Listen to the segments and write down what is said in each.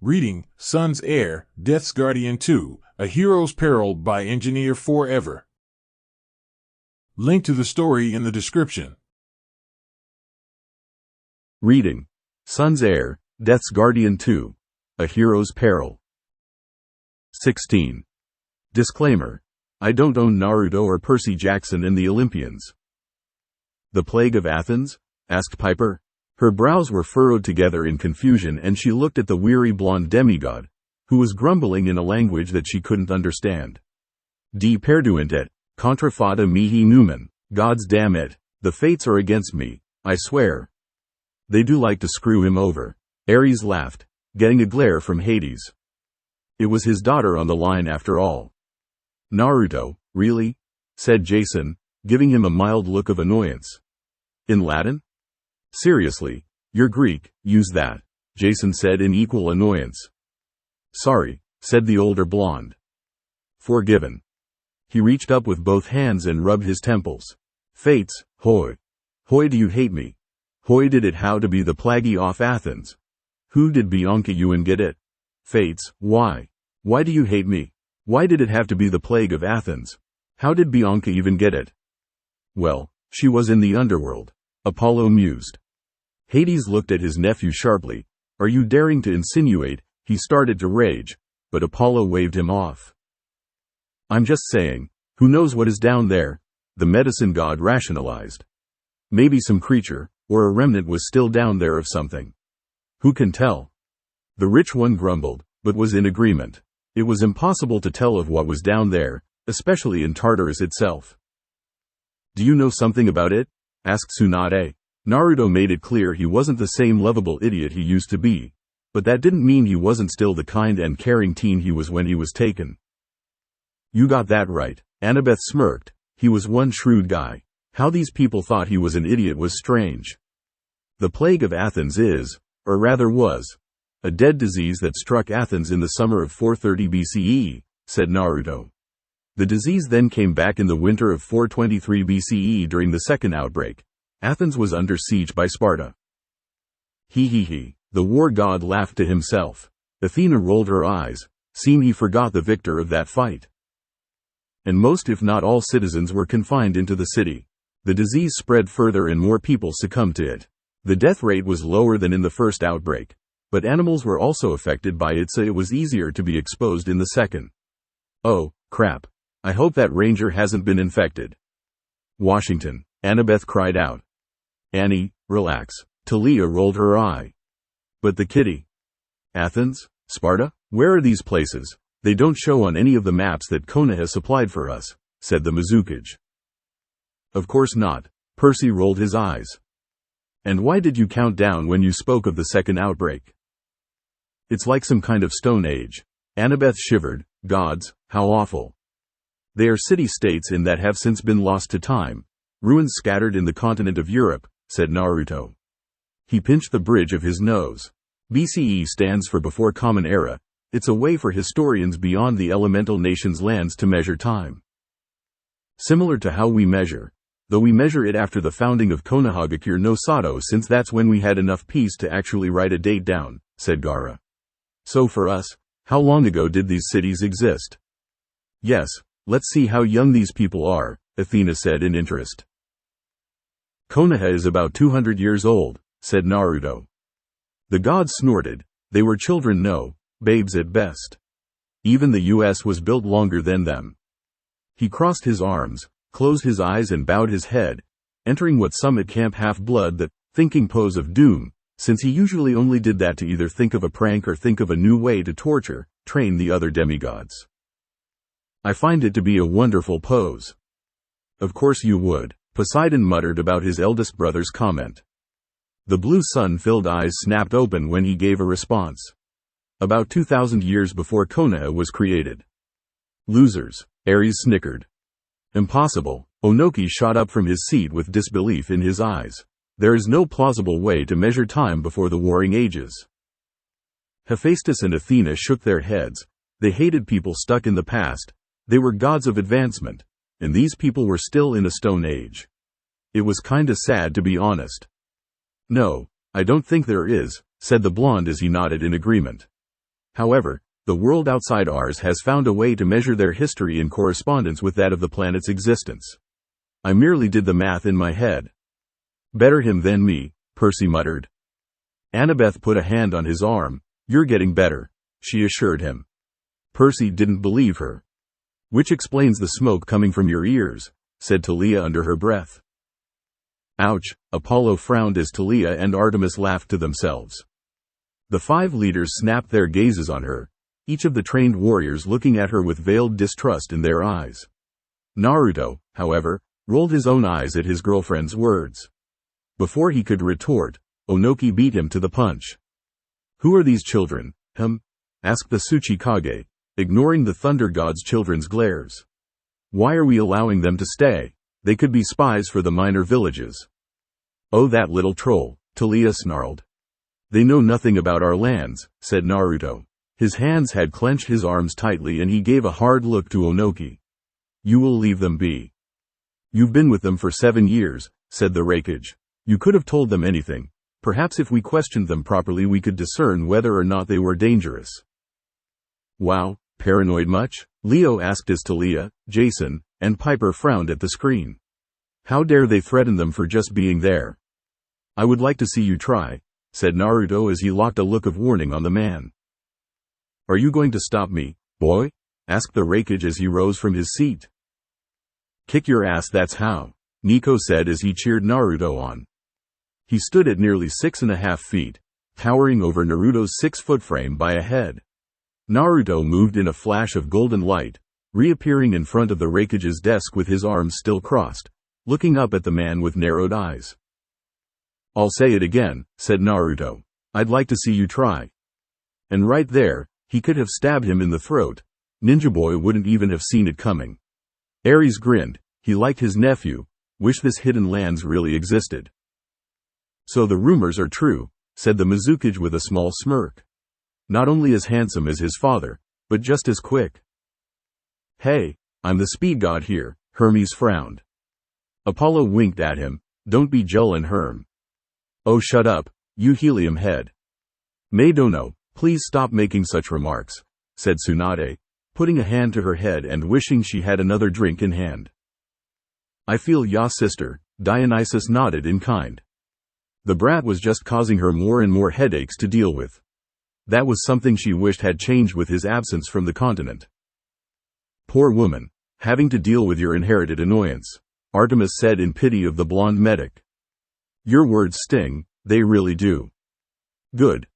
Reading, Sun's Heir, Death's Guardian 2, A Hero's Peril by Engineer Forever. Link to the story in the description. Reading, Sun's Heir, Death's Guardian 2, A Hero's Peril. 16. Disclaimer. I don't own Naruto or Percy Jackson and the Olympians. The Plague of Athens? Asked Piper. Her brows were furrowed together in confusion and she looked at the weary blonde demigod, who was grumbling in a language that she couldn't understand. Di perduent et, contra fata mihi numen, gods damn it, the fates are against me, I swear. They do like to screw him over. Ares laughed, getting a glare from Hades. It was his daughter on the line after all. Naruto, really? Said Jason, giving him a mild look of annoyance. In Latin? Seriously, you're Greek, use that, Jason said in equal annoyance. Sorry, said the older blonde. Forgiven. He reached up with both hands and rubbed his temples. Fates, hoy. Hoy do you hate me? Hoy did it how to be the plaguey off Athens. Who did Bianca you and get it? Fates, why? Why do you hate me? Why did it have to be the plague of Athens? How did Bianca even get it? Well, she was in the underworld, Apollo mused. Hades looked at his nephew sharply. Are you daring to insinuate? He started to rage, but Apollo waved him off. I'm just saying, who knows what is down there? The medicine god rationalized. Maybe some creature, or a remnant was still down there of something. Who can tell? The rich one grumbled, but was in agreement. It was impossible to tell of what was down there, especially in Tartarus itself. Do you know something about it? Asked Tsunade. Naruto made it clear he wasn't the same lovable idiot he used to be, but that didn't mean he wasn't still the kind and caring teen he was when he was taken. You got that right, Annabeth smirked. He was one shrewd guy. How these people thought he was an idiot was strange. The plague of Athens is, or rather was, a dead disease that struck Athens in the summer of 430 BCE, said Naruto. The disease then came back in the winter of 423 BCE during the second outbreak. Athens was under siege by Sparta. He. The war god laughed to himself. Athena rolled her eyes. Seemed he forgot the victor of that fight. And most if not all citizens were confined into the city. The disease spread further and more people succumbed to it. The death rate was lower than in the first outbreak, but animals were also affected by it, so it was easier to be exposed in the second. Oh, crap. I hope that ranger hasn't been infected. Washington, Annabeth cried out. Annie, relax. Talia rolled her eye. But the kitty. Athens? Sparta? Where are these places? They don't show on any of the maps that Konoha supplied for us, said the Mizukage. Of course not. Percy rolled his eyes. And why did you count down when you spoke of the second outbreak? It's like some kind of Stone Age. Annabeth shivered. Gods, how awful. They are city-states in that have since been lost to time. Ruins scattered in the continent of Europe, said Naruto. He pinched the bridge of his nose. BCE stands for Before Common Era. It's a way for historians beyond the elemental nation's lands to measure time. Similar to how we measure, though we measure it after the founding of Konohagakure no Sato, since that's when we had enough peace to actually write a date down, said Gaara. So for us, how long ago did these cities exist? Yes, let's see how young these people are, Athena said in interest. Konoha is about 200 years old, said Naruto. The gods snorted. They were children, no, babes at best. Even the US was built longer than them. He crossed his arms, closed his eyes and bowed his head, entering what some at Camp Half-Blood the thinking pose of doom, since he usually only did that to either think of a prank or think of a new way to torture, train the other demigods. I find it to be a wonderful pose. Of course you would, Poseidon muttered about his eldest brother's comment. The blue sun-filled eyes snapped open when he gave a response. About 2,000 years before Konoha was created. Losers, Ares snickered. Impossible, Onoki shot up from his seat with disbelief in his eyes. There is no plausible way to measure time before the Warring Ages. Hephaestus and Athena shook their heads. They hated people stuck in the past. They were gods of advancement, and these people were still in a Stone Age. It was kinda sad, to be honest. No, I don't think there is, said the blonde as he nodded in agreement. However, the world outside ours has found a way to measure their history in correspondence with that of the planet's existence. I merely did the math in my head. Better him than me, Percy muttered. Annabeth put a hand on his arm. You're getting better, she assured him. Percy didn't believe her. Which explains the smoke coming from your ears, said Talia under her breath. Ouch, Apollo frowned as Talia and Artemis laughed to themselves. The 5 leaders snapped their gazes on her, each of the trained warriors looking at her with veiled distrust in their eyes. Naruto, however, rolled his own eyes at his girlfriend's words. Before he could retort, Onoki beat him to the punch. Who are these children, asked the Tsuchikage, ignoring the Thunder God's children's glares. Why are we allowing them to stay? They could be spies for the minor villages. Oh, that little troll, Talia snarled. They know nothing about our lands, said Naruto. His hands had clenched his arms tightly and he gave a hard look to Onoki. You will leave them be. You've been with them for 7 years, said the Raikage. You could have told them anything. Perhaps if we questioned them properly we could discern whether or not they were dangerous. Wow, paranoid much? Leo asked as Talia, Jason, and Piper frowned at the screen. How dare they threaten them for just being there? I would like to see you try, said Naruto as he locked a look of warning on the man. Are you going to stop me, boy? Asked the Raikage as he rose from his seat. Kick your ass, that's how, Nico said as he cheered Naruto on. He stood at nearly 6.5 feet, towering over Naruto's 6-foot frame by a head. Naruto moved in a flash of golden light, reappearing in front of the Raikage's desk with his arms still crossed, looking up at the man with narrowed eyes. I'll say it again, said Naruto. I'd like to see you try. And right there, he could have stabbed him in the throat. Ninja Boy wouldn't even have seen it coming. Ares grinned. He liked his nephew. Wish this hidden lands really existed. So the rumors are true, said the Mizukage with a small smirk. Not only as handsome as his father, but just as quick. Hey, I'm the speed god here, Hermes frowned. Apollo winked at him. Don't be jealous, Herm. Oh, shut up, you helium head. Maidono, please stop making such remarks, said Tsunade, putting a hand to her head and wishing she had another drink in hand. I feel ya, sister, Dionysus nodded in kind. The brat was just causing her more and more headaches to deal with. That was something she wished had changed with his absence from the continent. Poor woman, having to deal with your inherited annoyance, Artemis said in pity of the blonde medic. Your words sting, they really do. Good.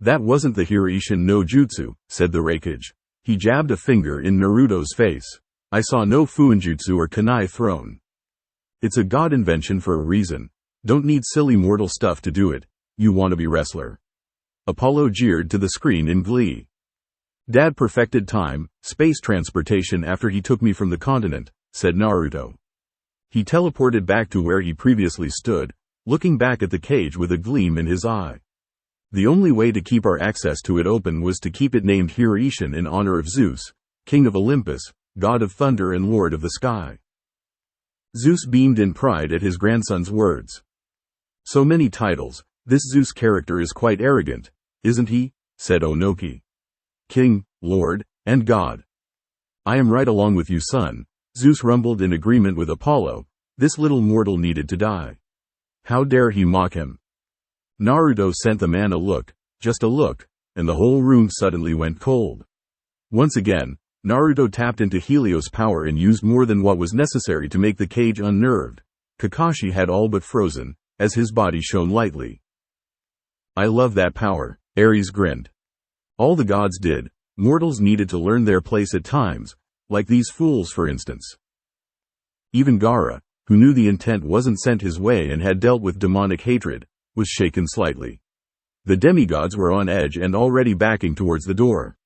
That wasn't the Hirishin no Jutsu, said the Raikage. He jabbed a finger in Naruto's face. I saw no Fuinjutsu or Kunai thrown. It's a god invention for a reason. Don't need silly mortal stuff to do it, you wannabe wrestler. Apollo jeered to the screen in glee. Dad perfected time, space transportation after he took me from the continent, said Naruto. He teleported back to where he previously stood, looking back at the cage with a gleam in his eye. The only way to keep our access to it open was to keep it named Hirishin in honor of Zeus, king of Olympus, god of thunder and lord of the sky. Zeus beamed in pride at his grandson's words. So many titles, this Zeus character is quite arrogant, isn't he? Said Onoki. King, Lord, and God. I am right along with you, son, Zeus rumbled in agreement with Apollo. This little mortal needed to die. How dare he mock him? Naruto sent the man a look, just a look, and the whole room suddenly went cold. Once again, Naruto tapped into Helios' power and used more than what was necessary to make the cage unnerved. Kakashi had all but frozen, as his body shone lightly. I love that power, Ares grinned. All the gods did. Mortals needed to learn their place at times, like these fools for instance. Even Gaara, who knew the intent wasn't sent his way and had dealt with demonic hatred, was shaken slightly. The demigods were on edge and already backing towards the door.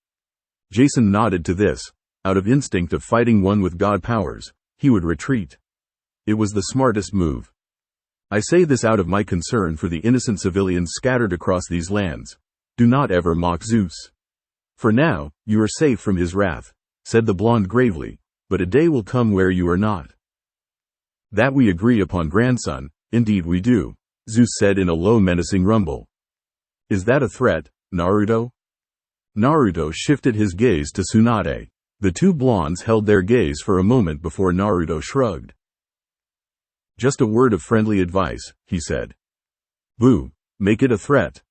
Jason nodded to this. Out of instinct of fighting one with god powers, he would retreat. It was the smartest move. I say this out of my concern for the innocent civilians scattered across these lands. Do not ever mock Zeus. For now, you are safe from his wrath, said the blonde gravely, but a day will come where you are not. That we agree upon, grandson, indeed we do, Zeus said in a low menacing rumble. Is that a threat, Naruto? Naruto shifted his gaze to Tsunade. The two blondes held their gaze for a moment before Naruto shrugged. "Just a word of friendly advice," he said. "Boo. Make it a threat."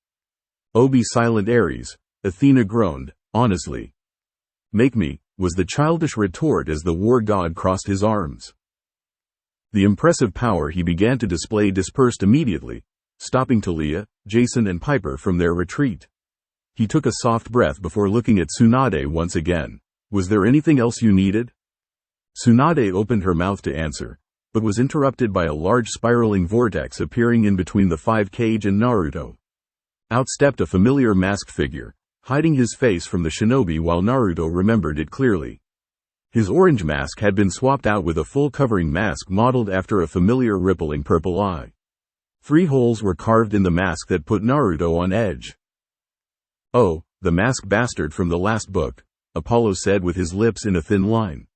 "Oh, be silent, Ares," Athena groaned. "Honestly." "Make me," was the childish retort as the war god crossed his arms. The impressive power he began to display dispersed immediately, stopping Talia, Jason and Piper from their retreat. He took a soft breath before looking at Tsunade once again. "Was there anything else you needed?" Tsunade opened her mouth to answer, but was interrupted by a large spiraling vortex appearing in between the 5 cage and Naruto. Out stepped a familiar masked figure, hiding his face from the shinobi while Naruto remembered it clearly. His orange mask had been swapped out with a full covering mask modeled after a familiar rippling purple eye. 3 holes were carved in the mask that put Naruto on edge. "Oh, the mask bastard from the last book," Apollo said with his lips in a thin line.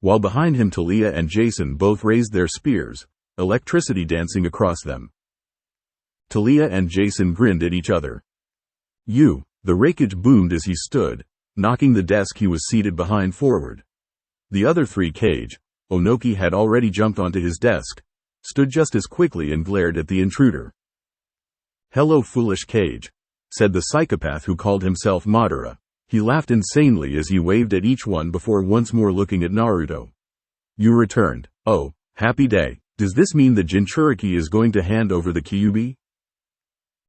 While behind him Talia and Jason both raised their spears, electricity dancing across them. Talia and Jason grinned at each other. "You," the Raikage boomed as he stood, knocking the desk he was seated behind forward. The other 3 cage, Onoki had already jumped onto his desk, stood just as quickly and glared at the intruder. "Hello, foolish cage," said the psychopath who called himself Madara. He laughed insanely as he waved at each one before once more looking at Naruto. "You returned. Oh, happy day. Does this mean the Jinchuriki is going to hand over the Kyuubi?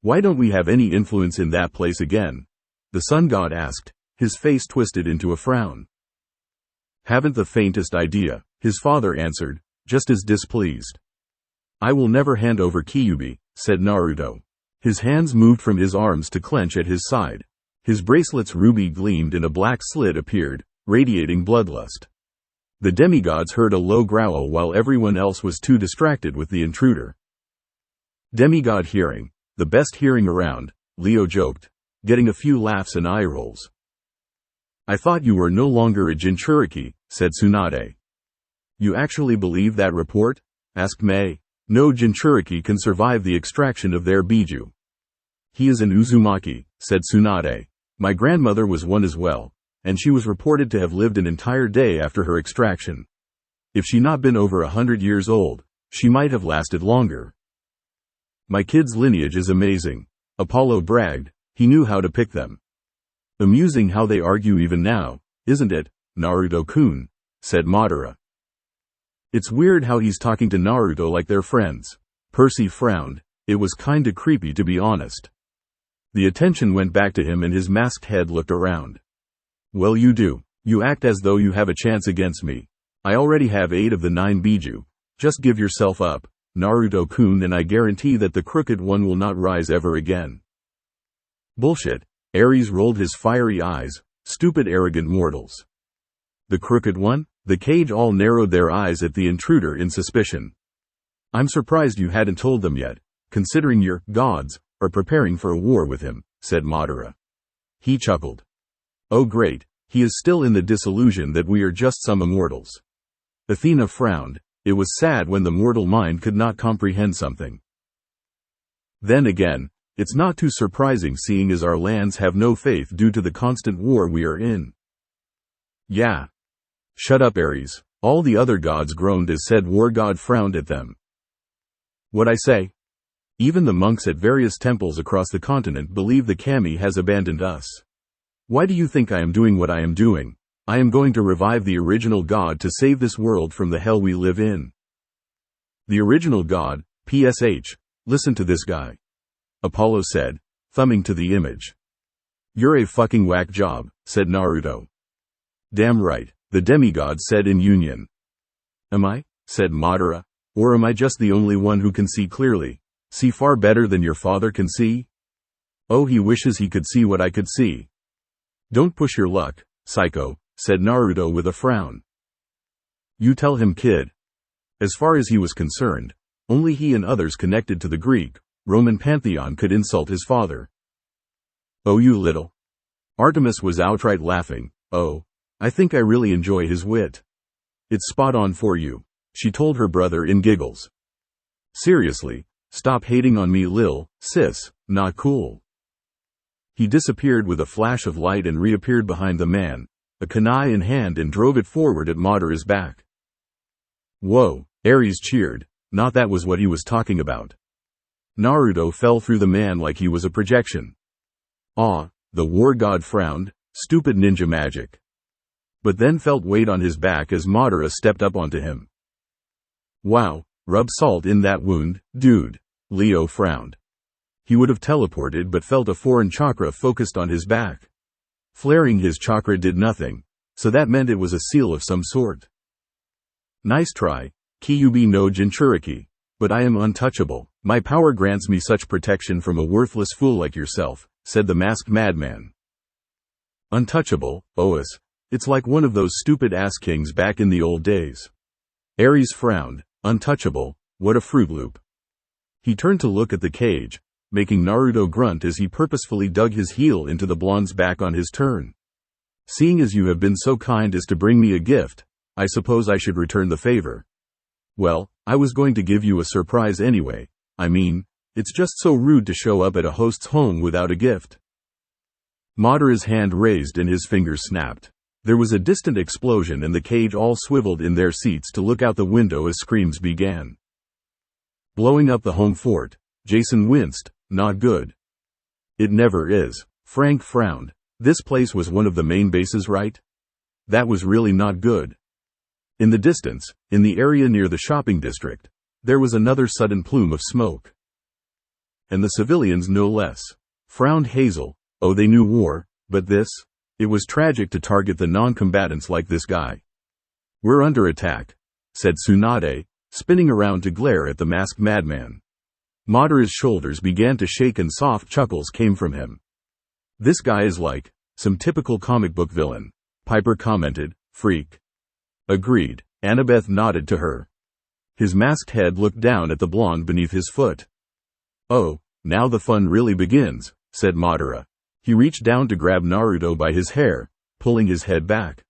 Why don't we have any influence in that place again?" the sun god asked, his face twisted into a frown. "Haven't the faintest idea," his father answered, just as displeased. "I will never hand over Kyuubi," said Naruto. His hands moved from his arms to clench at his side. His bracelet's ruby gleamed and a black slit appeared, radiating bloodlust. The demigods heard a low growl while everyone else was too distracted with the intruder. "Demigod hearing, the best hearing around," Leo joked, getting a few laughs and eye rolls. "I thought you were no longer a Jinchuriki," said Tsunade. "You actually believe that report?" asked Mei. "No Jinchuriki can survive the extraction of their Biju." "He is an Uzumaki," said Tsunade. "My grandmother was one as well, and she was reported to have lived an entire day after her extraction. If she not been over 100 years old, she might have lasted longer." "My kid's lineage is amazing," Apollo bragged. He knew how to pick them. "Amusing how they argue even now, isn't it, Naruto-kun?" said Madara. "It's weird how he's talking to Naruto like they're friends." Percy frowned. It was kinda creepy, to be honest. The attention went back to him and his masked head looked around. "Well, you do. You act as though you have a chance against me. I already have 8 of the 9 Biju. Just give yourself up, Naruto-kun, and I guarantee that the crooked one will not rise ever again." "Bullshit." Ares rolled his fiery eyes. "Stupid arrogant mortals." "The crooked one?" The cage all narrowed their eyes at the intruder in suspicion. "I'm surprised you hadn't told them yet, considering your gods are preparing for a war with him," said Madara. He chuckled. "Oh great, he is still in the disillusion that we are just some immortals." Athena frowned. It was sad when the mortal mind could not comprehend something. "Then again, it's not too surprising seeing as our lands have no faith due to the constant war we are in." "Yeah. Shut up, Ares," all the other gods groaned as said war god frowned at them. "What I say? Even the monks at various temples across the continent believe the kami has abandoned us. Why do you think I am doing what I am doing? I am going to revive the original god to save this world from the hell we live in." "The original god, PSH, listen to this guy," Apollo said, thumbing to the image. "You're a fucking whack job," said Naruto. "Damn right," the demigod said in union. "Am I?" said Madara. "Or am I just the only one who can see clearly? See far better than your father can see? Oh, he wishes he could see what I could see." "Don't push your luck, psycho," said Naruto with a frown. "You tell him, kid." As far as he was concerned, only he and others connected to the Greek, Roman pantheon could insult his father. "Oh, you little." Artemis was outright laughing. "Oh, I think I really enjoy his wit. It's spot on for you," she told her brother in giggles. "Seriously, stop hating on me, lil, sis, not cool." He disappeared with a flash of light and reappeared behind the man, a kunai in hand, and drove it forward at Madara's back. Whoa, Ares cheered. Not that was what he was talking about. Naruto fell through the man like he was a projection. Ah, the war god frowned, stupid ninja magic. But then felt weight on his back as Madara stepped up onto him. Wow, rub salt in that wound, dude. Leo frowned. He would have teleported but felt a foreign chakra focused on his back. Flaring his chakra did nothing, so that meant it was a seal of some sort. Nice try, Kyuubi no Jinchuriki. But I am untouchable. My power grants me such protection from a worthless fool like yourself, said the masked madman. Untouchable, Oas. It's like one of those stupid ass kings back in the old days. Ares frowned. Untouchable, what a Fruit Loop. He turned to look at the cage, making Naruto grunt as he purposefully dug his heel into the blonde's back on his turn. Seeing as you have been so kind as to bring me a gift, I suppose I should return the favor. Well, I was going to give you a surprise anyway. I mean, it's just so rude to show up at a host's home without a gift. Madara's hand raised and his fingers snapped. There was a distant explosion and the cage all swiveled in their seats to look out the window as screams began. Blowing up the home fort, Jason winced. Not good. It never is. Frank frowned. This place was one of the main bases, right? That was really not good. In the distance, in the area near the shopping district, there was another sudden plume of smoke. And the civilians no less. Frowned Hazel. Oh, they knew war, but this? It was tragic to target the non-combatants like this guy. We're under attack, said Tsunade, spinning around to glare at the masked madman. Madara's shoulders began to shake and soft chuckles came from him. This guy is like some typical comic book villain, Piper commented. Freak. Agreed. Annabeth nodded to her. His masked head looked down at the blonde beneath his foot. Oh, now the fun really begins, said Madara. He reached down to grab Naruto by his hair, pulling his head back.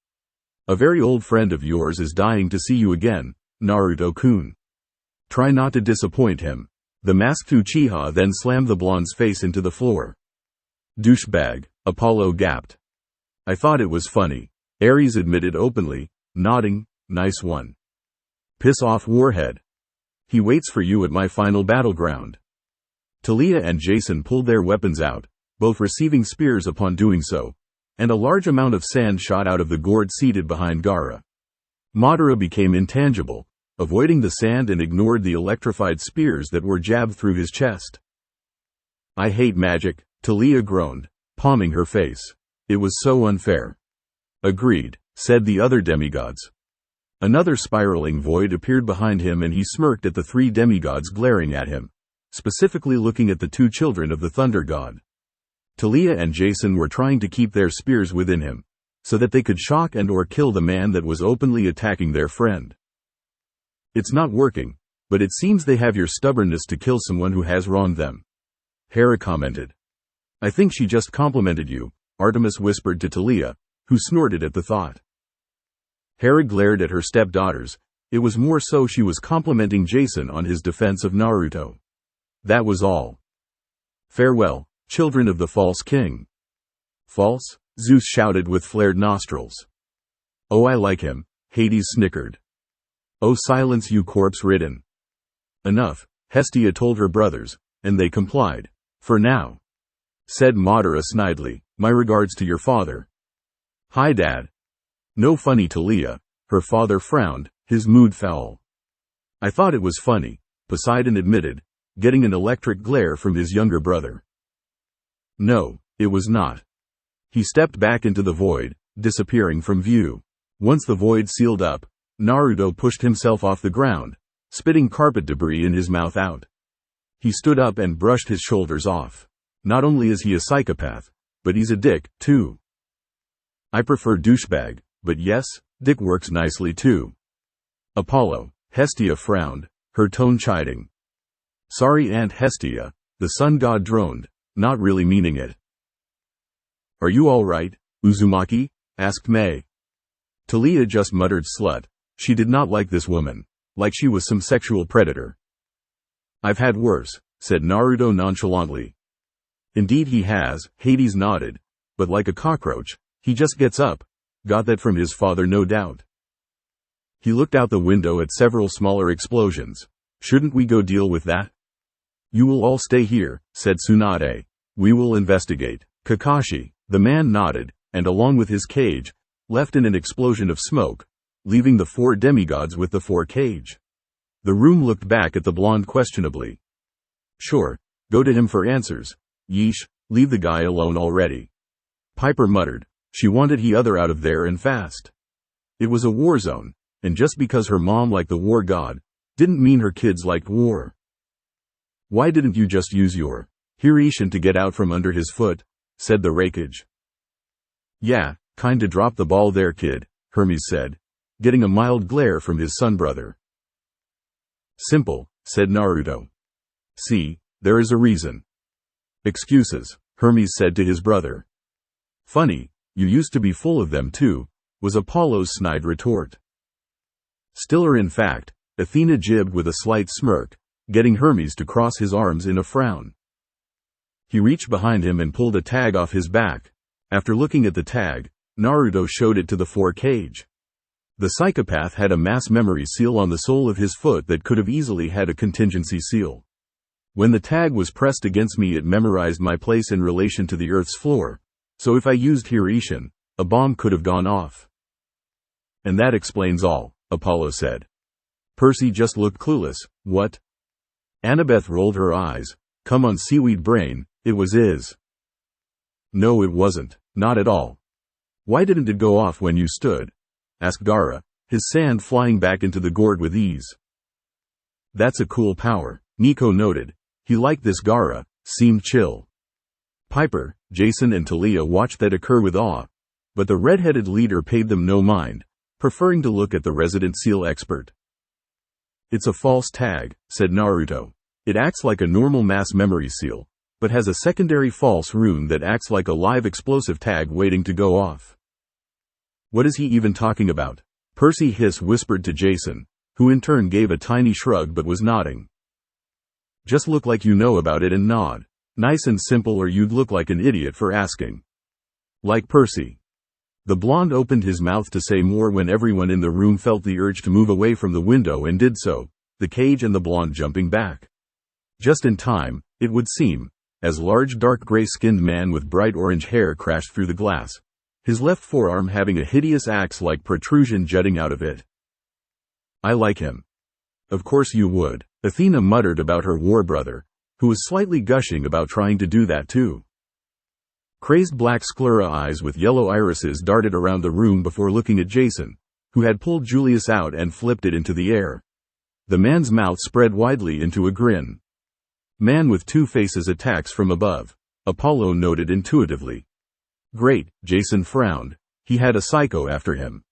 A very old friend of yours is dying to see you again, Naruto-kun. Try not to disappoint him. The masked Uchiha then slammed the blonde's face into the floor. Douchebag, Apollo gasped. I thought it was funny. Ares admitted openly, nodding. Nice one. Piss off, warhead. He waits for you at my final battleground. Talia and Jason pulled their weapons out, both receiving spears upon doing so, and a large amount of sand shot out of the gourd seated behind Gaara. Madara became intangible, avoiding the sand and ignored the electrified spears that were jabbed through his chest. I hate magic, Talia groaned, palming her face. It was so unfair. Agreed, said the other demigods. Another spiraling void appeared behind him and he smirked at the three demigods glaring at him, specifically looking at the two children of the Thunder God. Talia and Jason were trying to keep their spears within him, so that they could shock and or kill the man that was openly attacking their friend. It's not working, but it seems they have your stubbornness to kill someone who has wronged them. Heir commented. I think she just complimented you, Artemis whispered to Talia, who snorted at the thought. Heir glared at her stepdaughters. It was more so she was complimenting Jason on his defense of Naruto. That was all. Farewell, children of the false king. False? Zeus shouted with flared nostrils. Oh, I like him, Hades snickered. Oh, silence, you corpse-ridden. Enough, Hestia told her brothers, and they complied. For now, said Madara snidely. My regards to your father. Hi, Dad. No funny, Talia. Her father frowned, his mood foul. I thought it was funny, Poseidon admitted, getting an electric glare from his younger brother. No, it was not. He stepped back into the void, disappearing from view. Once the void sealed up, Naruto pushed himself off the ground, spitting carpet debris in his mouth out. He stood up and brushed his shoulders off. Not only is he a psychopath, but he's a dick, too. I prefer douchebag, but yes, dick works nicely too. Apollo, Hestia frowned, her tone chiding. Sorry, Aunt Hestia, the sun god droned, not really meaning it. Are you all right, Uzumaki? Asked May. Talia just muttered slut. She did not like this woman, like she was some sexual predator. I've had worse, said Naruto nonchalantly. Indeed he has, Hades nodded. But like a cockroach, he just gets up. Got that from his father, no doubt. He looked out the window at several smaller explosions. Shouldn't we go deal with that? You will all stay here, said Tsunade. We will investigate. Kakashi, the man nodded, and along with his cage, left in an explosion of smoke, leaving the 4 demigods with the 4 cage. The room looked back at the blonde questionably. Sure, go to him for answers. Yeesh, leave the guy alone already. Piper muttered. She wanted he other out of there and fast. It was a war zone, and just because her mom liked the war god, didn't mean her kids liked war. Why didn't you just use your Hirishin to get out from under his foot? Said the Raikage. Yeah, kinda dropped the ball there, kid, Hermes said, getting a mild glare from his son brother. Simple, said Naruto. See, there is a reason. Excuses, Hermes said to his brother. Funny, you used to be full of them too, was Apollo's snide retort. Stiller, in fact, Athena jibbed with a slight smirk, getting Hermes to cross his arms in a frown. He reached behind him and pulled a tag off his back. After looking at the tag, Naruto showed it to the 4 cage. The psychopath had a mass memory seal on the sole of his foot that could have easily had a contingency seal. When the tag was pressed against me, it memorized my place in relation to the Earth's floor, so if I used Hirishin, a bomb could have gone off. And that explains all, Apollo said. Percy just looked clueless. What? Annabeth rolled her eyes. Come on, seaweed brain, it was his. No, it wasn't, not at all. Why didn't it go off when you stood? Asked Gaara, his sand flying back into the gourd with ease. That's a cool power, Nico noted. He liked this Gaara, seemed chill. Piper, Jason and Talia watched that occur with awe, but the red-headed leader paid them no mind, preferring to look at the resident seal expert. It's a false tag, said Naruto. It acts like a normal mass memory seal, but has a secondary false rune that acts like a live explosive tag waiting to go off. What is he even talking about? Percy whispered to Jason, who in turn gave a tiny shrug but was nodding. Just look like you know about it and nod. Nice and simple, or you'd look like an idiot for asking. Like Percy. The blonde opened his mouth to say more when everyone in the room felt the urge to move away from the window and did so, the cage and the blonde jumping back. Just in time, it would seem, as large dark gray-skinned man with bright orange hair crashed through the glass, his left forearm having a hideous axe-like protrusion jutting out of it. I like him. Of course you would, Athena muttered about her war brother, who was slightly gushing about trying to do that too. Crazed black sclera eyes with yellow irises darted around the room before looking at Jason, who had pulled Julius out and flipped it into the air. The man's mouth spread widely into a grin. Man with 2 faces attacks from above, Apollo noted intuitively. Great, Jason frowned. He had a psycho after him.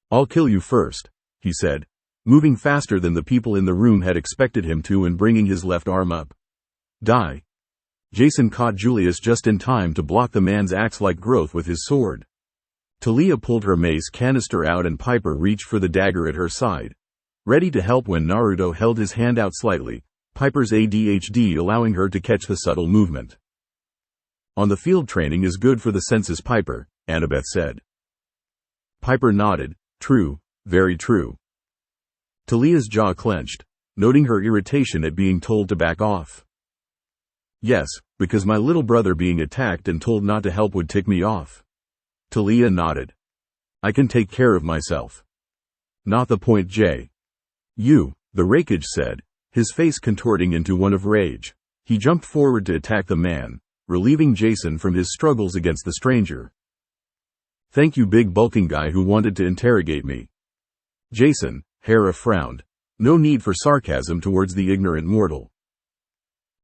I'll kill you first, he said, moving faster than the people in the room had expected him to and bringing his left arm up. Die. Jason caught Julius just in time to block the man's axe-like growth with his sword. Talia pulled her mace canister out and Piper reached for the dagger at her side. Ready to help when Naruto held his hand out slightly, Piper's ADHD allowing her to catch the subtle movement. On the field, training is good for the senses, Piper, Annabeth said. Piper nodded. True, very true. Talia's jaw clenched, noting her irritation at being told to back off. Yes, because my little brother being attacked and told not to help would tick me off. Talia nodded. I can take care of myself. Not the point, Jay. You, the Raikage said, his face contorting into one of rage. He jumped forward to attack the man, relieving Jason from his struggles against the stranger. Thank you, big bulking guy who wanted to interrogate me. Jason, Hera frowned. No need for sarcasm towards the ignorant mortal.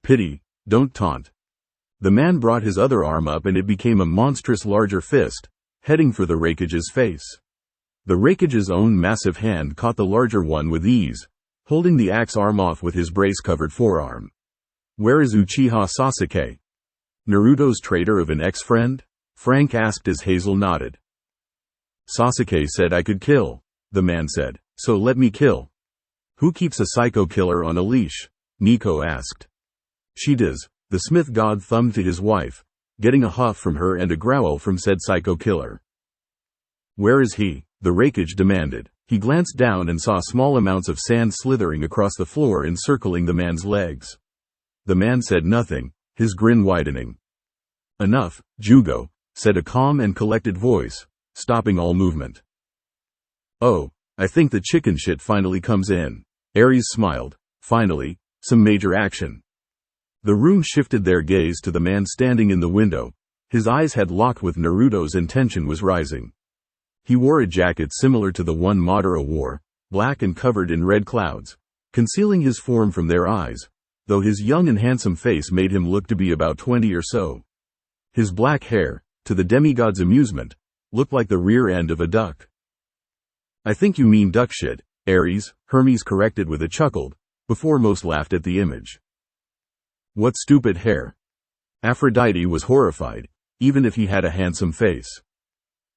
Pity, don't taunt. The man brought his other arm up and it became a monstrous larger fist, heading for the Raikage's face. The Raikage's own massive hand caught the larger one with ease, holding the axe arm off with his brace-covered forearm. Where is Uchiha Sasuke? Naruto's traitor of an ex-friend? Frank asked as Hazel nodded. Sasuke said I could kill, the man said, so let me kill. Who keeps a psycho killer on a leash? Nico asked. She does, The smith god thumbed to his wife, getting a huff from her and a growl from said psycho killer. "Where is he?" the Rakage demanded. He glanced down and saw small amounts of sand slithering across the floor encircling the man's legs. The man said nothing, his grin widening. "Enough, Jugo," said a calm and collected voice, stopping all movement. "Oh, I think the chicken shit finally comes in." Ares smiled. Finally, some major action. The room shifted their gaze to the man standing in the window. His eyes had locked with Naruto's and tension was rising. He wore a jacket similar to the one Madara wore, black and covered in red clouds, concealing his form from their eyes, though his young and handsome face made him look to be about 20 or so. His black hair, to the demigod's amusement, looked like the rear end of a duck. "I think you mean duck shit, Ares," Hermes corrected with a chuckle, before most laughed at the image. "What stupid hair?" Aphrodite was horrified, even if he had a handsome face.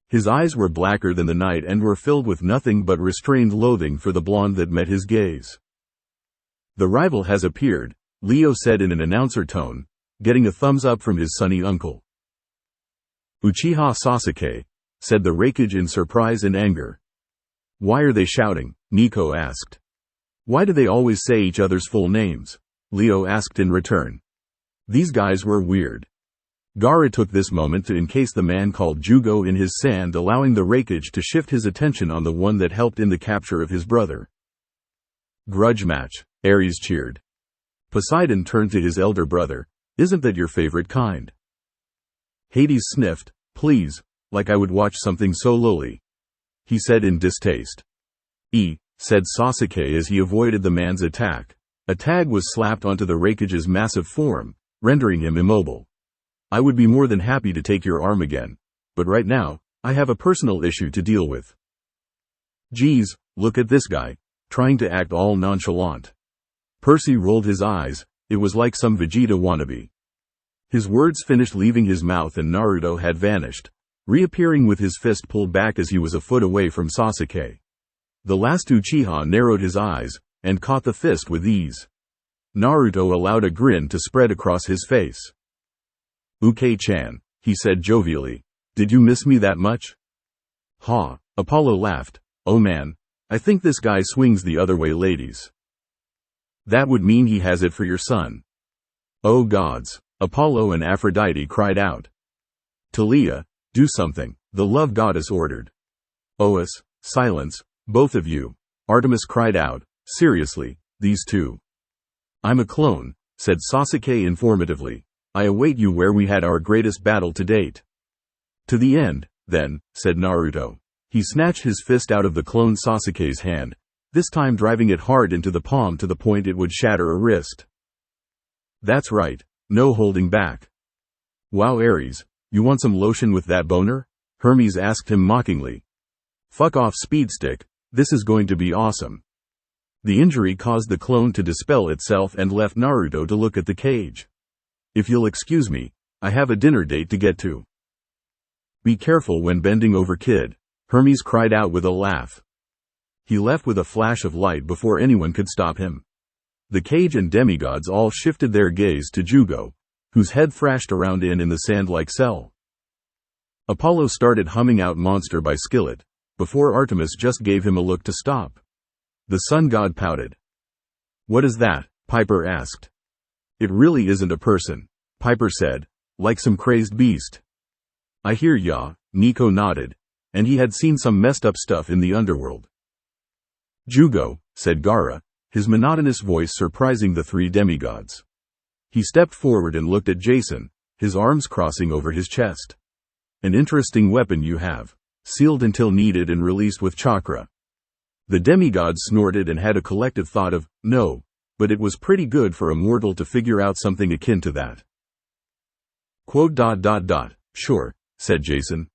His eyes were blacker than the night and were filled with nothing but restrained loathing for the blonde that met his gaze. "The rival has appeared," Leo said in an announcer tone, getting a thumbs up from his sunny uncle. "Uchiha Sasuke," said the Rakage in surprise and anger. "Why are they shouting?" Nico asked. "Why do they always say each other's full names?" Leo asked in return. These guys were weird. Gaara took this moment to encase the man called Jugo in his sand, allowing the Rakage to shift his attention on the one that helped in the capture of his brother. "Grudge match," Ares cheered. Poseidon turned to his elder brother. "Isn't that your favorite kind?" Hades sniffed. "Please, like I would watch something so lowly," he said in distaste. Said Sasuke as he avoided the man's attack. A tag was slapped onto the Rakage's massive form, rendering him immobile. "I would be more than happy to take your arm again, but right now, I have a personal issue to deal with." "Geez, look at this guy, trying to act all nonchalant." Percy rolled his eyes. It was like some Vegeta wannabe. His words finished leaving his mouth and Naruto had vanished, reappearing with his fist pulled back as he was a foot away from Sasuke. The last Uchiha narrowed his eyes, and caught the fist with ease. Naruto allowed a grin to spread across his face. "Uke-chan," he said jovially. "Did you miss me that much?" "Ha," Apollo laughed. "Oh man, I think this guy swings the other way, ladies." "That would mean he has it for your son." "Oh gods," Apollo and Aphrodite cried out. "Talia, do something," the love goddess ordered. "Oas, silence, both of you," Artemis cried out. "Seriously, these two." "I'm a clone," said Sasuke informatively. "I await you where we had our greatest battle to date." "To the end, then," said Naruto. He snatched his fist out of the clone Sasuke's hand, this time driving it hard into the palm to the point it would shatter a wrist. "That's right, no holding back." "Wow, Ares, you want some lotion with that boner?" Hermes asked him mockingly. "Fuck off, Speedstick, this is going to be awesome." The injury caused the clone to dispel itself and left Naruto to look at the cage. "If you'll excuse me, I have a dinner date to get to." "Be careful when bending over, kid," Hermes cried out with a laugh. He left with a flash of light before anyone could stop him. The cage and demigods all shifted their gaze to Jugo, whose head thrashed around in the sand like cell. Apollo started humming out Monster by Skillet, before Artemis just gave him a look to stop. The sun god pouted. "What is that?" Piper asked. "It really isn't a person," Piper said, "like some crazed beast." "I hear ya," Nico nodded, and he had seen some messed up stuff in the underworld. "Jugo," said Gaara, his monotonous voice surprising the three demigods. He stepped forward and looked at Jason, his arms crossing over his chest. "An interesting weapon you have, sealed until needed and released with chakra." The demigods snorted and had a collective thought of, no, but it was pretty good for a mortal to figure out something akin to that. "Sure," said Jason.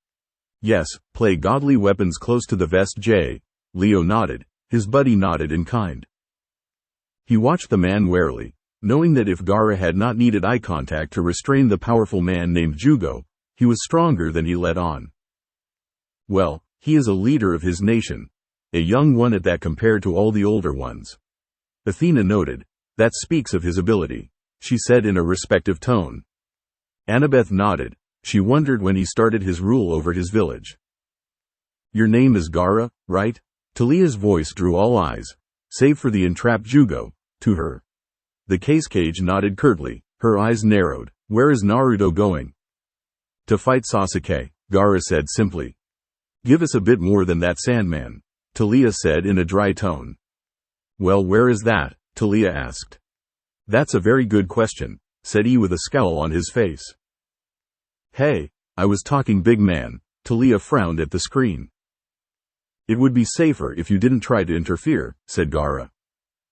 "Yes, play godly weapons close to the vest, J." Leo nodded, his buddy nodded in kind. He watched the man warily, knowing that if Gaara had not needed eye contact to restrain the powerful man named Jugo, he was stronger than he let on. Well, he is a leader of his nation, a young one at that compared to all the older ones. Athena noted, that speaks of his ability. she said in a respectful tone. Annabeth nodded. She wondered when he started his rule over his village. Your name is Gara, right? Talia's voice drew all eyes, save for the entrapped Jugo, to her. The cage nodded curtly, her eyes narrowed. Where is Naruto going? To fight Sasuke, Gara said simply. Give us a bit more than that, Sandman, Talia said in a dry tone. Well, where is that? Talia asked. That's a very good question, said he with a scowl on his face. Hey, I was talking, big man, Talia frowned at the screen. It would be safer if you didn't try to interfere, said Gara.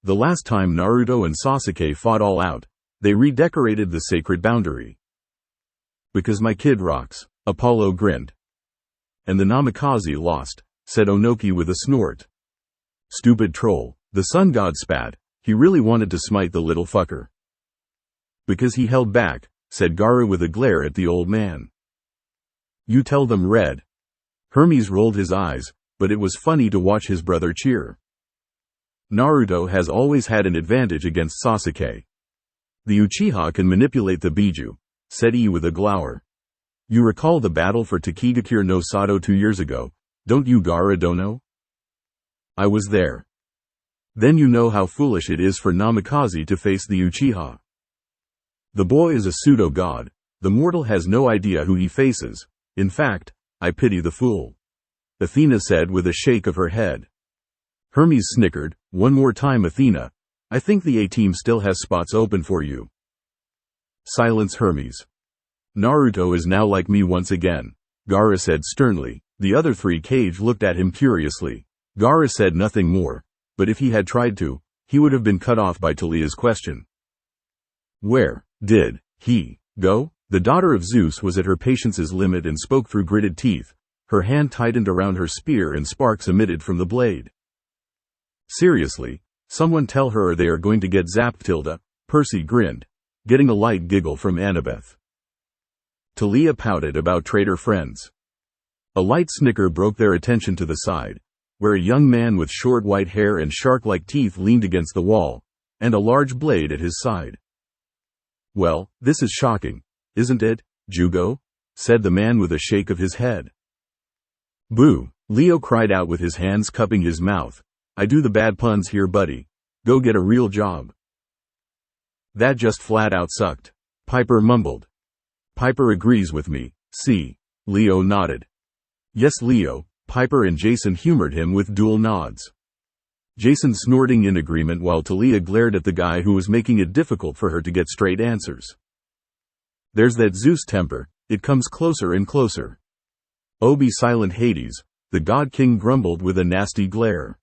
The last time Naruto and Sasuke fought all out, they redecorated the sacred boundary. Because my kid rocks, Apollo grinned. And the Namikaze lost, said Onoki with a snort. Stupid troll, the sun god spat. He really wanted to smite the little fucker. Because he held back, said Gara with a glare at the old man. You tell them, Red. Hermes rolled his eyes, but it was funny to watch his brother cheer. Naruto has always had an advantage against Sasuke. The Uchiha can manipulate the Biju, said he with a glower. You recall the battle for Takigakure no Sato 2 years ago, don't you, Gara Dono? I was there. Then you know how foolish it is for Namikaze to face the Uchiha. The boy is a pseudo-god. The mortal has no idea who he faces. In fact, I pity the fool. Athena said with a shake of her head. Hermes snickered. One more time, Athena. I think the A-team still has spots open for you. Silence, Hermes. Naruto is now like me once again, Gara said sternly. The other three Kage looked at him curiously. Gara said nothing more, but if he had tried to, he would have been cut off by Talia's question. Where did he go? The daughter of Zeus was at her patience's limit and spoke through gritted teeth. Her hand tightened around her spear and sparks emitted from the blade. Seriously, someone tell her they are going to get zapped, Tilda. Percy grinned, getting a light giggle from Annabeth. Talia pouted about traitor friends. A light snicker broke their attention to the side, where a young man with short white hair and shark-like teeth leaned against the wall, and a large blade at his side. Well, this is shocking, isn't it, Jugo? Said the man with a shake of his head. Boo! Leo cried out with his hands cupping his mouth. I do the bad puns here, buddy. Go get a real job. That just flat out sucked, Piper mumbled. Piper agrees with me, see? Leo nodded. Yes, Leo. Piper and Jason humored him with dual nods. Jason snorting in agreement while Talia glared at the guy who was making it difficult for her to get straight answers. There's that Zeus temper, it comes closer and closer. Oh, be silent, Hades, the god king grumbled with a nasty glare.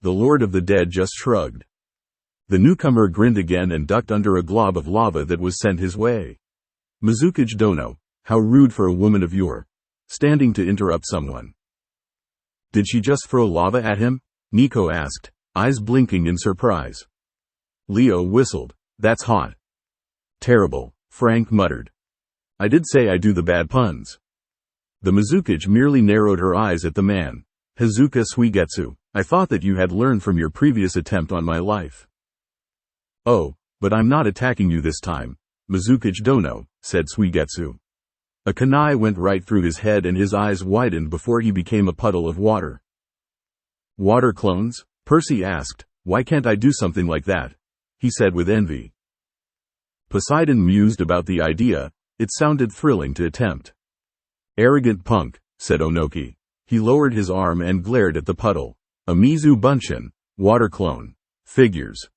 The Lord of the Dead just shrugged. The newcomer grinned again and ducked under a glob of lava that was sent his way. Mizukage Dono, how rude for a woman of your standing to interrupt someone. Did she just throw lava at him? Nico asked, eyes blinking in surprise. Leo whistled. That's hot. Terrible, Frank muttered. I did say I do the bad puns. The Mizukage merely narrowed her eyes at the man. Hazuka Suigetsu, I thought that you had learned from your previous attempt on my life. Oh, but I'm not attacking you this time, Mizukage Dono, said Suigetsu. A kunai went right through his head and his eyes widened before he became a puddle of water. Water clones? Percy asked. Why can't I do something like that? He said with envy. Poseidon mused about the idea. It sounded thrilling to attempt. Arrogant punk, said Onoki. He lowered his arm and glared at the puddle. A Mizu Bunshin, water clone. Figures.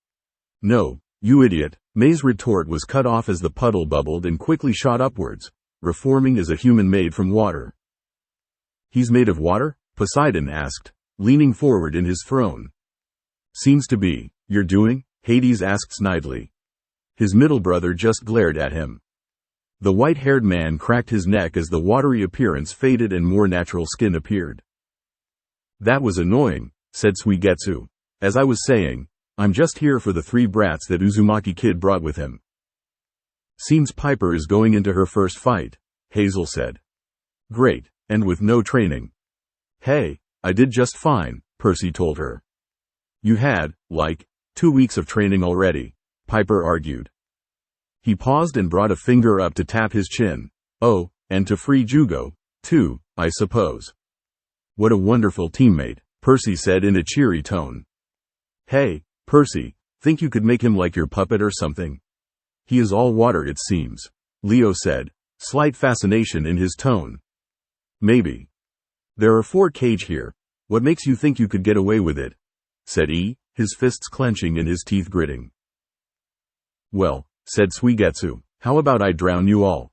No, you idiot. May's retort was cut off as the puddle bubbled and quickly shot upwards, reforming as a human made from water. He's made of water? Poseidon asked, leaning forward in his throne. Seems to be. You're doing? Hades asked snidely. His middle brother just glared at him. The white-haired man cracked his neck as the watery appearance faded and more natural skin appeared. That was annoying, said Suigetsu. As I was saying, I'm just here for the 3 brats that Uzumaki Kid brought with him. Seems Piper is going into her first fight, Hazel said. Great, and with no training. Hey, I did just fine, Percy told her. You had, 2 weeks of training already, Piper argued. He paused and brought a finger up to tap his chin. Oh, and to free Jugo, too, I suppose. What a wonderful teammate, Percy said in a cheery tone. Hey, Percy, think you could make him like your puppet or something? He is all water it seems, Leo said, slight fascination in his tone. Maybe. There are 4 cage here. What makes you think you could get away with it? Said E, his fists clenching and his teeth gritting. Well, said Suigetsu, how about I drown you all?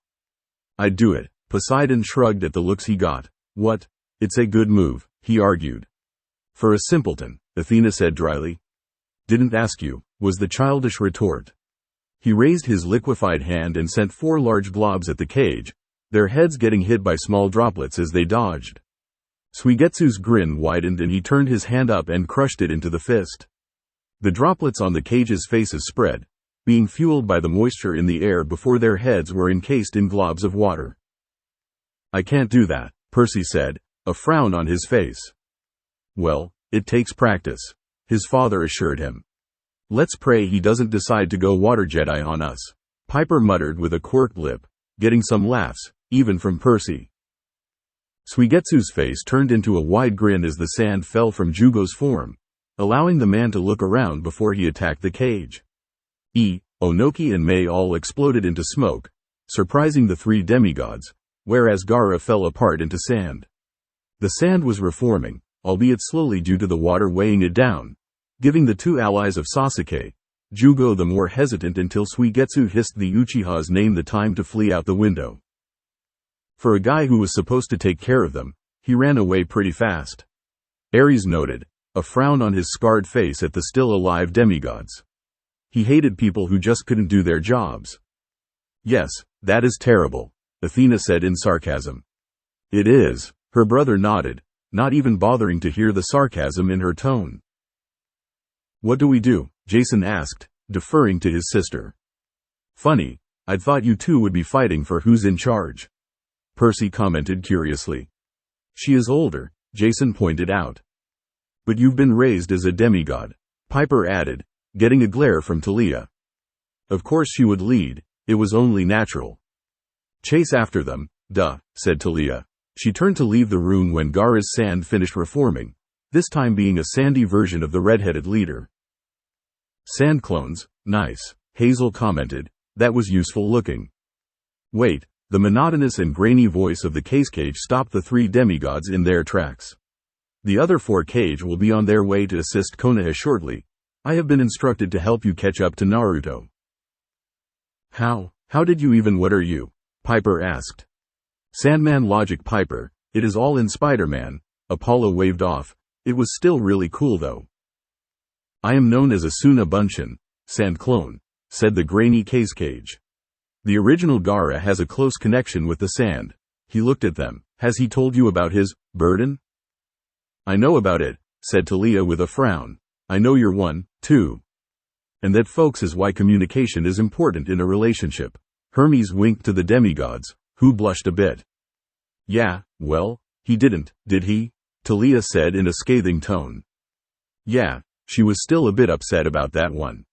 I'd do it. Poseidon shrugged at the looks he got. What? It's a good move, he argued. For a simpleton, Athena said dryly. Didn't ask you, was the childish retort. He raised his liquefied hand and sent 4 large globs at the cage, their heads getting hit by small droplets as they dodged. Suigetsu's grin widened and he turned his hand up and crushed it into the fist. The droplets on the cage's faces spread, being fueled by the moisture in the air before their heads were encased in globs of water. I can't do that, Percy said, a frown on his face. Well, it takes practice, his father assured him. Let's pray he doesn't decide to go water Jedi on us, Piper muttered with a quirked lip, getting some laughs, even from Percy. Suigetsu's face turned into a wide grin as the sand fell from Jugo's form, allowing the man to look around before he attacked the cage. Onoki and Mei all exploded into smoke, surprising the 3 demigods, whereas Gaara fell apart into sand. The sand was reforming, albeit slowly due to the water weighing it down, giving the 2 allies of Sasuke, Jugo the more hesitant until Suigetsu hissed the Uchiha's name the time to flee out the window. For a guy who was supposed to take care of them, he ran away pretty fast. Ares noted, a frown on his scarred face at the still-alive demigods. He hated people who just couldn't do their jobs. Yes, that is terrible, Athena said in sarcasm. It is, her brother nodded, not even bothering to hear the sarcasm in her tone. What do we do? Jason asked, deferring to his sister. Funny, I'd thought you two would be fighting for who's in charge. Percy commented curiously. She is older, Jason pointed out. But you've been raised as a demigod, Piper added, getting a glare from Talia. Of course she would lead, it was only natural. Chase after them, duh, said Talia. She turned to leave the room when Gaara's sand finished reforming, this time being a sandy version of the red-headed leader. Sand clones, nice, Hazel commented, that was useful looking. Wait. The monotonous and grainy voice of the cage stopped the 3 demigods in their tracks. The other 4 cage will be on their way to assist Konoha shortly. I have been instructed to help you catch up to Naruto. How did you even what are you? Piper asked. Sandman logic Piper, it is all in Spider-Man, Apollo waved off, it was still really cool though. I am known as Asuna Bunshin, Sand Clone, said the grainy cage. The original Gaara has a close connection with the sand. He looked at them. Has he told you about his burden? I know about it, said Talia with a frown. I know you're one, too. And that folks is why communication is important in a relationship. Hermes winked to the demigods, who blushed a bit. Yeah, well, he didn't, did he? Talia said in a scathing tone. Yeah, she was still a bit upset about that one.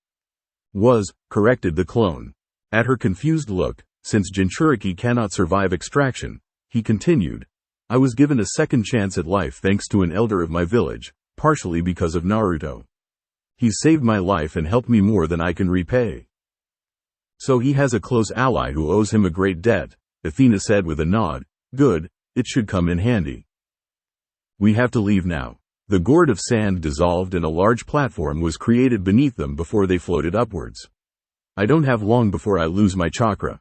Corrected the clone. At her confused look, since Jinchuriki cannot survive extraction, he continued. I was given a second chance at life thanks to an elder of my village, partially because of Naruto. He's saved my life and helped me more than I can repay. So he has a close ally who owes him a great debt, Athena said with a nod. Good, it should come in handy. We have to leave now. The gourd of sand dissolved and a large platform was created beneath them before they floated upwards. I don't have long before I lose my chakra.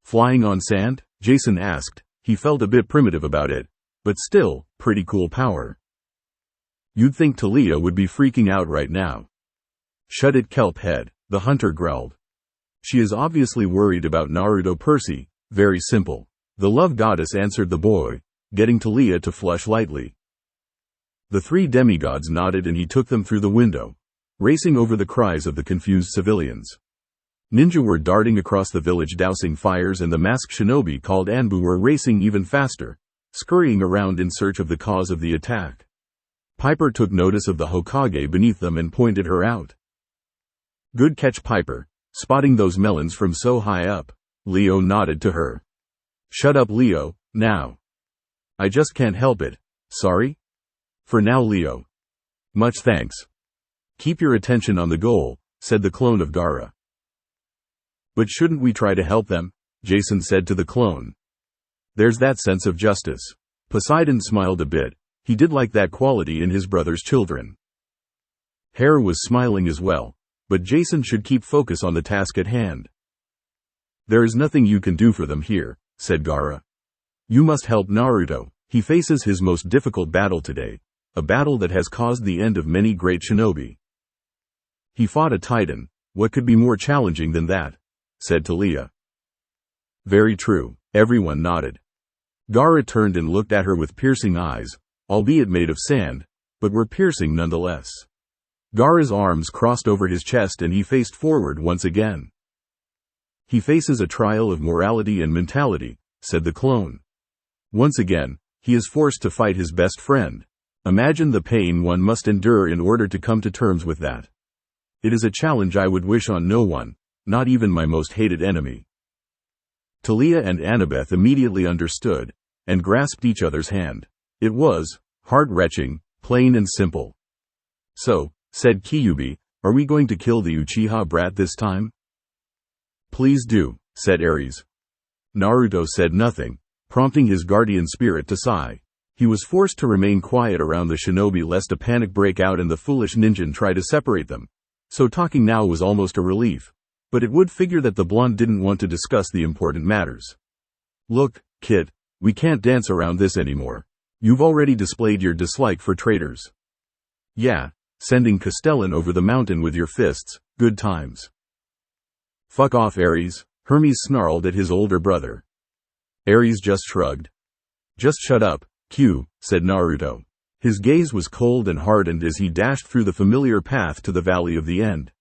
Flying on sand? Jason asked. He felt a bit primitive about it, but still, pretty cool power. You'd think Talia would be freaking out right now. Shut it, kelp head, the hunter growled. She is obviously worried about Naruto. Percy, very simple. The love goddess answered the boy, getting Talia to flush lightly. The 3 demigods nodded and he took them through the window, racing over the cries of the confused civilians. Ninja were darting across the village dousing fires and the masked shinobi called Anbu were racing even faster, scurrying around in search of the cause of the attack. Piper took notice of the Hokage beneath them and pointed her out. Good catch Piper, spotting those melons from so high up. Leo nodded to her. Shut up, Leo, now. I just can't help it. Sorry? For now, Leo. Much thanks. Keep your attention on the goal, said the clone of Gara. But shouldn't we try to help them? Jason said to the clone. There's that sense of justice. Poseidon smiled a bit. He did like that quality in his brother's children. Heir was smiling as well, but Jason should keep focus on the task at hand. There is nothing you can do for them here, said Gara. You must help Naruto. He faces his most difficult battle today, a battle that has caused the end of many great shinobi. He fought a titan. What could be more challenging than that? Said Talia. Very true. Everyone nodded. Gara turned and looked at her with piercing eyes, albeit made of sand, but were piercing nonetheless. Gara's arms crossed over his chest and he faced forward once again. He faces a trial of morality and mentality, said the clone. Once again, he is forced to fight his best friend. Imagine the pain one must endure in order to come to terms with that. It is a challenge I would wish on no one, not even my most hated enemy. Talia and Annabeth immediately understood, and grasped each other's hand. It was heart-wrenching, plain and simple. So, said Kyuubi, are we going to kill the Uchiha brat this time? Please do, said Ares. Naruto said nothing, prompting his guardian spirit to sigh. He was forced to remain quiet around the shinobi lest a panic break out and the foolish ninja try to separate them. So talking now was almost a relief. But it would figure that the blonde didn't want to discuss the important matters. Look, kid, we can't dance around this anymore. You've already displayed your dislike for traitors. Yeah, sending Castellan over the mountain with your fists, good times. Fuck off, Ares, Hermes snarled at his older brother. Ares just shrugged. Just shut up, Q, said Naruto. His gaze was cold and hardened as he dashed through the familiar path to the Valley of the End.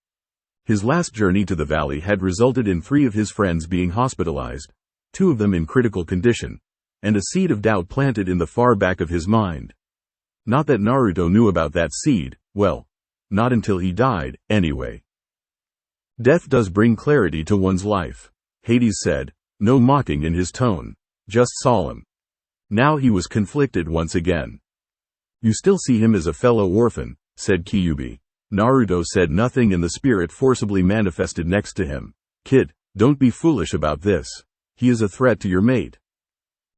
His last journey to the valley had resulted in 3 of his friends being hospitalized, 2 of them in critical condition, and a seed of doubt planted in the far back of his mind. Not that Naruto knew about that seed, well, not until he died, anyway. Death does bring clarity to one's life, Hades said, no mocking in his tone, just solemn. Now he was conflicted once again. You still see him as a fellow orphan, said Kyuubi. Naruto said nothing and the spirit forcibly manifested next to him. Kid, don't be foolish about this. He is a threat to your mate.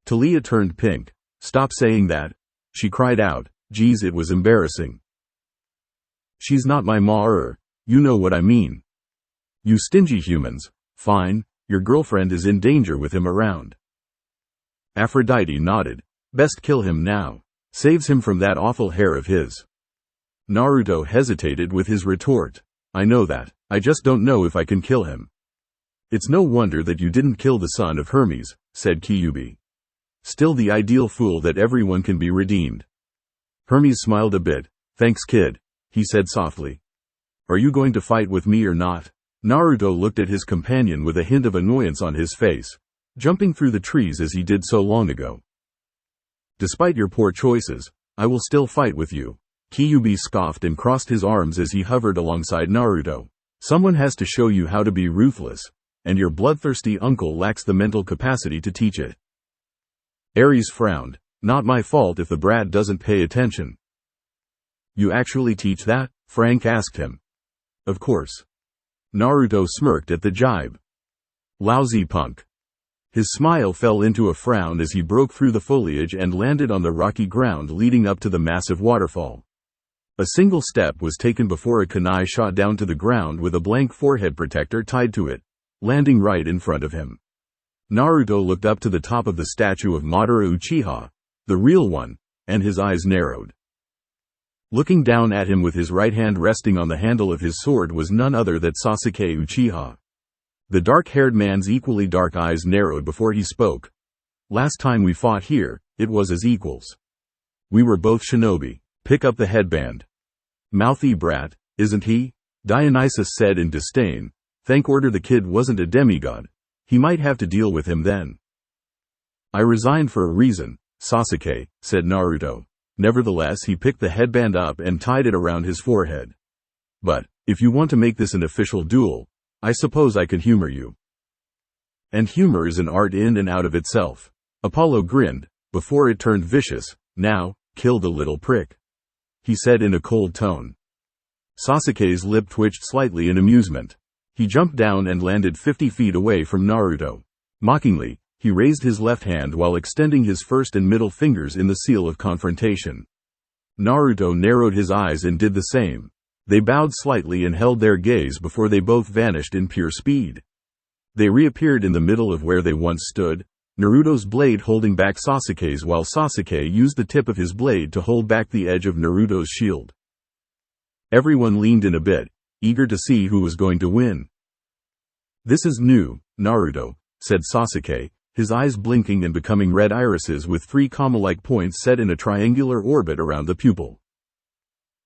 Talia turned pink. Stop saying that. She cried out. Geez, it was embarrassing. She's not my ma-er. You know what I mean. You stingy humans. Fine, your girlfriend is in danger with him around. Aphrodite nodded. Best kill him now. Saves him from that awful hair of his. Naruto hesitated with his retort. I know that. I just don't know if I can kill him. It's no wonder that you didn't kill the son of Hermes, said Kyuubi. Still the ideal fool that everyone can be redeemed. Hermes smiled a bit. Thanks, kid, he said softly. Are you going to fight with me or not? Naruto looked at his companion with a hint of annoyance on his face, jumping through the trees as he did so long ago. Despite your poor choices, I will still fight with you. Kyuubi scoffed and crossed his arms as he hovered alongside Naruto. Someone has to show you how to be ruthless, and your bloodthirsty uncle lacks the mental capacity to teach it. Ares frowned. Not my fault if the brat doesn't pay attention. You actually teach that? Frank asked him. Of course. Naruto smirked at the jibe. Lousy punk. His smile fell into a frown as he broke through the foliage and landed on the rocky ground leading up to the massive waterfall. A single step was taken before a kunai shot down to the ground with a blank forehead protector tied to it, landing right in front of him. Naruto looked up to the top of the statue of Madara Uchiha, the real one, and his eyes narrowed. Looking down at him with his right hand resting on the handle of his sword was none other than Sasuke Uchiha. The dark-haired man's equally dark eyes narrowed before he spoke. Last time we fought here, it was as equals. We were both shinobi. Pick up the headband. Mouthy brat, isn't he? Dionysus said in disdain. Thank order the kid wasn't a demigod. He might have to deal with him then. I resigned for a reason, Sasuke, said Naruto. Nevertheless, he picked the headband up and tied it around his forehead. But, if you want to make this an official duel, I suppose I could humor you. And humor is an art in and out of itself. Apollo grinned, before it turned vicious. Now, kill the little prick, he said in a cold tone. Sasuke's lip twitched slightly in amusement. He jumped down and landed 50 feet away from Naruto. Mockingly, he raised his left hand while extending his first and middle fingers in the seal of confrontation. Naruto narrowed his eyes and did the same. They bowed slightly and held their gaze before they both vanished in pure speed. They reappeared in the middle of where they once stood, Naruto's blade holding back Sasuke's while Sasuke used the tip of his blade to hold back the edge of Naruto's shield. Everyone leaned in a bit, eager to see who was going to win. This is new, Naruto, said Sasuke, his eyes blinking and becoming red irises with 3 comma-like points set in a triangular orbit around the pupil.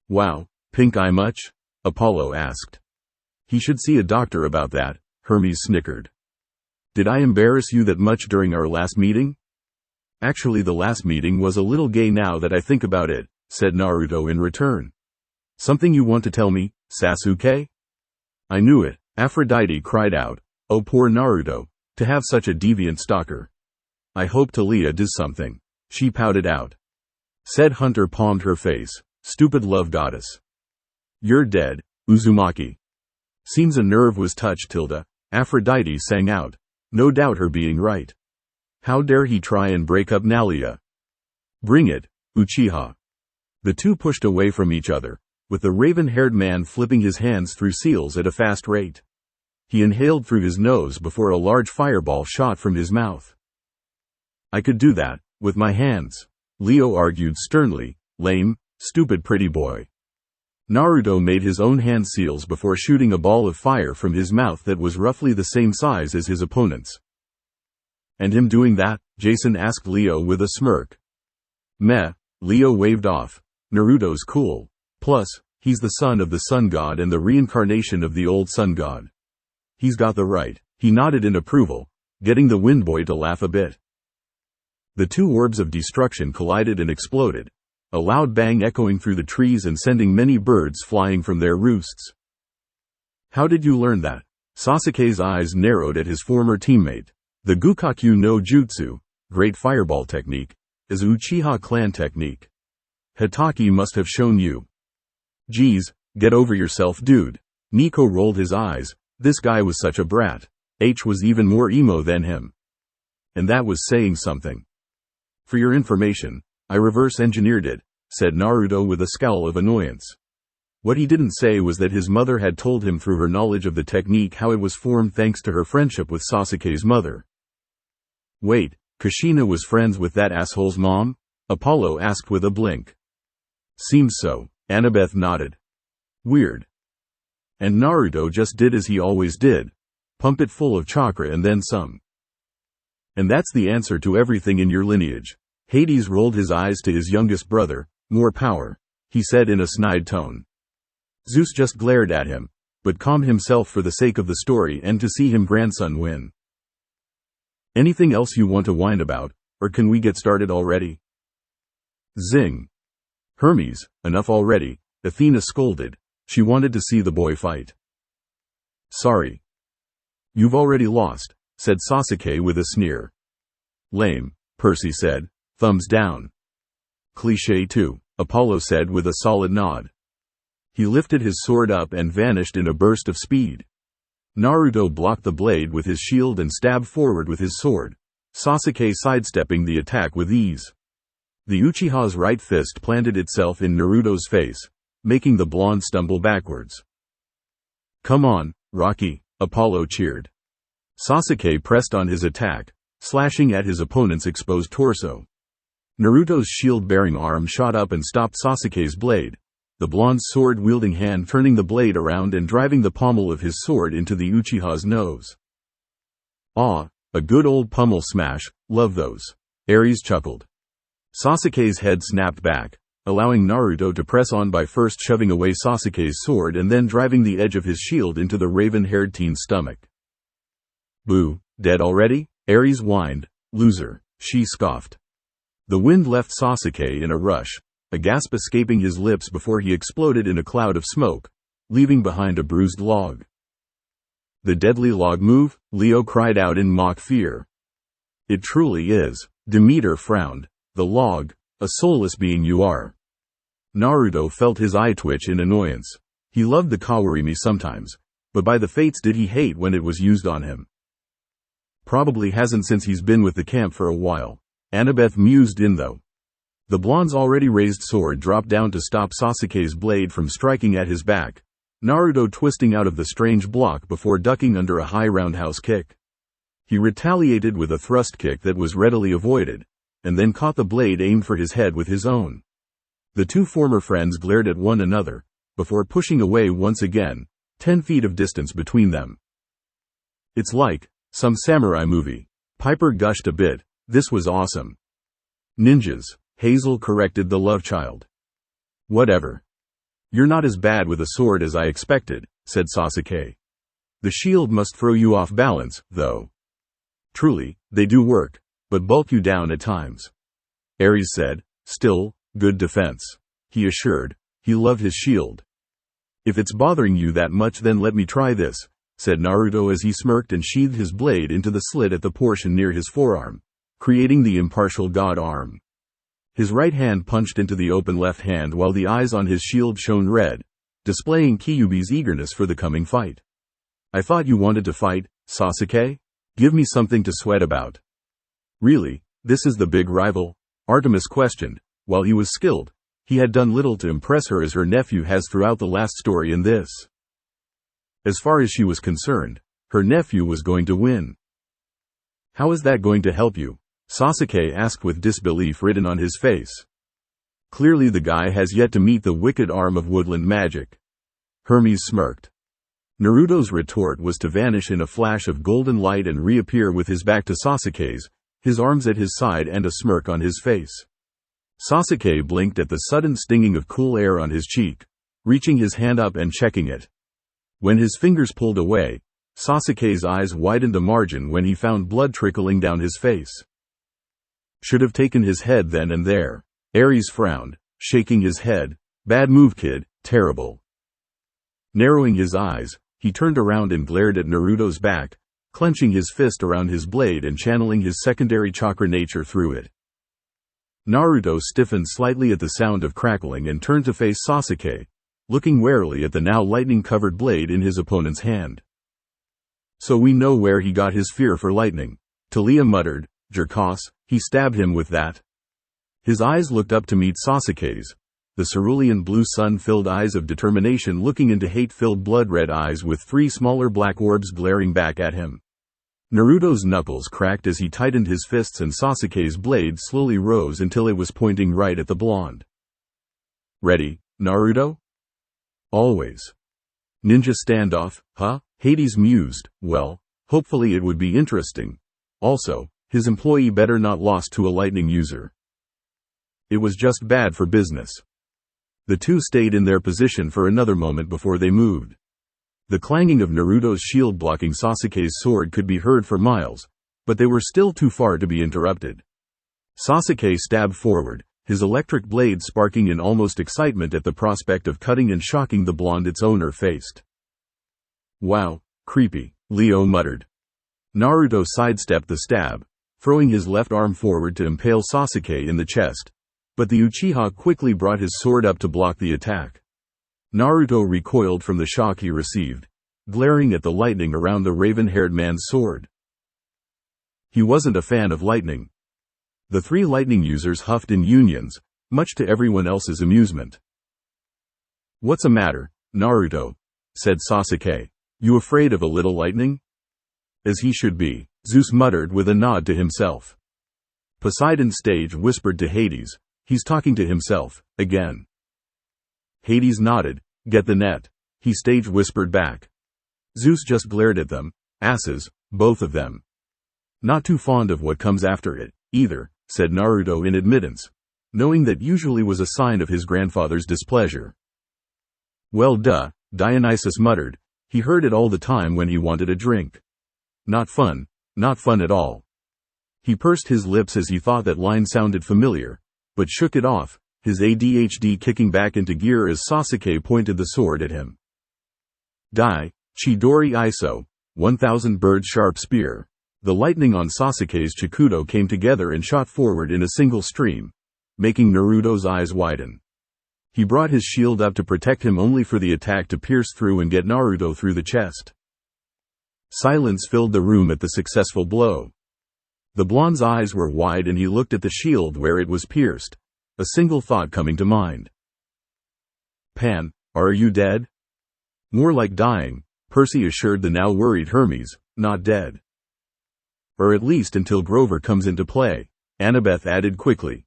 Wow, pink eye much? Apollo asked. He should see a doctor about that, Hermes snickered. Did I embarrass you that much during our last meeting? Actually, the last meeting was a little gay now that I think about it, said Naruto in return. Something you want to tell me, Sasuke? I knew it, Aphrodite cried out. Oh poor Naruto, to have such a deviant stalker. I hope Talia does something. She pouted out. Said Hunter palmed her face. Stupid love goddess. You're dead, Uzumaki. Seems a nerve was touched, Tilda, Aphrodite sang out. No doubt her being right. How dare he try and break up Nalia? Bring it, Uchiha. The two pushed away from each other, with the raven-haired man flipping his hands through seals at a fast rate. He inhaled through his nose before a large fireball shot from his mouth. I could do that, with my hands, Leo argued sternly. Lame, stupid pretty boy. Naruto made his own hand seals before shooting a ball of fire from his mouth that was roughly the same size as his opponent's. And him doing that? Jason asked Leo with a smirk. Meh, Leo waved off. Naruto's cool. Plus, he's the son of the sun god and the reincarnation of the old sun god. He's got the right. He nodded in approval, getting the wind boy to laugh a bit. The two orbs of destruction collided and exploded, a loud bang echoing through the trees and sending many birds flying from their roosts. How did you learn that? Sasuke's eyes narrowed at his former teammate. The Gukakyu no Jutsu, great fireball technique, is Uchiha clan technique. Hitaki must have shown you. Geez, get over yourself, dude. Nico rolled his eyes. This guy was such a brat. H was even more emo than him. And that was saying something. For your information, I reverse engineered it, said Naruto with a scowl of annoyance. What he didn't say was that his mother had told him through her knowledge of the technique how it was formed thanks to her friendship with Sasuke's mother. Wait, Kushina was friends with that asshole's mom? Apollo asked with a blink. Seems so, Annabeth nodded. Weird. And Naruto just did as he always did. Pump it full of chakra and then some. And that's the answer to everything in your lineage. Hades rolled his eyes to his youngest brother. More power, he said in a snide tone. Zeus just glared at him, but calmed himself for the sake of the story and to see him grandson win. Anything else you want to whine about, or can we get started already? Zing. Hermes, enough already, Athena scolded. She wanted to see the boy fight. Sorry. You've already lost, said Sasuke with a sneer. Lame, Percy said. Thumbs down. Cliché too, Apollo said with a solid nod. He lifted his sword up and vanished in a burst of speed. Naruto blocked the blade with his shield and stabbed forward with his sword, Sasuke sidestepping the attack with ease. The Uchiha's right fist planted itself in Naruto's face, making the blonde stumble backwards. Come on, Rocky, Apollo cheered. Sasuke pressed on his attack, slashing at his opponent's exposed torso. Naruto's shield-bearing arm shot up and stopped Sasuke's blade, the blonde's sword-wielding hand turning the blade around and driving the pommel of his sword into the Uchiha's nose. Ah, a good old pummel smash, love those. Ares chuckled. Sasuke's head snapped back, allowing Naruto to press on by first shoving away Sasuke's sword and then driving the edge of his shield into the raven-haired teen's stomach. Boo, dead already? Ares whined. Loser, she scoffed. The wind left Sasuke in a rush, a gasp escaping his lips before he exploded in a cloud of smoke, leaving behind a bruised log. The deadly log move? Leo cried out in mock fear. It truly is. Demeter frowned. The log, a soulless being you are. Naruto felt his eye twitch in annoyance. He loved the kawarimi sometimes, but by the fates did he hate when it was used on him. Probably hasn't since he's been with the camp for a while. Annabeth mused in though. The blonde's already raised sword dropped down to stop Sasuke's blade from striking at his back, Naruto twisting out of the strange block before ducking under a high roundhouse kick. He retaliated with a thrust kick that was readily avoided, and then caught the blade aimed for his head with his own. The two former friends glared at one another, before pushing away once again, 10 feet of distance between them. It's like some samurai movie. Piper gushed a bit. This was awesome. Ninjas, Hazel corrected the love child. Whatever. You're not as bad with a sword as I expected, said Sasuke. The shield must throw you off balance, though. Truly, they do work, but bulk you down at times. Ares said. Still, good defense. He assured. He loved his shield. If it's bothering you that much then let me try this, said Naruto as he smirked and sheathed his blade into the slit at the portion near his forearm, creating the impartial god arm. His right hand punched into the open left hand while the eyes on his shield shone red, displaying Kyuubi's eagerness for the coming fight. I thought you wanted to fight, Sasuke? Give me something to sweat about. Really, this is the big rival? Artemis questioned. While he was skilled, he had done little to impress her as her nephew has throughout the last story in this. As far as she was concerned, her nephew was going to win. How is that going to help you? Sasuke asked with disbelief written on his face. Clearly the guy has yet to meet the wicked arm of woodland magic. Hermes smirked. Naruto's retort was to vanish in a flash of golden light and reappear with his back to Sasuke's, his arms at his side and a smirk on his face. Sasuke blinked at the sudden stinging of cool air on his cheek, reaching his hand up and checking it. When his fingers pulled away, Sasuke's eyes widened a margin when he found blood trickling down his face. Should have taken his head then and there. Ares frowned, shaking his head. Bad move, kid, terrible. Narrowing his eyes, he turned around and glared at Naruto's back, clenching his fist around his blade and channeling his secondary chakra nature through it. Naruto stiffened slightly at the sound of crackling and turned to face Sasuke, looking warily at the now lightning-covered blade in his opponent's hand. So we know where he got his fear for lightning. Talia muttered, Jerkos, he stabbed him with that. His eyes looked up to meet Sasuke's, the cerulean blue sun-filled eyes of determination looking into hate-filled blood-red eyes with 3 smaller black orbs glaring back at him. Naruto's knuckles cracked as he tightened his fists and Sasuke's blade slowly rose until it was pointing right at the blonde. Ready, Naruto? Always. Ninja standoff, huh? Hades mused. Well, hopefully it would be interesting. Also, his employee better not lost to a lightning user. It was just bad for business. The two stayed in their position for another moment before they moved. The clanging of Naruto's shield blocking Sasuke's sword could be heard for miles, but they were still too far to be interrupted. Sasuke stabbed forward, his electric blade sparking in almost excitement at the prospect of cutting and shocking the blonde its owner faced. Wow, creepy, Leo muttered. Naruto sidestepped the stab, throwing his left arm forward to impale Sasuke in the chest, but the Uchiha quickly brought his sword up to block the attack. Naruto recoiled from the shock he received, glaring at the lightning around the raven-haired man's sword. He wasn't a fan of lightning. The 3 lightning users huffed in unions, much to everyone else's amusement. What's the matter, Naruto? Said Sasuke. You afraid of a little lightning? As he should be, Zeus muttered with a nod to himself. Poseidon's stage whispered to Hades, he's talking to himself, again. Hades nodded, get the net, he stage whispered back. Zeus just glared at them, asses, both of them. Not too fond of what comes after it, either, said Naruto in admittance, knowing that usually was a sign of his grandfather's displeasure. Well duh, Dionysus muttered, he heard it all the time when he wanted a drink. Not fun at all. He pursed his lips as he thought that line sounded familiar, but shook it off, his ADHD kicking back into gear as Sasuke pointed the sword at him. Dai, Chidori Iso, 1,000 birds sharp spear. The lightning on Sasuke's Chikudo came together and shot forward in a single stream, making Naruto's eyes widen. He brought his shield up to protect him only for the attack to pierce through and get Naruto through the chest. Silence filled the room at the successful blow. The blonde's eyes were wide and he looked at the shield where it was pierced, a single thought coming to mind. Pan, are you dead? More like dying, Percy assured the now worried Hermes, not dead. Or at least until Grover comes into play, Annabeth added quickly.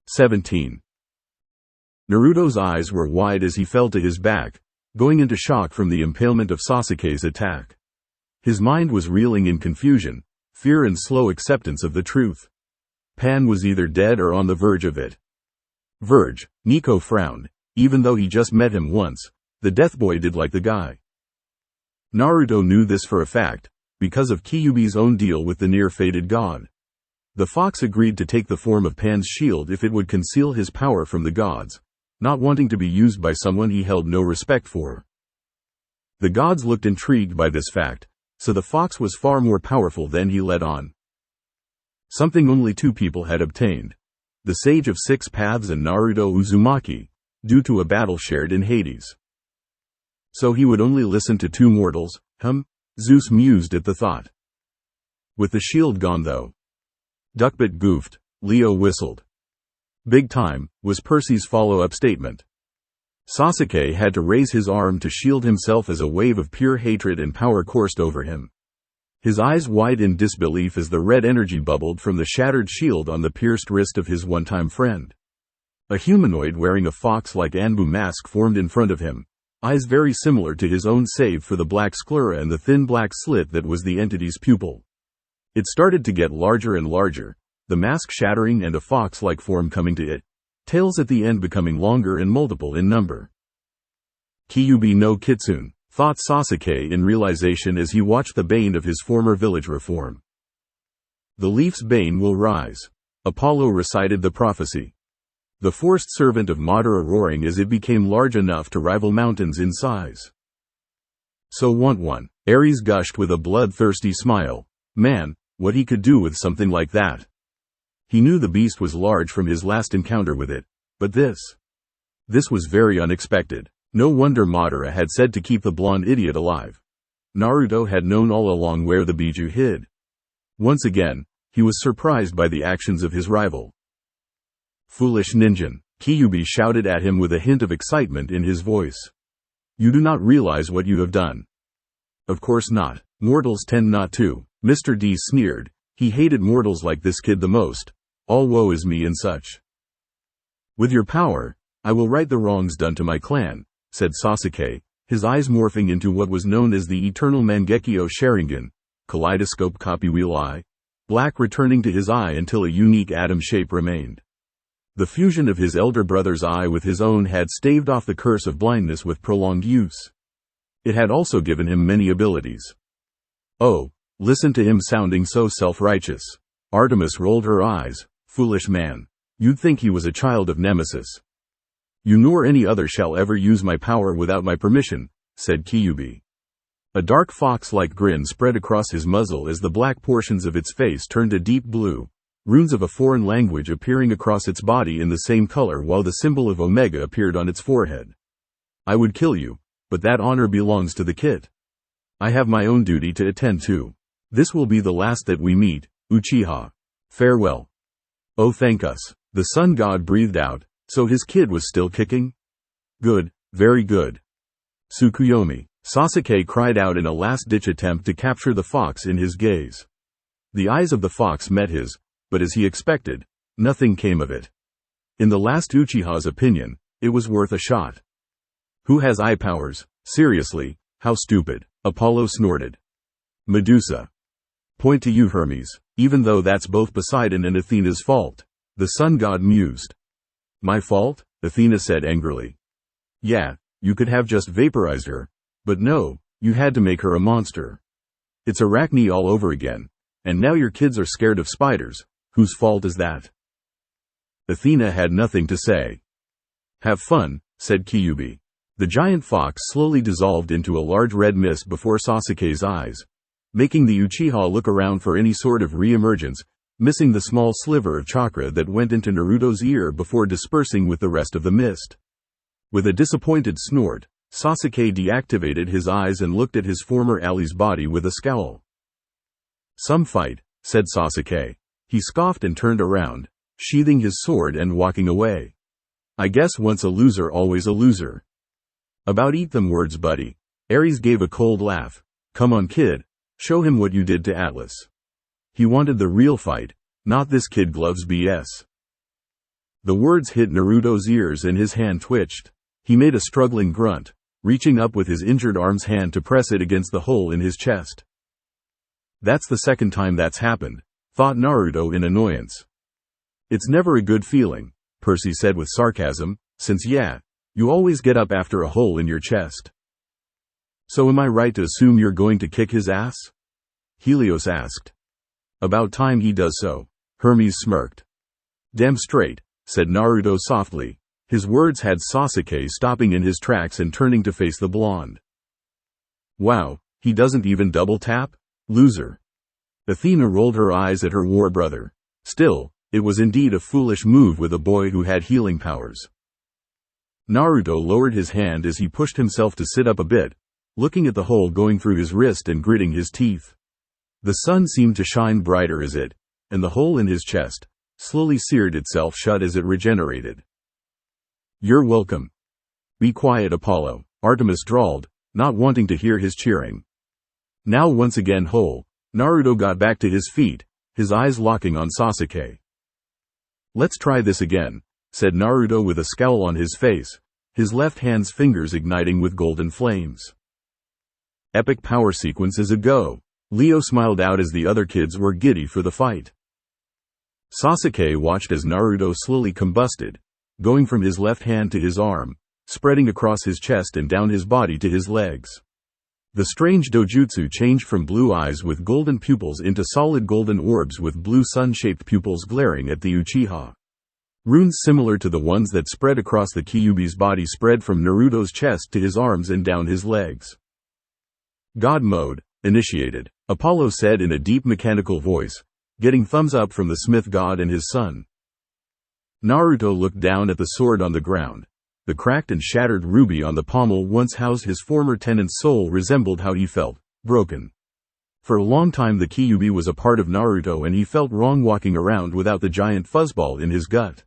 17. Naruto's eyes were wide as he fell to his back, going into shock from the impalement of Sasuke's attack. His mind was reeling in confusion, fear and slow acceptance of the truth. Pan was either dead or on the verge of it. Verge, Nico frowned. Even though he just met him once, the Death Boy did like the guy. Naruto knew this for a fact, because of Kyuubi's own deal with the near-fated god. The fox agreed to take the form of Pan's shield if it would conceal his power from the gods, not wanting to be used by someone he held no respect for. The gods looked intrigued by this fact, so the fox was far more powerful than he let on. Something only 2 people had obtained. The Sage of 6 Paths and Naruto Uzumaki, due to a battle shared in Hades. So he would only listen to 2 mortals, Zeus mused at the thought. With the shield gone though. Duckbit goofed, Leo whistled. Big time, was Percy's follow-up statement. Sasuke had to raise his arm to shield himself as a wave of pure hatred and power coursed over him. His eyes wide in disbelief as the red energy bubbled from the shattered shield on the pierced wrist of his one-time friend. A humanoid wearing a fox-like Anbu mask formed in front of him, eyes very similar to his own save for the black sclera and the thin black slit that was the entity's pupil. It started to get larger and larger, the mask shattering and a fox-like form coming to it, tails at the end becoming longer and multiple in number. Kyuubi no Kitsune, thought Sasuke in realization as he watched the bane of his former village reform. The leaf's bane will rise. Apollo recited the prophecy. The forced servant of Madara roaring as it became large enough to rival mountains in size. So want one. Ares gushed with a bloodthirsty smile. Man, what he could do with something like that. He knew the beast was large from his last encounter with it, but this was very unexpected. No wonder Madara had said to keep the blonde idiot alive. Naruto had known all along where the Biju hid. Once again, he was surprised by the actions of his rival. Foolish ninja, Kyuubi shouted at him with a hint of excitement in his voice. You do not realize what you have done. Of course not. Mortals tend not to. Mr. D sneered. He hated mortals like this kid the most. All woe is me and such. With your power, I will right the wrongs done to my clan, said Sasuke, his eyes morphing into what was known as the Eternal Mangekyo Sharingan, kaleidoscope copy wheel eye, black returning to his eye until a unique atom shape remained. The fusion of his elder brother's eye with his own had staved off the curse of blindness with prolonged use. It had also given him many abilities. Oh, listen to him sounding so self-righteous. Artemis rolled her eyes. Foolish man. You'd think he was a child of Nemesis. You nor any other shall ever use my power without my permission, said Kyuubi. A dark fox-like grin spread across his muzzle as the black portions of its face turned a deep blue, runes of a foreign language appearing across its body in the same color while the symbol of Omega appeared on its forehead. I would kill you, but that honor belongs to the kit. I have my own duty to attend to. This will be the last that we meet, Uchiha. Farewell. Oh, thank us. The sun god breathed out. So his kid was still kicking? Good, very good. Tsukuyomi. Sasuke cried out in a last-ditch attempt to capture the fox in his gaze. The eyes of the fox met his, but as he expected, nothing came of it. In the last Uchiha's opinion, it was worth a shot. Who has eye powers? Seriously, how stupid. Apollo snorted. Medusa. Point to you, Hermes, even though that's both Poseidon and Athena's fault. The sun god mused. My fault? Athena said angrily. Yeah, you could have just vaporized her. But no, you had to make her a monster. It's Arachne all over again. And now your kids are scared of spiders. Whose fault is that? Athena had nothing to say. Have fun, said Kyuubi. The giant fox slowly dissolved into a large red mist before Sasuke's eyes, making the Uchiha look around for any sort of re-emergence, missing the small sliver of chakra that went into Naruto's ear before dispersing with the rest of the mist. With a disappointed snort, Sasuke deactivated his eyes and looked at his former ally's body with a scowl. "Some fight," said Sasuke. He scoffed and turned around, sheathing his sword and walking away. "I guess once a loser always a loser." "About eat them words, buddy." Ares gave a cold laugh. "Come on, kid. Show him what you did to Atlas." He wanted the real fight, not this kid gloves BS. The words hit Naruto's ears and his hand twitched. He made a struggling grunt, reaching up with his injured arm's hand to press it against the hole in his chest. "That's the second time that's happened," thought Naruto in annoyance. "It's never a good feeling," Percy said with sarcasm, "since you always get up after a hole in your chest." "So am I right to assume you're going to kick his ass?" Helios asked. "About time he does so," Hermes smirked. "Damn straight," said Naruto softly. His words had Sasuke stopping in his tracks and turning to face the blonde. "Wow, he doesn't even double tap? Loser." Athena rolled her eyes at her war brother. Still, it was indeed a foolish move with a boy who had healing powers. Naruto lowered his hand as he pushed himself to sit up a bit, looking at the hole going through his wrist and gritting his teeth. The sun seemed to shine brighter as it, and the hole in his chest, slowly seared itself shut as it regenerated. "You're welcome." "Be quiet, Apollo," Artemis drawled, not wanting to hear his cheering. Now once again whole, Naruto got back to his feet, his eyes locking on Sasuke. "Let's try this again," said Naruto with a scowl on his face, his left hand's fingers igniting with golden flames. Epic power sequence is a go. Leo smiled out as the other kids were giddy for the fight. Sasuke watched as Naruto slowly combusted, going from his left hand to his arm, spreading across his chest and down his body to his legs. The strange dojutsu changed from blue eyes with golden pupils into solid golden orbs with blue sun-shaped pupils glaring at the Uchiha. Runes similar to the ones that spread across the Kyuubi's body spread from Naruto's chest to his arms and down his legs. "God mode initiated," Apollo said in a deep mechanical voice, getting thumbs up from the Smith god and his son. Naruto looked down at the sword on the ground. The cracked and shattered ruby on the pommel once housed his former tenant's soul resembled how he felt, broken. For a long time the Kyuubi was a part of Naruto and he felt wrong walking around without the giant fuzzball in his gut.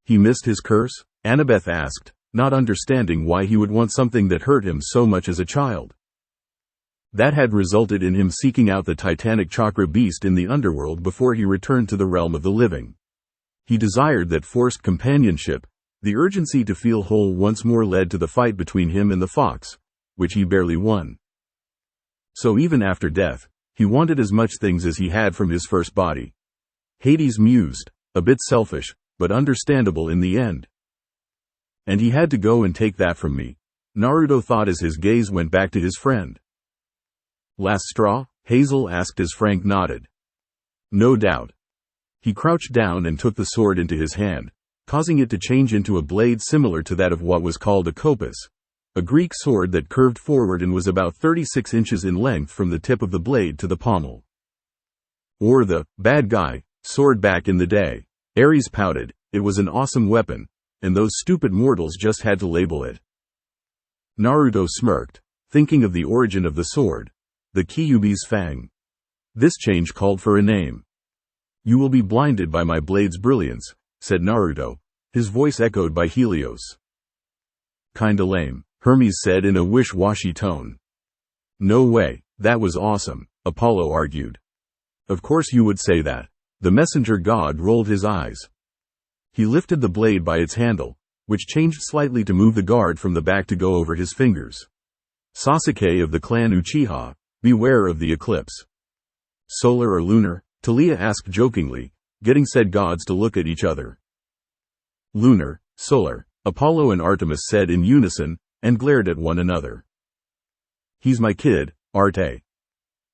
"He missed his curse?" Annabeth asked, not understanding why he would want something that hurt him so much as a child. That had resulted in him seeking out the titanic chakra beast in the underworld before he returned to the realm of the living. He desired that forced companionship. The urgency to feel whole once more led to the fight between him and the fox, which he barely won. So even after death, he wanted as much things as he had from his first body. Hades mused, a bit selfish, but understandable in the end. "And he had to go and take that from me," Naruto thought as his gaze went back to his friend. "Last straw?" Hazel asked as Frank nodded. "No doubt." He crouched down and took the sword into his hand, causing it to change into a blade similar to that of what was called a kopis, a Greek sword that curved forward and was about 36 inches in length from the tip of the blade to the pommel. "Or the bad guy sword back in the day." Ares pouted. "It was an awesome weapon, and those stupid mortals just had to label it." Naruto smirked, thinking of the origin of the sword, the Kyuubi's fang. This change called for a name. "You will be blinded by my blade's brilliance," said Naruto, his voice echoed by Helios. "Kinda lame," Hermes said in a wish-washy tone. "No way, that was awesome," Apollo argued. "Of course you would say that." The messenger god rolled his eyes. He lifted the blade by its handle, which changed slightly to move the guard from the back to go over his fingers. "Sasuke of the clan Uchiha, beware of the eclipse." "Solar or lunar?" Talia asked jokingly, getting said gods to look at each other. "Lunar, solar," Apollo and Artemis said in unison, and glared at one another. "He's my kid, Arte.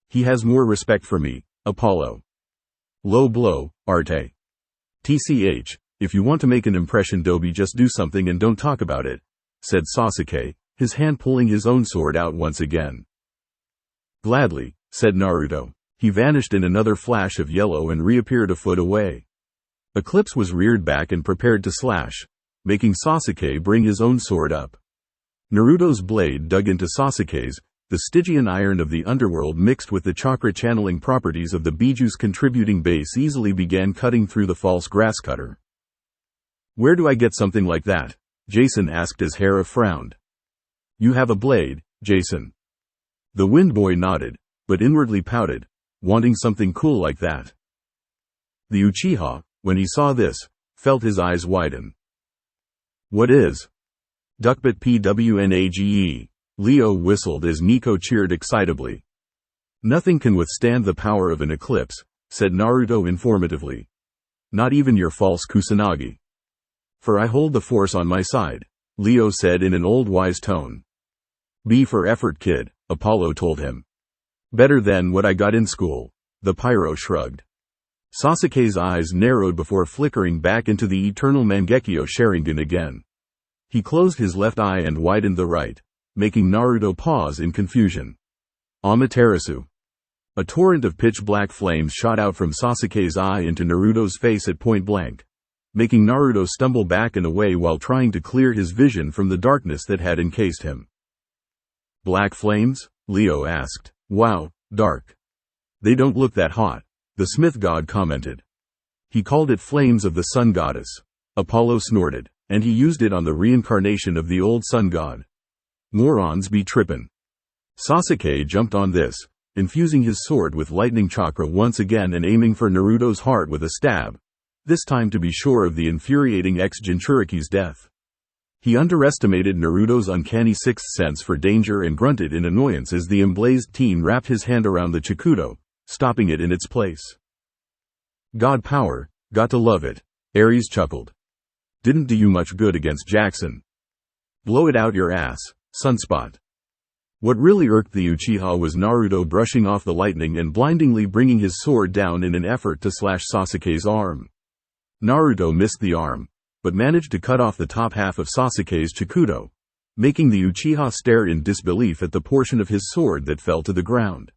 He has more respect for me, Apollo." Low blow, Arte. "TCH, if you want to make an impression, Dobby, just do something and don't talk about it," said Sasuke, his hand pulling his own sword out once again. Gladly, said Naruto. He vanished in another flash of yellow and reappeared a foot away. Eclipse was reared back and prepared to slash, making Sasuke bring his own sword up. Naruto's blade dug into Sasuke's, the Stygian iron of the underworld mixed with the chakra channeling properties of the Biju's contributing base easily began cutting through the false grass cutter. Where do I get something like that? Jason asked as Heir frowned. You have a blade, Jason. The Wind Boy nodded, but inwardly pouted, wanting something cool like that. The Uchiha, when he saw this, felt his eyes widen. What is? Duckbit PWNAGE. Leo whistled as Nico cheered excitably. Nothing can withstand the power of an eclipse, said Naruto informatively. Not even your false Kusanagi. For I hold the force on my side, Leo said in an old wise tone. B for effort, kid, Apollo told him. Better than what I got in school, the Pyro shrugged. Sasuke's eyes narrowed before flickering back into the eternal Mangekyo Sharingan again. He closed his left eye and widened the right, making Naruto pause in confusion. Amaterasu. A torrent of pitch-black flames shot out from Sasuke's eye into Naruto's face at point blank, making Naruto stumble back and away while trying to clear his vision from the darkness that had encased him. Black flames? Leo asked. Wow, dark. They don't look that hot, the Smith god commented. He called it flames of the sun goddess. Apollo snorted, and he used it on the reincarnation of the old sun god. Morons be trippin'. Sasuke jumped on this, infusing his sword with lightning chakra once again and aiming for Naruto's heart with a stab, this time to be sure of the infuriating ex-Jinchuriki's death. He underestimated Naruto's uncanny sixth sense for danger and grunted in annoyance as the emblazed teen wrapped his hand around the Chikudo, stopping it in its place. God power, got to love it, Ares chuckled. Didn't do you much good against Jackson. Blow it out your ass, Sunspot. What really irked the Uchiha was Naruto brushing off the lightning and blindingly bringing his sword down in an effort to slash Sasuke's arm. Naruto missed the arm, but managed to cut off the top half of Sasuke's Chikudo, making the Uchiha stare in disbelief at the portion of his sword that fell to the ground.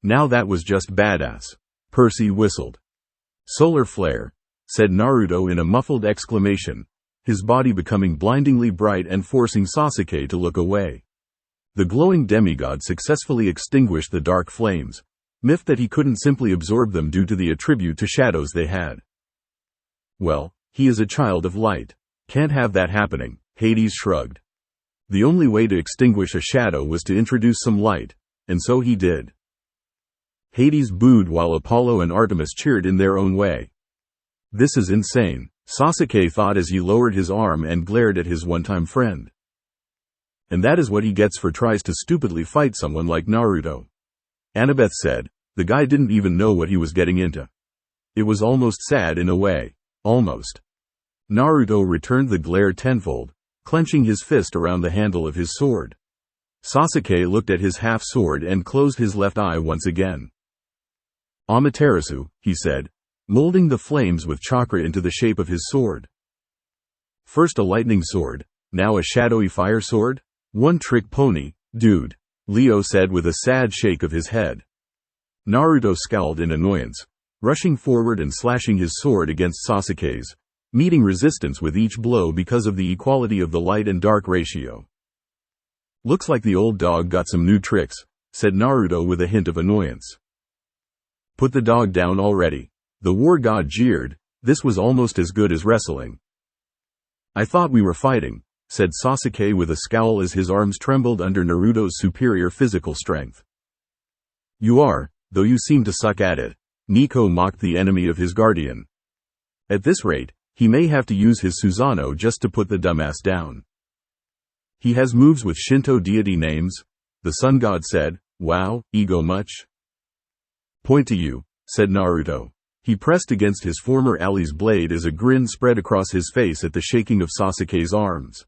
Now that was just badass, Percy whistled. Solar flare, said Naruto in a muffled exclamation, his body becoming blindingly bright and forcing Sasuke to look away. The glowing demigod successfully extinguished the dark flames, miffed that he couldn't simply absorb them due to the attribute to shadows they had. Well, he is a child of light. Can't have that happening, Hades shrugged. The only way to extinguish a shadow was to introduce some light, and so he did. Hades booed while Apollo and Artemis cheered in their own way. This is insane, Sasuke thought as he lowered his arm and glared at his one-time friend. And that is what he gets for tries to stupidly fight someone like Naruto. Annabeth said, the guy didn't even know what he was getting into. It was almost sad in a way. Almost. Naruto returned the glare tenfold, clenching his fist around the handle of his sword. Sasuke looked at his half-sword and closed his left eye once again. Amaterasu, he said, molding the flames with chakra into the shape of his sword. First a lightning sword, now a shadowy fire sword? One-trick pony, dude, Leo said with a sad shake of his head. Naruto scowled in annoyance, rushing forward and slashing his sword against Sasuke's, meeting resistance with each blow because of the equality of the light and dark ratio. Looks like the old dog got some new tricks, said Naruto with a hint of annoyance. Put the dog down already, the war god jeered, this was almost as good as wrestling. I thought we were fighting, said Sasuke with a scowl as his arms trembled under Naruto's superior physical strength. You are, though you seem to suck at it, Nico mocked the enemy of his guardian. At this rate, he may have to use his Susanoo just to put the dumbass down. He has moves with Shinto deity names, the sun god said. Wow, ego much? Point to you, said Naruto. He pressed against his former ally's blade as a grin spread across his face at the shaking of Sasuke's arms.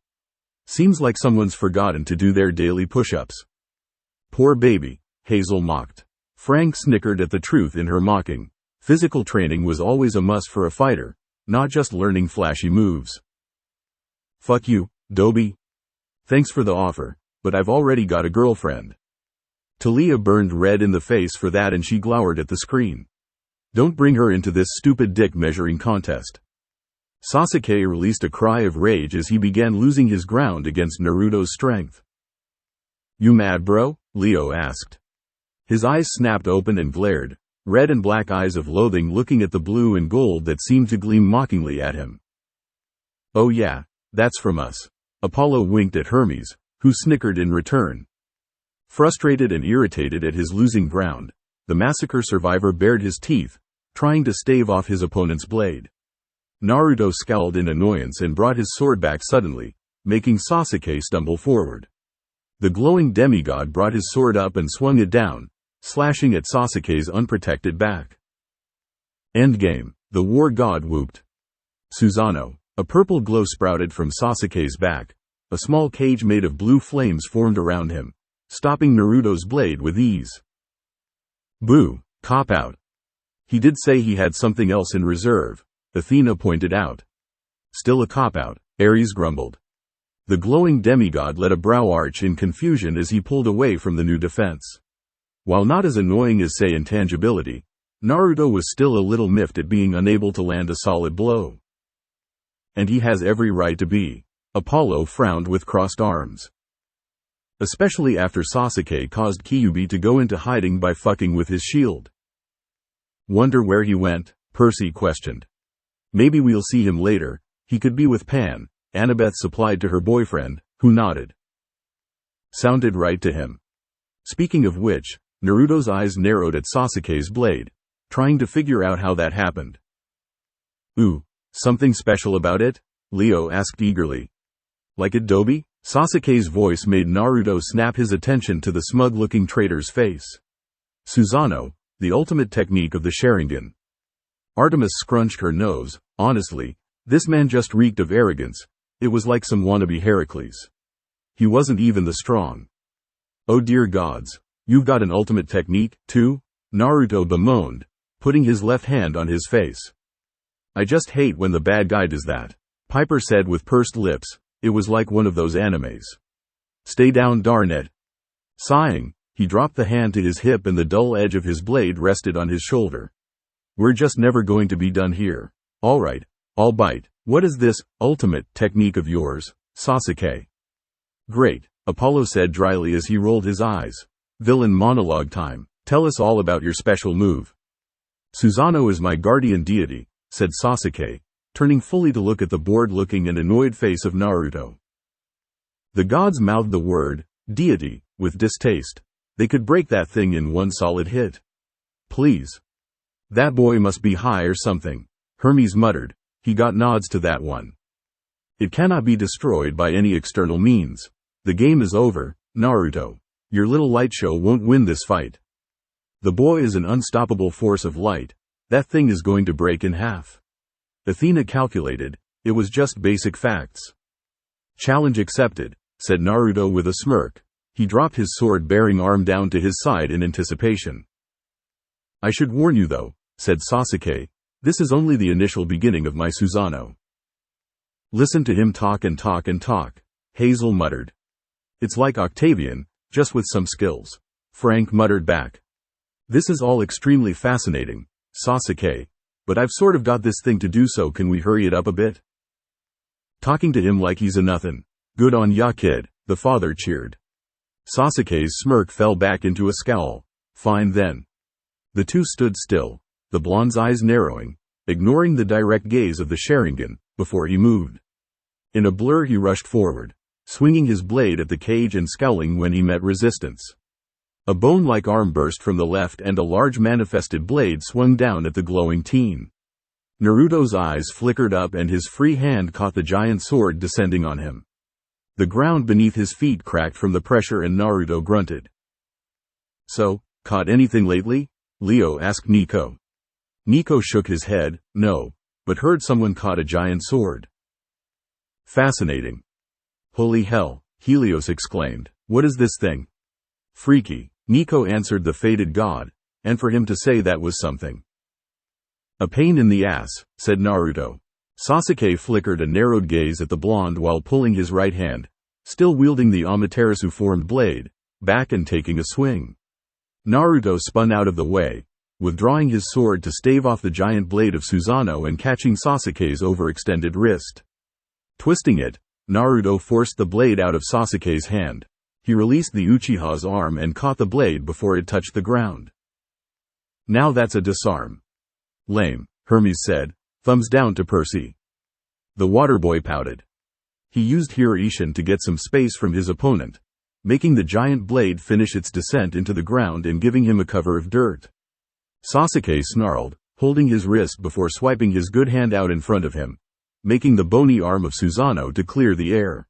Seems like someone's forgotten to do their daily push-ups. Poor baby, Hazel mocked. Frank snickered at the truth in her mocking. Physical training was always a must for a fighter, not just learning flashy moves. Fuck you, Doby? Thanks for the offer, but I've already got a girlfriend. Talia burned red in the face for that and she glowered at the screen. Don't bring her into this stupid dick measuring contest. Sasuke released a cry of rage as he began losing his ground against Naruto's strength. You mad, bro? Leo asked. His eyes snapped open and glared, red and black eyes of loathing looking at the blue and gold that seemed to gleam mockingly at him. Oh yeah, that's from us. Apollo winked at Hermes, who snickered in return. Frustrated and irritated at his losing ground, the massacre survivor bared his teeth, trying to stave off his opponent's blade. Naruto scowled in annoyance and brought his sword back suddenly, making Sasuke stumble forward. The glowing demigod brought his sword up and swung it down, slashing at Sasuke's unprotected back. Endgame, the war god whooped. Susanoo. A purple glow sprouted from Sasuke's back. A small cage made of blue flames formed around him, stopping Naruto's blade with ease. Boo, cop out. He did say he had something else in reserve, Athena pointed out. Still a cop-out, Ares grumbled. The glowing demigod let a brow arch in confusion as he pulled away from the new defense. While not as annoying as say intangibility, Naruto was still a little miffed at being unable to land a solid blow. And he has every right to be. Apollo frowned with crossed arms. Especially after Sasuke caused Kyuubi to go into hiding by fucking with his shield. Wonder where he went? Percy questioned. Maybe we'll see him later. He could be with Pan, Annabeth supplied to her boyfriend, who nodded. Sounded right to him. Speaking of which, Naruto's eyes narrowed at Sasuke's blade, trying to figure out how that happened. Ooh, something special about it? Leo asked eagerly. Like it, Doby? Sasuke's voice made Naruto snap his attention to the smug-looking traitor's face. Susanoo, the ultimate technique of the Sharingan. Artemis scrunched her nose. Honestly, this man just reeked of arrogance. It was like some wannabe Heracles. He wasn't even the strong. Oh dear gods, you've got an ultimate technique, too? Naruto bemoaned, putting his left hand on his face. I just hate when the bad guy does that, Piper said with pursed lips. It was like one of those animes. Stay down, darn it. Sighing, he dropped the hand to his hip and the dull edge of his blade rested on his shoulder. We're just never going to be done here. Alright, I'll bite. What is this ultimate technique of yours, Sasuke? Great, Apollo said dryly as he rolled his eyes. Villain monologue time. Tell us all about your special move. Susanoo is my guardian deity, said Sasuke, turning fully to look at the bored-looking and annoyed face of Naruto. The gods mouthed the word, deity, with distaste. They could break that thing in one solid hit. Please. That boy must be high or something, Hermes muttered. He got nods to that one. It cannot be destroyed by any external means. The game is over, Naruto. Your little light show won't win this fight. The boy is an unstoppable force of light. That thing is going to break in half. Athena calculated. It was just basic facts. Challenge accepted, said Naruto with a smirk. He dropped his sword-bearing arm down to his side in anticipation. I should warn you though, said Sasuke. This is only the initial beginning of my Susanoo. Listen to him talk and talk and talk, Hazel muttered. It's like Octavian, just with some skills, Frank muttered back. This is all extremely fascinating, Sasuke, but I've sort of got this thing to do, so can we hurry it up a bit? Talking to him like he's a nothin'. Good on ya, kid, the father cheered. Sasuke's smirk fell back into a scowl. Fine then. The two stood still, the blonde's eyes narrowing, ignoring the direct gaze of the Sharingan, before he moved. In a blur he rushed forward, swinging his blade at the cage and scowling when he met resistance. A bone-like arm burst from the left and a large manifested blade swung down at the glowing teen. Naruto's eyes flickered up and his free hand caught the giant sword descending on him. The ground beneath his feet cracked from the pressure and Naruto grunted. So, caught anything lately? Leo asked Nico. Nico shook his head, no, but heard someone caught a giant sword. Fascinating. Holy hell, Helios exclaimed. What is this thing? Freaky, Nico answered the fated god, and for him to say that was something. A pain in the ass, said Naruto. Sasuke flickered a narrowed gaze at the blonde while pulling his right hand, still wielding the Amaterasu-formed blade, back and taking a swing. Naruto spun out of the way, withdrawing his sword to stave off the giant blade of Susanoo and catching Sasuke's overextended wrist. Twisting it, Naruto forced the blade out of Sasuke's hand. He released the Uchiha's arm and caught the blade before it touched the ground. Now that's a disarm. Lame, Hermes said, thumbs down to Percy. The water boy pouted. He used Hiroishin to get some space from his opponent, making the giant blade finish its descent into the ground and giving him a cover of dirt. Sasuke snarled, holding his wrist before swiping his good hand out in front of him, making the bony arm of Susanoo to clear the air.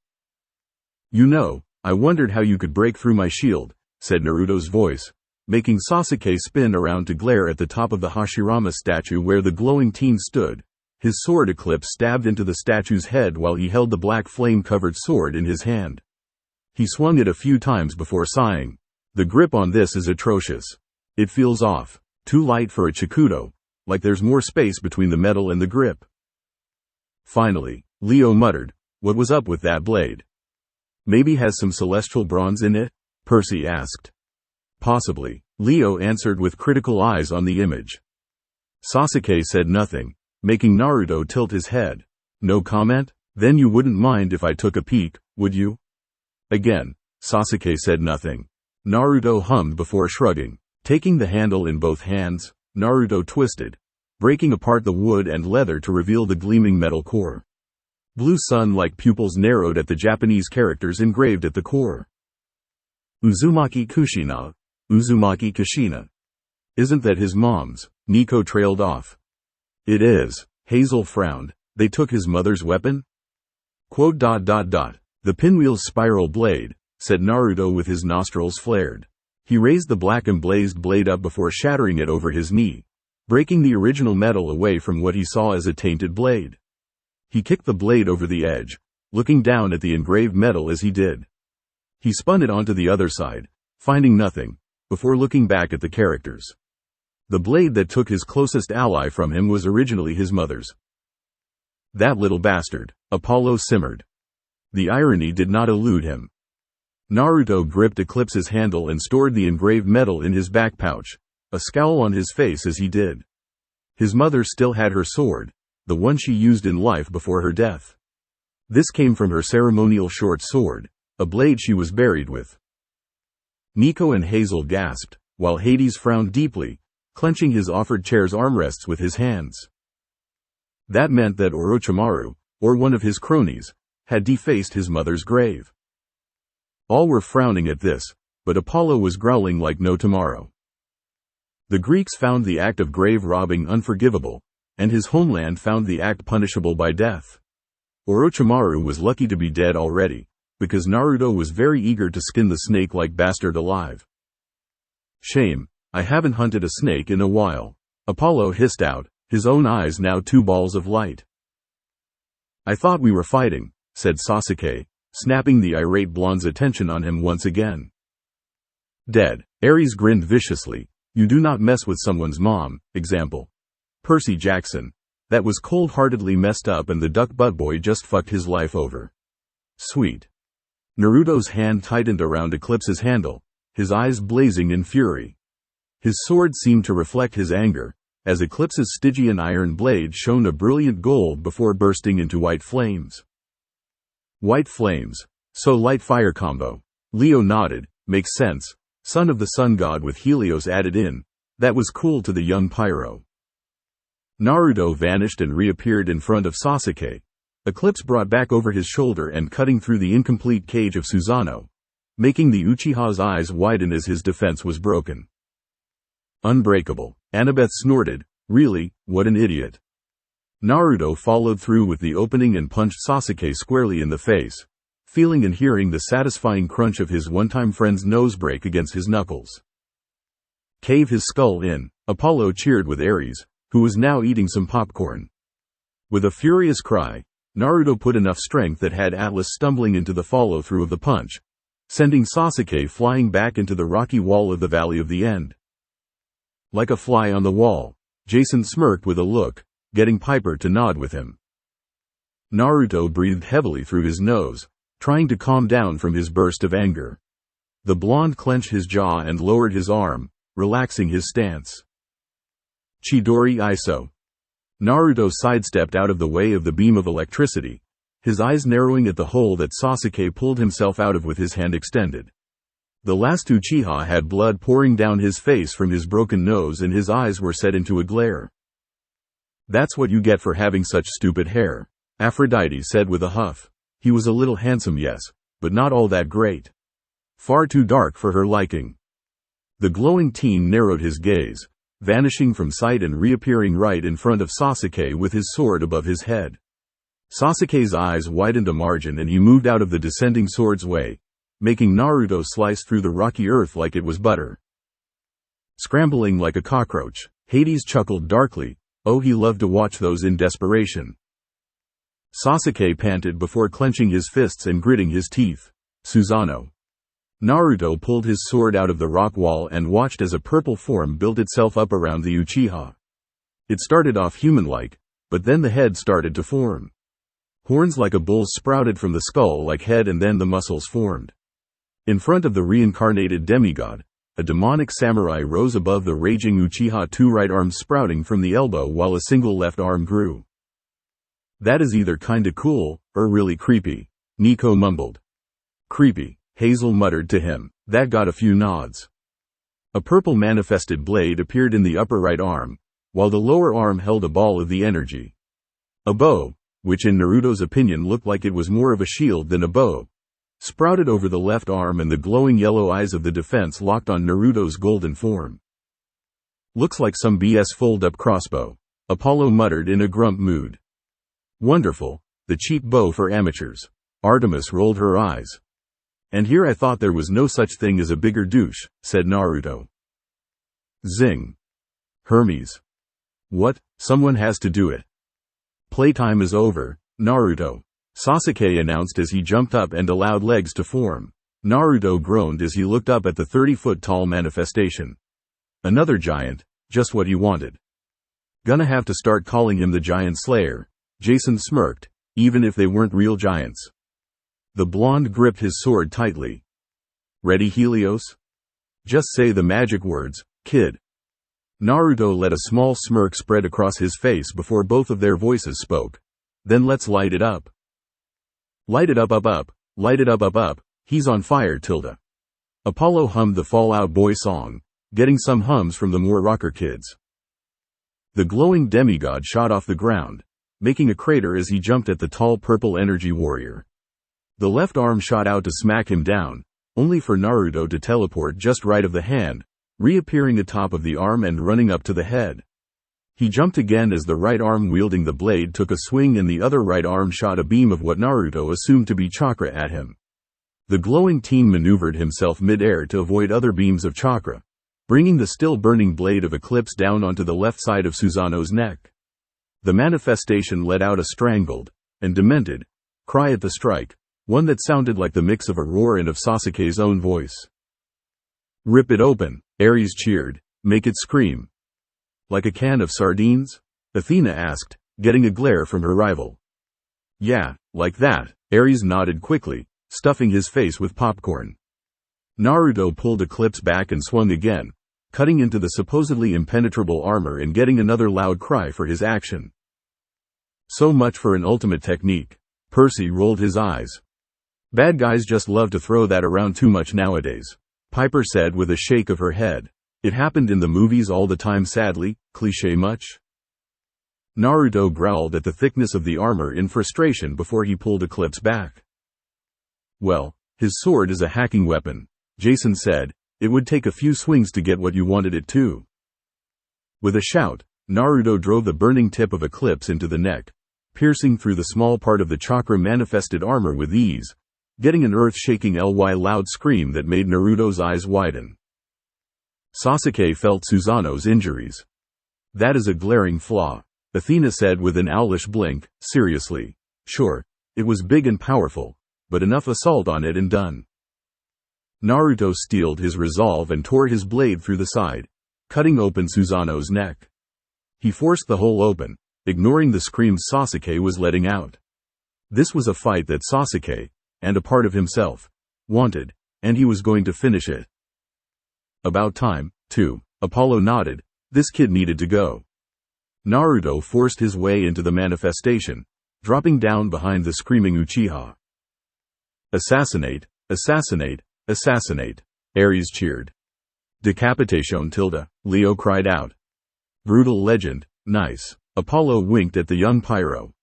You know, I wondered how you could break through my shield, said Naruto's voice, making Sasuke spin around to glare at the top of the Hashirama statue where the glowing teen stood. His sword eclipse stabbed into the statue's head while he held the black flame-covered sword in his hand. He swung it a few times before sighing. The grip on this is atrocious. It feels off, too light for a Chikudo, like there's more space between the metal and the grip. Finally, Leo muttered, what was up with that blade? Maybe has some celestial bronze in it? Percy asked. Possibly, Leo answered with critical eyes on the image. Sasuke said nothing, making Naruto tilt his head. No comment? Then you wouldn't mind if I took a peek, would you? Again, Sasuke said nothing. Naruto hummed before shrugging. Taking the handle in both hands, Naruto twisted, breaking apart the wood and leather to reveal the gleaming metal core. Blue sun-like pupils narrowed at the Japanese characters engraved at the core. Uzumaki Kushina, Uzumaki Kushina. Isn't that his mom's? Nico trailed off. It is. Hazel frowned. They took his mother's weapon? The pinwheel's spiral blade, said Naruto with his nostrils flared. He raised the black emblazed blade up before shattering it over his knee, breaking the original metal away from what he saw as a tainted blade. He kicked the blade over the edge, looking down at the engraved metal as he did. He spun it onto the other side, finding nothing, before looking back at the characters. The blade that took his closest ally from him was originally his mother's. That little bastard, Apollo simmered. The irony did not elude him. Naruto gripped Eclipse's handle and stored the engraved metal in his back pouch, a scowl on his face as he did. His mother still had her sword, the one she used in life before her death. This came from her ceremonial short sword, a blade she was buried with. Nico and Hazel gasped, while Hades frowned deeply, clenching his offered chair's armrests with his hands. That meant that Orochimaru, or one of his cronies, had defaced his mother's grave. All were frowning at this, but Apollo was growling like no tomorrow. The Greeks found the act of grave robbing unforgivable, and his homeland found the act punishable by death. Orochimaru was lucky to be dead already, because Naruto was very eager to skin the snake-like bastard alive. Shame, I haven't hunted a snake in a while, Apollo hissed out, his own eyes now 2 balls of light. I thought we were fighting, said Sasuke, snapping the irate blonde's attention on him once again. Dead, Ares grinned viciously, you do not mess with someone's mom, example. Percy Jackson. That was cold-heartedly messed up and the duck butt boy just fucked his life over. Sweet. Naruto's hand tightened around Eclipse's handle, his eyes blazing in fury. His sword seemed to reflect his anger, as Eclipse's Stygian iron blade shone a brilliant gold before bursting into white flames. White flames. So light fire combo. Leo nodded, makes sense. Son of the sun god with Helios added in. That was cool to the young Pyro. Naruto vanished and reappeared in front of Sasuke. Eclipse brought back over his shoulder and cutting through the incomplete cage of Susanoo, making the Uchiha's eyes widen as his defense was broken. Unbreakable. Annabeth snorted, really, what an idiot. Naruto followed through with the opening and punched Sasuke squarely in the face, feeling and hearing the satisfying crunch of his one-time friend's nose break against his knuckles. Cave his skull in, Apollo cheered with Ares, who was now eating some popcorn. With a furious cry, Naruto put enough strength that had Atlas stumbling into the follow-through of the punch, sending Sasuke flying back into the rocky wall of the Valley of the End. Like a fly on the wall, Jason smirked with a look, getting Piper to nod with him. Naruto breathed heavily through his nose, trying to calm down from his burst of anger. The blonde clenched his jaw and lowered his arm, relaxing his stance. Chidori Iso. Naruto sidestepped out of the way of the beam of electricity, his eyes narrowing at the hole that Sasuke pulled himself out of with his hand extended. The last Uchiha had blood pouring down his face from his broken nose and his eyes were set into a glare. "That's what you get for having such stupid hair," Aphrodite said with a huff. He was a little handsome, yes, but not all that great. Far too dark for her liking. The glowing teen narrowed his gaze, vanishing from sight and reappearing right in front of Sasuke with his sword above his head. Sasuke's eyes widened a margin and he moved out of the descending sword's way, making Naruto slice through the rocky earth like it was butter. Scrambling like a cockroach, Hades chuckled darkly. Oh, he loved to watch those in desperation. Sasuke panted before clenching his fists and gritting his teeth. Susanoo. Naruto pulled his sword out of the rock wall and watched as a purple form built itself up around the Uchiha. It started off human-like, but then the head started to form. Horns like a bull's sprouted from the skull-like head and then the muscles formed. In front of the reincarnated demigod, a demonic samurai rose above the raging Uchiha, two right arms sprouting from the elbow while a single left arm grew. "That is either kinda cool, or really creepy," Nico mumbled. "Creepy," Hazel muttered to him. That got a few nods. A purple manifested blade appeared in the upper right arm, while the lower arm held a ball of the energy. A bow, which in Naruto's opinion looked like it was more of a shield than a bow, sprouted over the left arm and the glowing yellow eyes of the defense locked on Naruto's golden form. "Looks like some BS fold-up crossbow," Apollo muttered in a grump mood. "Wonderful, the cheap bow for amateurs." Artemis rolled her eyes. "And here I thought there was no such thing as a bigger douche," said Naruto. Zing. Hermes. "What? Someone has to do it." "Playtime is over, Naruto," Sasuke announced as he jumped up and allowed legs to form. Naruto groaned as he looked up at the 30-foot-tall manifestation. Another giant, just what he wanted. "Gonna have to start calling him the Giant Slayer," Jason smirked, "even if they weren't real giants." The blonde gripped his sword tightly. "Ready, Helios? Just say the magic words, kid." Naruto let a small smirk spread across his face before both of their voices spoke. "Then let's light it up. Light it up, light it up, he's on fire, tilde." Apollo hummed the Fallout Boy song, getting some hums from the more rocker kids. The glowing demigod shot off the ground, making a crater as he jumped at the tall purple energy warrior. The left arm shot out to smack him down, only for Naruto to teleport just right of the hand, reappearing atop of the arm and running up to the head. He jumped again as the right arm wielding the blade took a swing and the other right arm shot a beam of what Naruto assumed to be chakra at him. The glowing teen maneuvered himself mid-air to avoid other beams of chakra, bringing the still burning blade of Eclipse down onto the left side of Susanoo's neck. The manifestation let out a strangled and demented cry at the strike, one that sounded like the mix of a roar and of Sasuke's own voice. "Rip it open," Ares cheered. "Make it scream." "Like a can of sardines?" Athena asked, getting a glare from her rival. "Yeah, like that," Ares nodded quickly, stuffing his face with popcorn. Naruto pulled Eclipse back and swung again, cutting into the supposedly impenetrable armor and getting another loud cry for his action. "So much for an ultimate technique." Percy rolled his eyes. "Bad guys just love to throw that around too much nowadays," Piper said with a shake of her head. "It happened in the movies all the time, sadly. Cliché much?" Naruto growled at the thickness of the armor in frustration before he pulled Eclipse back. "Well, his sword is a hacking weapon," Jason said. "It would take a few swings to get what you wanted it to." With a shout, Naruto drove the burning tip of Eclipse into the neck, piercing through the small part of the chakra-manifested armor with ease, getting an earth-shaking loud scream that made Naruto's eyes widen. Sasuke felt Susanoo's injuries. "That is a glaring flaw," Athena said with an owlish blink. "Seriously. Sure, it was big and powerful, but enough assault on it and done." Naruto steeled his resolve and tore his blade through the side, cutting open Susanoo's neck. He forced the hole open, ignoring the screams Sasuke was letting out. This was a fight that Sasuke, and a part of himself, wanted, and he was going to finish it. About time, too. Apollo nodded. This kid needed to go. Naruto forced his way into the manifestation, dropping down behind the screaming Uchiha. Assassinate, assassinate, assassinate, Ares cheered. Decapitation tilde, Leo cried out. Brutal legend, nice. Apollo winked at the young Pyro.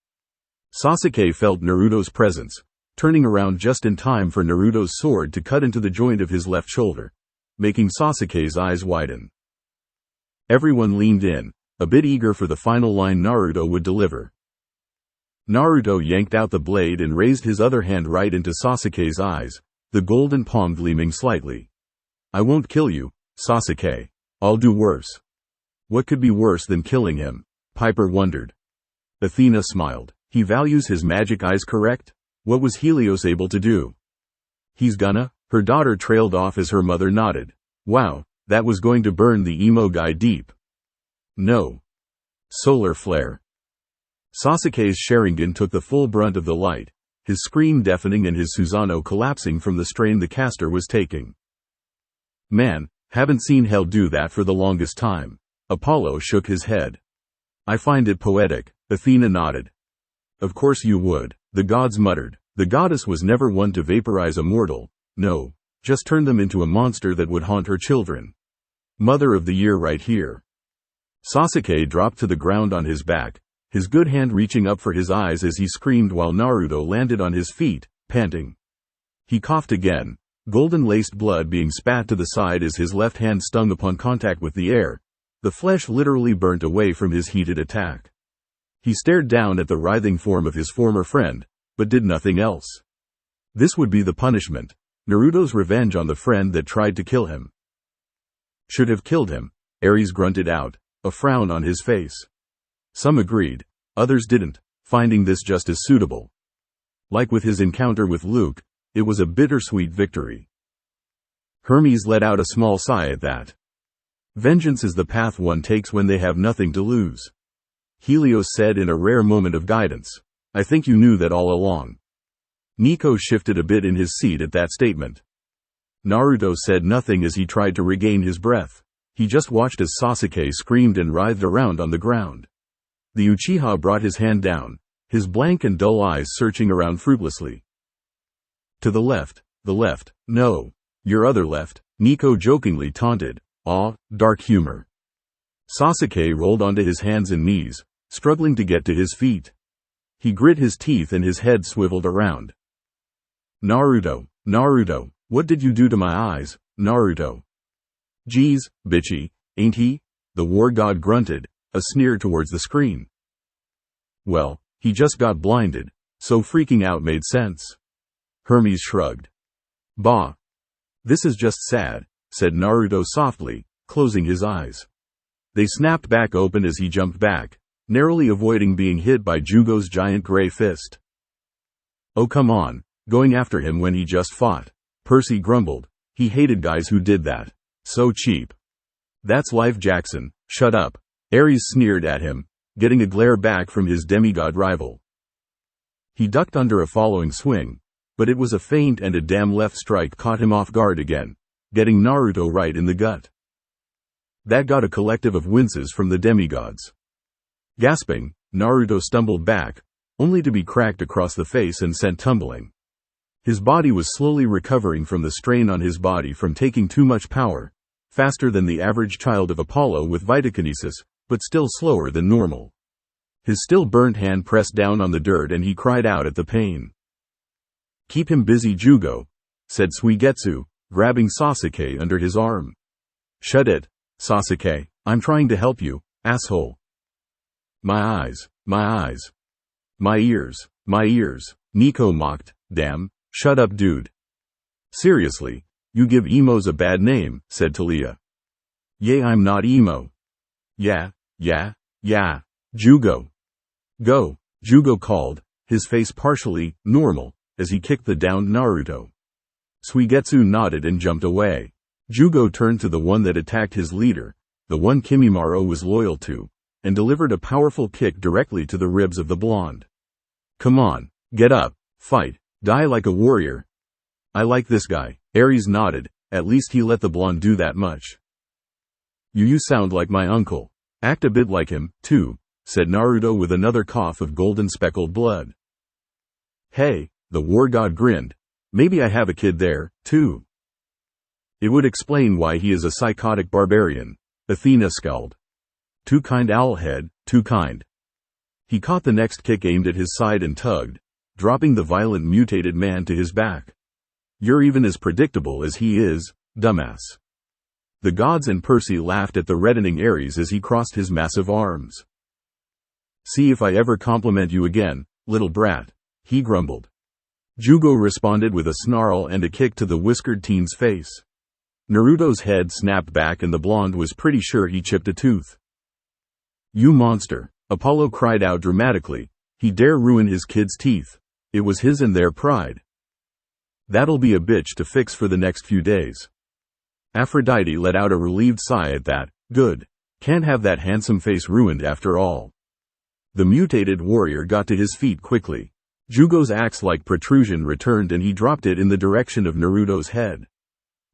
Sasuke felt Naruto's presence, turning around just in time for Naruto's sword to cut into the joint of his left shoulder, making Sasuke's eyes widen. Everyone leaned in, a bit eager for the final line Naruto would deliver. Naruto yanked out the blade and raised his other hand right into Sasuke's eyes, the golden palm gleaming slightly. I won't kill you, Sasuke. I'll do worse. What could be worse than killing him? Piper wondered. Athena smiled. He values his magic eyes, correct? What was Helios able to do? He's gonna. Her daughter trailed off as her mother nodded. Wow, that was going to burn the emo guy deep. No. Solar flare. Sasuke's Sharingan took the full brunt of the light, his scream deafening and his Susanoo collapsing from the strain the caster was taking. Man, haven't seen hell do that for the longest time. Apollo shook his head. I find it poetic, Athena nodded. Of course you would, the gods muttered. The goddess was never one to vaporize a mortal, no, just turn them into a monster that would haunt her children. Mother of the year right here. Sasuke dropped to the ground on his back, his good hand reaching up for his eyes as he screamed while Naruto landed on his feet, panting. He coughed again, golden-laced blood being spat to the side as his left hand stung upon contact with the air, the flesh literally burnt away from his heated attack. He stared down at the writhing form of his former friend, but did nothing else. This would be the punishment, Naruto's revenge on the friend that tried to kill him. Should have killed him, Ares grunted out, a frown on his face. Some agreed, others didn't, finding this just as suitable. Like with his encounter with Luke, it was a bittersweet victory. Hermes let out a small sigh at that. Vengeance is the path one takes when they have nothing to lose. Helios said in a rare moment of guidance, I think you knew that all along. Nico shifted a bit in his seat at that statement. Naruto said nothing as he tried to regain his breath. He just watched as Sasuke screamed and writhed around on the ground. The Uchiha brought his hand down, his blank and dull eyes searching around fruitlessly. To the left, no, your other left, Nico jokingly taunted. Aw, dark humor. Sasuke rolled onto his hands and knees, struggling to get to his feet. He grit his teeth and his head swiveled around. Naruto, what did you do to my eyes, Naruto? Geez, bitchy, ain't he? The war god grunted, a sneer towards the screen. Well, he just got blinded, so freaking out made sense. Hermes shrugged. Bah. This is just sad, said Naruto softly, closing his eyes. They snapped back open as he jumped back, narrowly avoiding being hit by Jugo's giant gray fist. Oh come on, going after him when he just fought. Percy grumbled. He hated guys who did that. So cheap. That's life, Jackson, shut up. Ares sneered at him, getting a glare back from his demigod rival. He ducked under a following swing, but it was a feint and a damn left strike caught him off guard again, getting Naruto right in the gut. That got a collective of winces from the demigods. Gasping, Naruto stumbled back, only to be cracked across the face and sent tumbling. His body was slowly recovering from the strain on his body from taking too much power, faster than the average child of Apollo with vitakinesis, but still slower than normal. His still burnt hand pressed down on the dirt and he cried out at the pain. Keep him busy, Jugo, said Suigetsu, grabbing Sasuke under his arm. Shut it, Sasuke, I'm trying to help you, asshole. My eyes, my ears, Nico mocked. Damn, shut up, dude. Seriously, you give emos a bad name, said Talia. Yeah, I'm not emo. Yeah, Jugo. Go, Jugo called, his face partially normal, as he kicked the downed Naruto. Suigetsu nodded and jumped away. Jugo turned to the one that attacked his leader, the one Kimimaro was loyal to, and delivered a powerful kick directly to the ribs of the blonde. Come on, Get up, fight, die like a warrior. I like this guy. Ares nodded. At least he let the blonde do that much. You sound like my uncle. Act a bit like him, too, said Naruto with another cough of golden speckled blood. Hey, the war god grinned. Maybe I have a kid there, too. It would explain why he is a psychotic barbarian, Athena scowled. Too kind, Owlhead, too kind. He caught the next kick aimed at his side and tugged, dropping the violent mutated man to his back. You're even as predictable as he is, dumbass. The gods and Percy laughed at the reddening Ares as he crossed his massive arms. See if I ever compliment you again, little brat, he grumbled. Jugo responded with a snarl and a kick to the whiskered teen's face. Naruto's head snapped back and the blonde was pretty sure he chipped a tooth. You monster, Apollo cried out dramatically. He dare ruin his kid's teeth. It was his and their pride. That'll be a bitch to fix for the next few days. Aphrodite let out a relieved sigh at that. Good. Can't have that handsome face ruined after all. The mutated warrior got to his feet quickly. Jugo's axe-like protrusion returned and he dropped it in the direction of Naruto's head.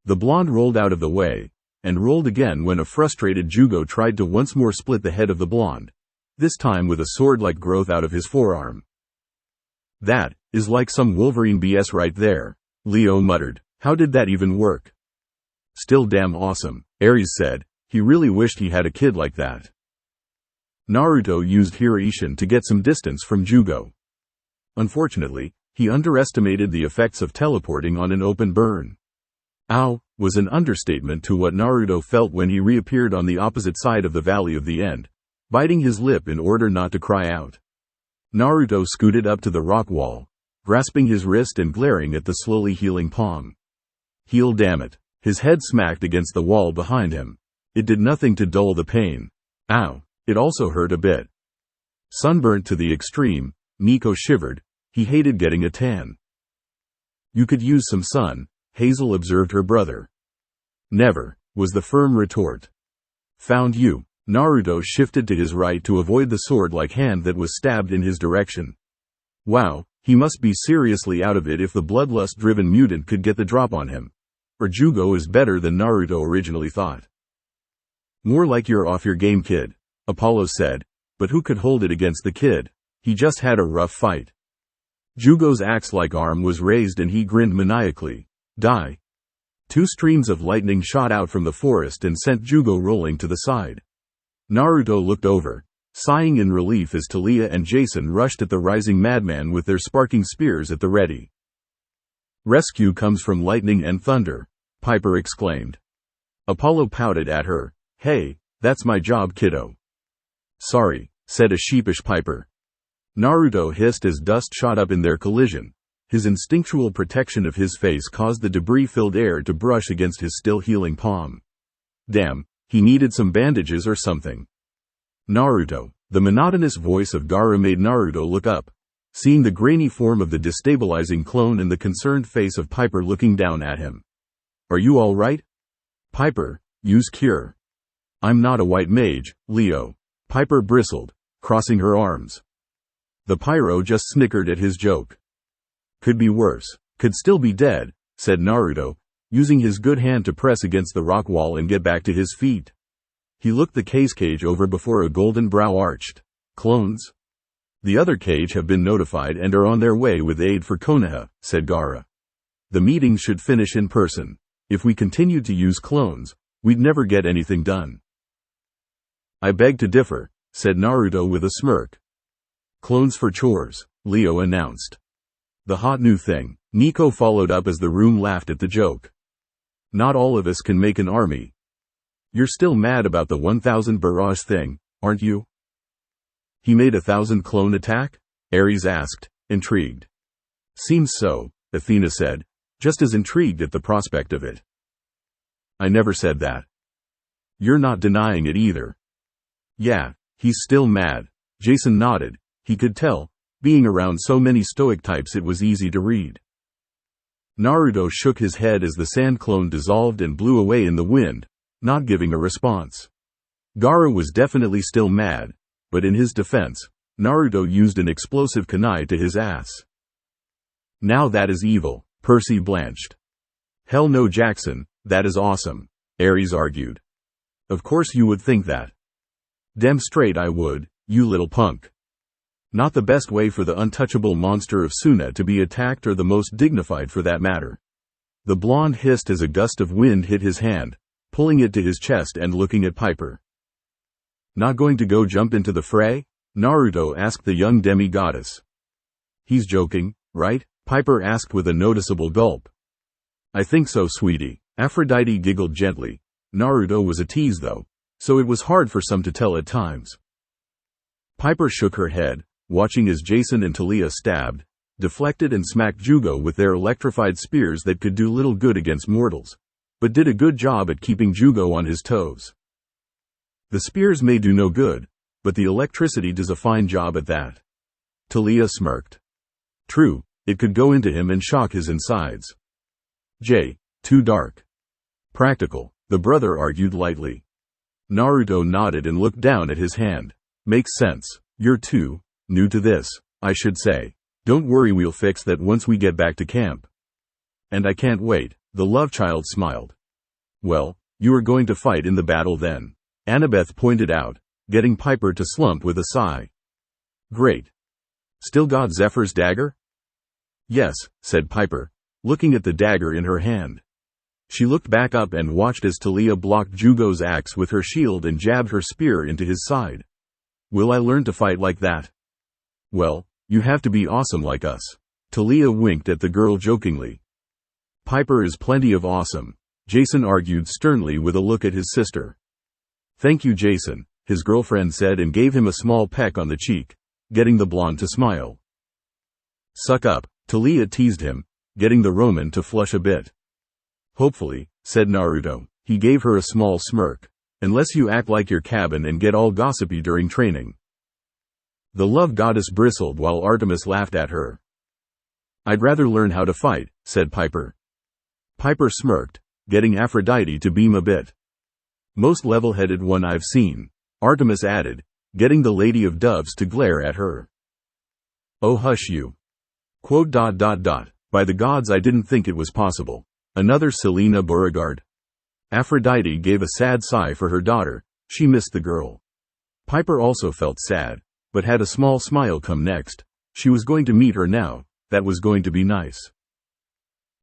The blonde rolled out of the way, and rolled again when a frustrated Jugo tried to once more split the head of the blonde, this time with a sword-like growth out of his forearm. That is like some Wolverine BS right there, Leo muttered. How did that even work? Still damn awesome, Ares said. He really wished he had a kid like that. Naruto used Hirishin to get some distance from Jugo. Unfortunately, he underestimated the effects of teleporting on an open burn. Ow, was an understatement to what Naruto felt when he reappeared on the opposite side of the Valley of the End, biting his lip in order not to cry out. Naruto scooted up to the rock wall, grasping his wrist and glaring at the slowly healing palm. Heal, damn it. His head smacked against the wall behind him. It did nothing to dull the pain. Ow, it also hurt a bit. Sunburnt to the extreme, Nico shivered. He hated getting a tan. You could use some sun, Hazel observed her brother. Never, was the firm retort. Found you. Naruto shifted to his right to avoid the sword-like hand that was stabbed in his direction. Wow, he must be seriously out of it if the bloodlust-driven mutant could get the drop on him. Or Jugo is better than Naruto originally thought. More like you're off your game, kid, Apollo said, but who could hold it against the kid? He just had a rough fight. Jugo's axe-like arm was raised and he grinned maniacally. Die. 2 streams of lightning shot out from the forest and sent Jugo rolling to the side. Naruto looked over, sighing in relief as Taliah and Jason rushed at the rising madman with their sparking spears at the ready. Rescue comes from lightning and thunder, Piper exclaimed. Apollo pouted at her. Hey, that's my job, kiddo. Sorry, said a sheepish Piper. Naruto hissed as dust shot up in their collision. His instinctual protection of his face caused the debris-filled air to brush against his still healing palm. Damn, he needed some bandages or something. Naruto, the monotonous voice of Gaara made Naruto look up, seeing the grainy form of the destabilizing clone and the concerned face of Piper looking down at him. Are you all right? Piper, use cure. I'm not a white mage, Leo. Piper bristled, crossing her arms. The pyro just snickered at his joke. Could be worse. Could still be dead, said Naruto, using his good hand to press against the rock wall and get back to his feet. He looked the cage over before a golden brow arched. Clones? The other cage have been notified and are on their way with aid for Konoha, said Gaara. The meeting should finish in person. If we continued to use clones, we'd never get anything done. I beg to differ, said Naruto with a smirk. Clones for chores, Leo announced. The hot new thing, Nico followed up as the room laughed at the joke. Not all of us can make an army. You're still mad about the 1000 barrage thing, aren't you? He made 1,000 clone attack? Ares asked, intrigued. Seems so, Athena said, just as intrigued at the prospect of it. I never said that. You're not denying it either. Yeah, he's still mad. Jason nodded. He could tell. Being around so many stoic types it was easy to read. Naruto shook his head as the sand clone dissolved and blew away in the wind, not giving a response. Gaara was definitely still mad, but in his defense, Naruto used an explosive kunai to his ass. Now that is evil, Percy blanched. Hell no, Jackson, that is awesome, Ares argued. Of course you would think that. Damn straight I would, you little punk. Not the best way for the untouchable monster of Suna to be attacked, or the most dignified for that matter. The blonde hissed as a gust of wind hit his hand, pulling it to his chest and looking at Piper. Not going to go jump into the fray? Naruto asked the young demi-goddess. He's joking, right? Piper asked with a noticeable gulp. I think so, sweetie. Aphrodite giggled gently. Naruto was a tease though, so it was hard for some to tell at times. Piper shook her head, watching as Jason and Talia stabbed, deflected and smacked Jugo with their electrified spears that could do little good against mortals, but did a good job at keeping Jugo on his toes. The spears may do no good, but the electricity does a fine job at that. Talia smirked. True, it could go into him and shock his insides. Too dark. Practical, the brother argued lightly. Naruto nodded and looked down at his hand. Makes sense, you're too new to this, I should say. Don't worry, we'll fix that once we get back to camp. And I can't wait, the love child smiled. Well, you are going to fight in the battle then, Annabeth pointed out, getting Piper to slump with a sigh. Great. Still got Zephyr's dagger? Yes, said Piper, looking at the dagger in her hand. She looked back up and watched as Talia blocked Jugo's axe with her shield and jabbed her spear into his side. Will I learn to fight like that? Well, you have to be awesome like us. Talia winked at the girl jokingly. Piper is plenty of awesome, Jason argued sternly with a look at his sister. Thank you, Jason, his girlfriend said and gave him a small peck on the cheek, getting the blonde to smile. Suck up, Talia teased him, getting the Roman to flush a bit. Hopefully, said Naruto. He gave her a small smirk. Unless you act like your cabin and get all gossipy during training. The love goddess bristled while Artemis laughed at her. I'd rather learn how to fight, said Piper. Piper smirked, getting Aphrodite to beam a bit. Most level-headed one I've seen, Artemis added, getting the Lady of Doves to glare at her. Oh hush you. Quote. By the gods, I didn't think it was possible. Another Selena Beauregard. Aphrodite gave a sad sigh for her daughter, she missed the girl. Piper also felt sad, but had a small smile come next. She was going to meet her now, that was going to be nice.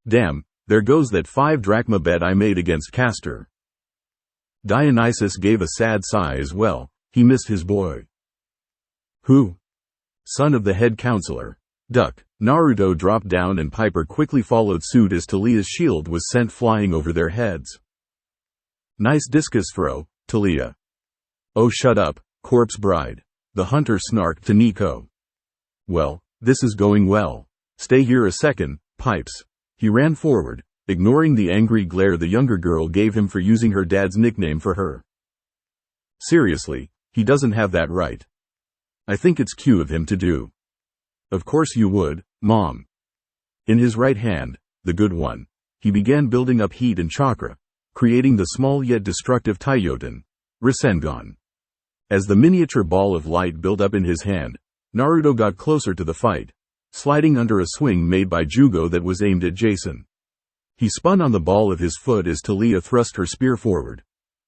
Damn, there goes that 5 drachma bet I made against Castor. Dionysus gave a sad sigh as well, he missed his boy. Who? Son of the head counselor. Duck. Naruto dropped down and Piper quickly followed suit as Talia's shield was sent flying over their heads. Nice discus throw, Talia. Oh shut up, corpse bride. The hunter snarked to Nico. Well, this is going well. Stay here a second, Pipes. He ran forward, ignoring the angry glare the younger girl gave him for using her dad's nickname for her. Seriously, he doesn't have that right. I think it's cute of him to do. Of course you would, Mom. In his right hand, the good one, he began building up heat and chakra, creating the small yet destructive Taiyoten, Rasengan. As the miniature ball of light built up in his hand, Naruto got closer to the fight, sliding under a swing made by Jugo that was aimed at Jason. He spun on the ball of his foot as Talia thrust her spear forward,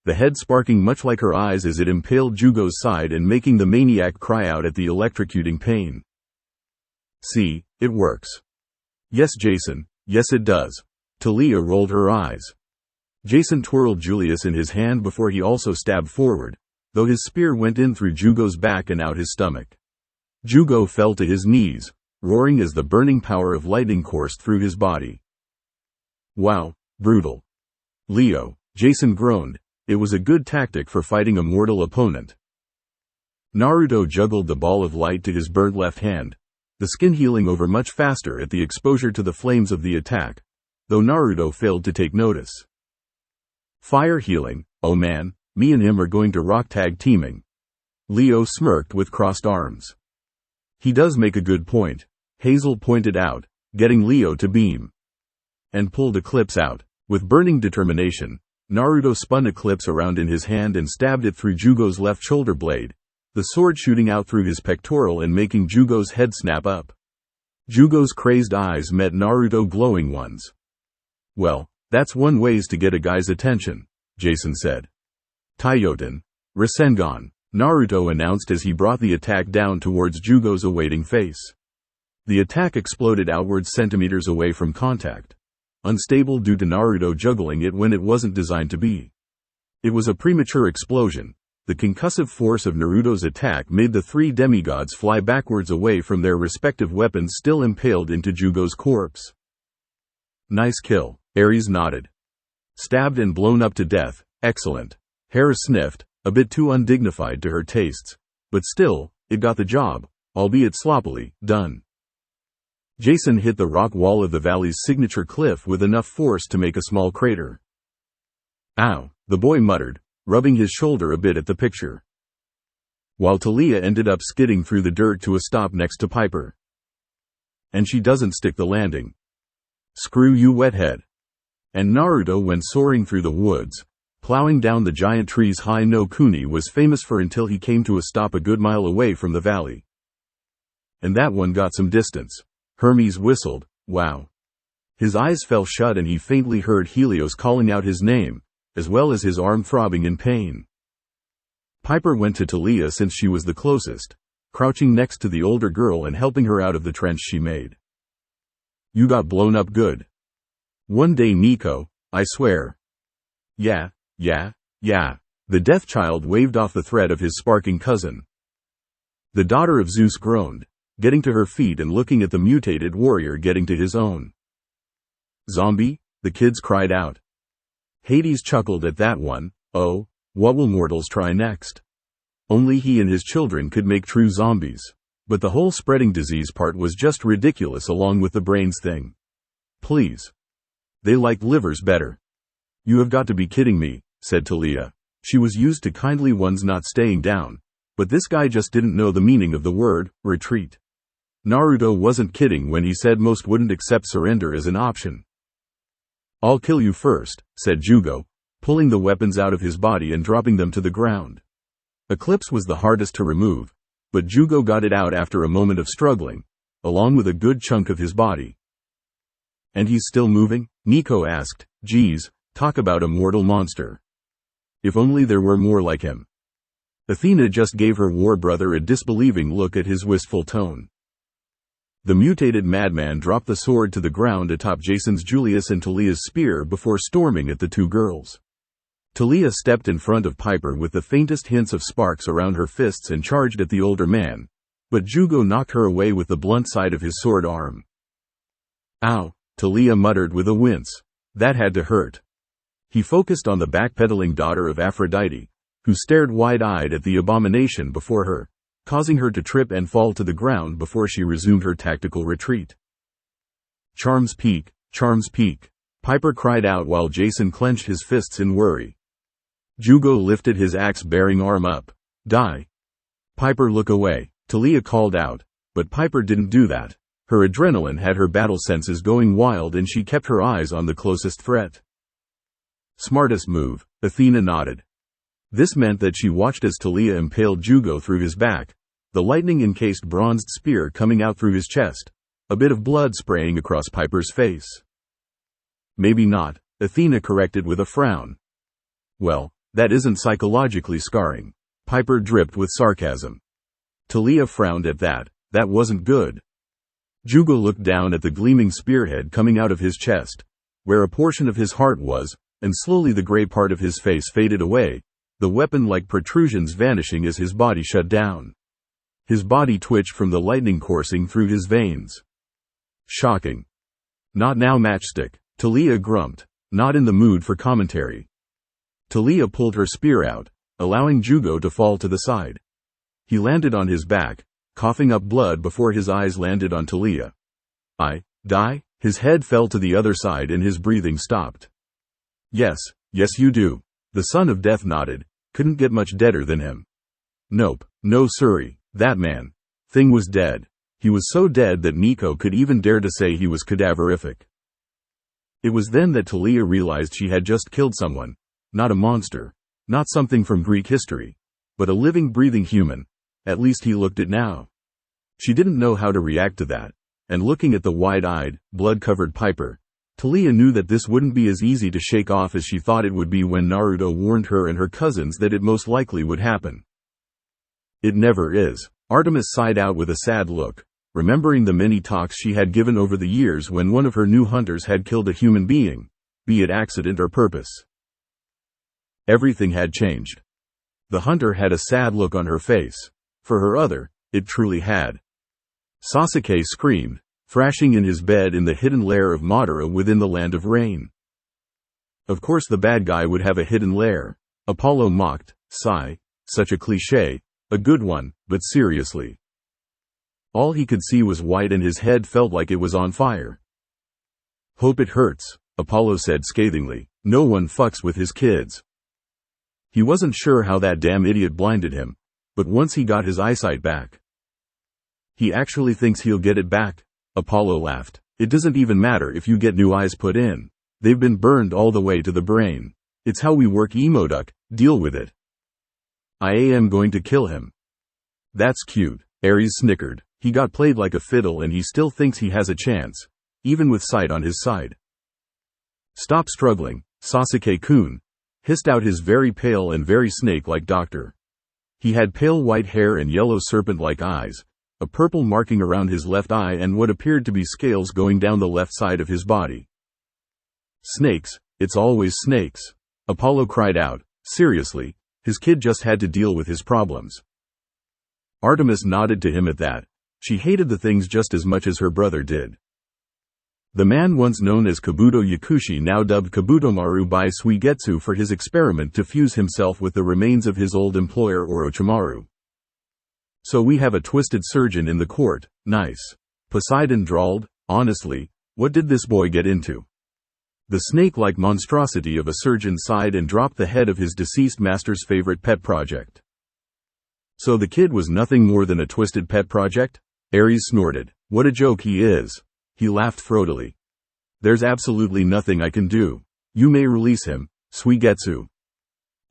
the head sparking much like her eyes as it impaled Jugo's side and making the maniac cry out at the electrocuting pain. See, it works. Yes, Jason, yes it does. Talia rolled her eyes. Jason twirled Julius in his hand before he also stabbed forward, though his spear went in through Jugo's back and out his stomach. Jugo fell to his knees, roaring as the burning power of lightning coursed through his body. Wow, brutal. Leo, Jason groaned, it was a good tactic for fighting a mortal opponent. Naruto juggled the ball of light to his burned left hand, the skin healing over much faster at the exposure to the flames of the attack, though Naruto failed to take notice. Fire healing, oh man, me and him are going to rock tag teaming. Leo smirked with crossed arms. He does make a good point, Hazel pointed out, getting Leo to beam. And pulled Eclipse out. With burning determination, Naruto spun Eclipse around in his hand and stabbed it through Jugo's left shoulder blade, the sword shooting out through his pectoral and making Jugo's head snap up. Jugo's crazed eyes met Naruto's glowing ones. Well, that's one ways to get a guy's attention, Jason said. Taiyoten, Rasengan, Naruto announced as he brought the attack down towards Jugo's awaiting face. The attack exploded outwards centimeters away from contact. Unstable due to Naruto juggling it when it wasn't designed to be. It was a premature explosion. The concussive force of Naruto's attack made the three demigods fly backwards away from their respective weapons still impaled into Jugo's corpse. Nice kill, Ares nodded. Stabbed and blown up to death, excellent. Heir sniffed, a bit too undignified to her tastes. But still, it got the job, albeit sloppily, done. Jason hit the rock wall of the valley's signature cliff with enough force to make a small crater. Ow, the boy muttered, rubbing his shoulder a bit at the picture. While Talia ended up skidding through the dirt to a stop next to Piper. And she doesn't stick the landing. Screw you, wethead. And Naruto went soaring through the woods, plowing down the giant trees. High no Kuni was famous for until he came to a stop a good mile away from the valley. And that one got some distance. Hermes whistled, wow. His eyes fell shut and he faintly heard Helios calling out his name, as well as his arm throbbing in pain. Piper went to Talia since she was the closest, crouching next to the older girl and helping her out of the trench she made. You got blown up good. One day, Nico, I swear. Yeah. The death child waved off the thread of his sparking cousin. The daughter of Zeus groaned, getting to her feet and looking at the mutated warrior getting to his own. Zombie? The kids cried out. Hades chuckled at that one. Oh, what will mortals try next? Only he and his children could make true zombies. But the whole spreading disease part was just ridiculous along with the brains thing. Please. They like livers better. You have got to be kidding me, said Talia. She was used to kindly ones not staying down. But this guy just didn't know the meaning of the word, retreat. Naruto wasn't kidding when he said most wouldn't accept surrender as an option. I'll kill you first, said Jugo, pulling the weapons out of his body and dropping them to the ground. Eclipse was the hardest to remove, but Jugo got it out after a moment of struggling, along with a good chunk of his body. And he's still moving? Nico asked. Geez, talk about a mortal monster. If only there were more like him. Athena just gave her war brother a disbelieving look at his wistful tone. The mutated madman dropped the sword to the ground atop Jason's Julius and Talia's spear before storming at the two girls. Talia stepped in front of Piper with the faintest hints of sparks around her fists and charged at the older man, but Jugo knocked her away with the blunt side of his sword arm. Ow, Talia muttered with a wince. That had to hurt. He focused on the backpedaling daughter of Aphrodite, who stared wide-eyed at the abomination before her, causing her to trip and fall to the ground before she resumed her tactical retreat. Charms peak, Piper cried out while Jason clenched his fists in worry. Jugo lifted his axe-bearing arm up. Die. Piper, look away, Talia called out, but Piper didn't do that. Her adrenaline had her battle senses going wild and she kept her eyes on the closest threat. Smartest move, Athena nodded. This meant that she watched as Talia impaled Jugo through his back, the lightning-encased bronzed spear coming out through his chest, a bit of blood spraying across Piper's face. Maybe not, Athena corrected with a frown. Well, that isn't psychologically scarring. Piper dripped with sarcasm. Talia frowned at that. That wasn't good. Jugo looked down at the gleaming spearhead coming out of his chest, where a portion of his heart was, and slowly the gray part of his face faded away, the weapon-like protrusions vanishing as his body shut down. His body twitched from the lightning coursing through his veins. Shocking. Not now, Matchstick, Talia grumped, not in the mood for commentary. Talia pulled her spear out, allowing Jugo to fall to the side. He landed on his back, coughing up blood before his eyes landed on Talia. I die? His head fell to the other side and his breathing stopped. Yes you do. The son of death nodded, couldn't get much deader than him. Nope, no siree, that man. Thing was dead. He was so dead that Nico could even dare to say he was cadaverific. It was then that Talia realized she had just killed someone, not a monster, not something from Greek history, but a living, breathing human. At least he looked it now. She didn't know how to react to that. and looking at the wide-eyed, blood-covered Piper, Taliah knew that this wouldn't be as easy to shake off as she thought it would be when Naruto warned her and her cousins that it most likely would happen. It never is. Artemis sighed out with a sad look, remembering the many talks she had given over the years when one of her new hunters had killed a human being, be it accident or purpose. Everything had changed. The hunter had a sad look on her face. For her other, it truly had. Sasuke screamed, thrashing in his bed in the hidden lair of Madara within the Land of Rain. Of course the bad guy would have a hidden lair, Apollo mocked. Sigh, such a cliché, a good one, but seriously. All he could see was white and his head felt like it was on fire. Hope it hurts, Apollo said scathingly. No one fucks with his kids. He wasn't sure how that damn idiot blinded him, but once he got his eyesight back. He actually thinks he'll get it back, Apollo laughed. It doesn't even matter if you get new eyes put in. They've been burned all the way to the brain. It's how we work, Emoduck, deal with it. I am going to kill him. That's cute, Ares snickered. He got played like a fiddle and he still thinks he has a chance, even with sight on his side. Stop struggling, Sasuke-kun, hissed out his very pale and very snake-like doctor. He had pale white hair and yellow serpent-like eyes, a purple marking around his left eye and what appeared to be scales going down the left side of his body. Snakes, it's always snakes, Apollo cried out. Seriously, his kid just had to deal with his problems. Artemis nodded to him at that. She hated the things just as much as her brother did. The man once known as Kabuto Yakushi, now dubbed Kabutomaru by Suigetsu for his experiment to fuse himself with the remains of his old employer Orochimaru. So we have a twisted surgeon in the court, nice. Poseidon drawled, honestly, what did this boy get into? The snake-like monstrosity of a surgeon sighed and dropped the head of his deceased master's favorite pet project. So the kid was nothing more than a twisted pet project? Ares snorted. What a joke he is. He laughed throatily. There's absolutely nothing I can do. You may release him, Suigetsu.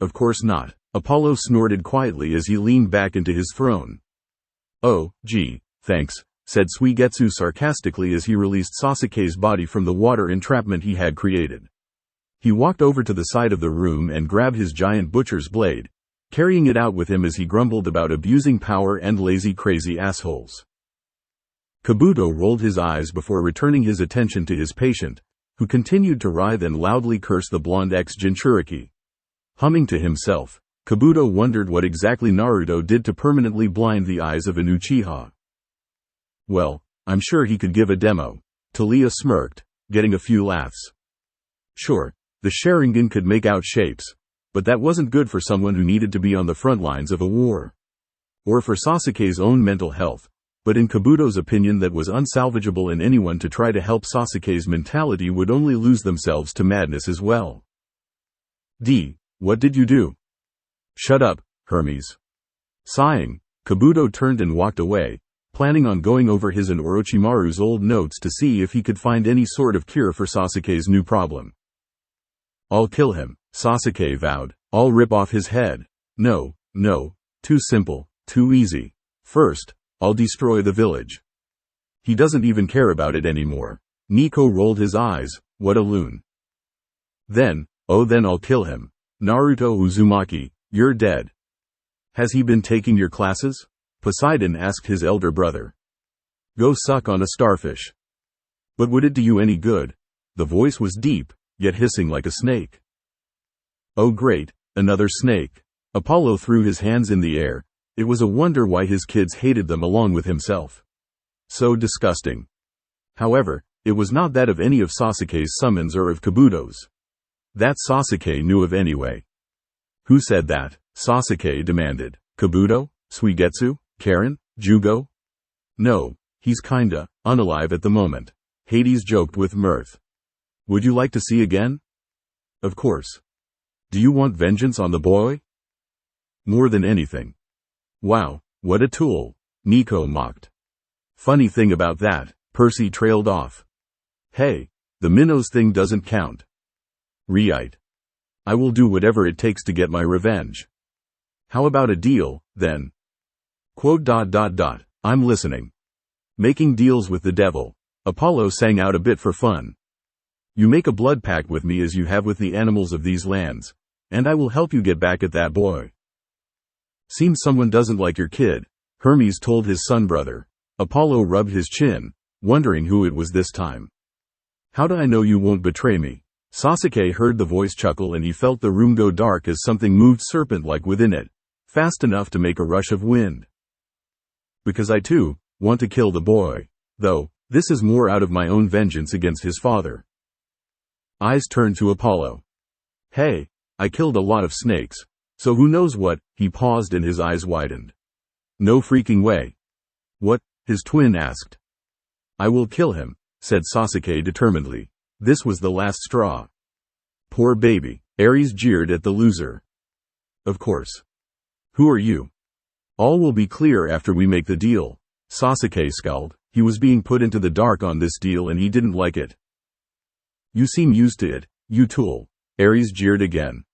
Of course not. Apollo snorted quietly as he leaned back into his throne. Oh, gee, thanks, said Suigetsu sarcastically as he released Sasuke's body from the water entrapment he had created. He walked over to the side of the room and grabbed his giant butcher's blade, carrying it out with him as he grumbled about abusing power and lazy crazy assholes. Kabuto rolled his eyes before returning his attention to his patient, who continued to writhe and loudly curse the blonde ex-Jinchuriki. Humming to himself, Kabuto wondered what exactly Naruto did to permanently blind the eyes of an Uchiha. Well, I'm sure he could give a demo. Taliah smirked, getting a few laughs. Sure, the Sharingan could make out shapes, but that wasn't good for someone who needed to be on the front lines of a war. Or for Sasuke's own mental health, but in Kabuto's opinion that was unsalvageable, and anyone to try to help Sasuke's mentality would only lose themselves to madness as well. What did you do? Shut up, Hermes. Sighing, Kabuto turned and walked away, planning on going over his and Orochimaru's old notes to see if he could find any sort of cure for Sasuke's new problem. I'll kill him, Sasuke vowed. I'll rip off his head. No, too simple, too easy. First, I'll destroy the village. He doesn't even care about it anymore. Nico rolled his eyes, what a loon. Then I'll kill him. Naruto Uzumaki, you're dead. Has he been taking your classes? Poseidon asked his elder brother. Go suck on a starfish. But would it do you any good? The voice was deep, yet hissing like a snake. Oh great, another snake. Apollo threw his hands in the air. It was a wonder why his kids hated them along with himself. So disgusting. However, it was not that of any of Sasuke's summons or of Kabuto's. That Sasuke knew of anyway. Who said that? Sasuke demanded. Kabuto? Suigetsu? Karen? Jugo? No, he's kinda unalive at the moment. Hades joked with mirth. Would you like to see again? Of course. Do you want vengeance on the boy? More than anything. Wow, what a tool, Nico mocked. Funny thing about that, Percy trailed off. Hey, the minnows thing doesn't count. Right. I will do whatever it takes to get my revenge. How about a deal, then? I'm listening. Making deals with the devil. Apollo sang out a bit for fun. You make a blood pact with me as you have with the animals of these lands, and I will help you get back at that boy. Seems someone doesn't like your kid, Hermes told his son brother. Apollo rubbed his chin, wondering who it was this time. How do I know you won't betray me? Sasuke heard the voice chuckle and he felt the room go dark as something moved serpent-like within it, fast enough to make a rush of wind. Because I too want to kill the boy, though this is more out of my own vengeance against his father. Eyes turned to Apollo. Hey, I killed a lot of snakes, so who knows what? He paused and his eyes widened. No freaking way. What? His twin asked. I will kill him, said Sasuke determinedly. This was the last straw. Poor baby, Ares jeered at the loser. Of course. Who are you? All will be clear after we make the deal. Sasuke scowled. He was being put into the dark on this deal and he didn't like it. You seem used to it, you tool. Ares jeered again.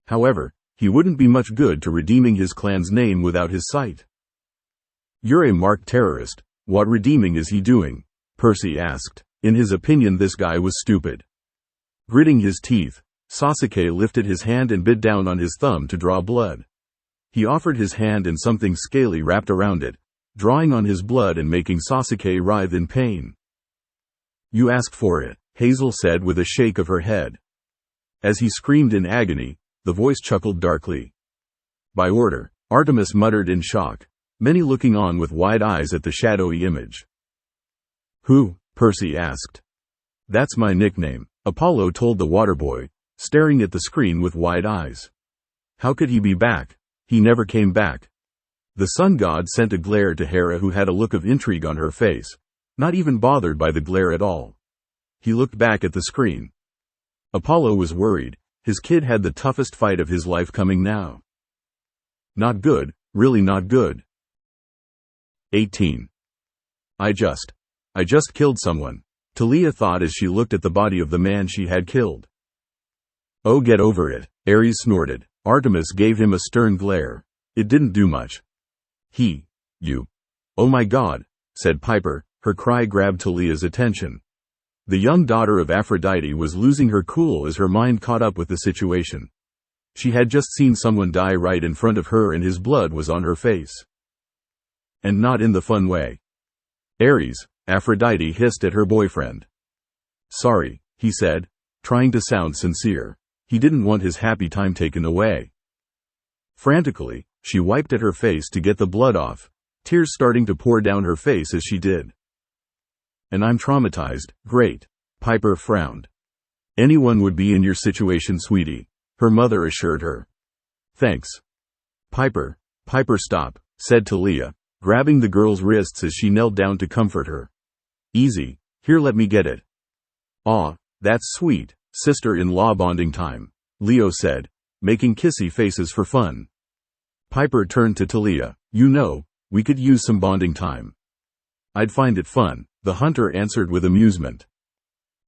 However, he wouldn't be much good to redeeming his clan's name without his sight. You're a marked terrorist. What redeeming is he doing? Percy asked. In his opinion, this guy was stupid. Gritting his teeth, Sasuke lifted his hand and bit down on his thumb to draw blood. He offered his hand and something scaly wrapped around it, drawing on his blood and making Sasuke writhe in pain. You asked for it, Hazel said with a shake of her head. As he screamed in agony, the voice chuckled darkly. By order, Artemis muttered in shock, many looking on with wide eyes at the shadowy image. Who? Percy asked. That's my nickname, Apollo told the water boy, staring at the screen with wide eyes. How could he be back? He never came back. The sun god sent a glare to Hera, who had a look of intrigue on her face, not even bothered by the glare at all. He looked back at the screen. Apollo was worried. His kid had the toughest fight of his life coming now. Not good, really not good. 18. I just killed someone, Talia thought as she looked at the body of the man she had killed. Oh, get over it, Ares snorted. Artemis gave him a stern glare. It didn't do much. You. Oh my God, said Piper, her cry grabbed Talia's attention. The young daughter of Aphrodite was losing her cool as her mind caught up with the situation. She had just seen someone die right in front of her and his blood was on her face. And not in the fun way. Ares, Aphrodite hissed at her boyfriend. Sorry, he said, trying to sound sincere. He didn't want his happy time taken away. Frantically, she wiped at her face to get the blood off, tears starting to pour down her face as she did. And I'm traumatized. Great. Piper frowned. Anyone would be in your situation, sweetie, her mother assured her. Thanks. Piper, stop, said Talia, grabbing the girl's wrists as she knelt down to comfort her. Easy, here, let me get it. Aw, that's sweet, sister-in-law bonding time, Leo said, making kissy faces for fun. Piper turned to Talia. You know, we could use some bonding time. I'd find it fun, the hunter answered with amusement.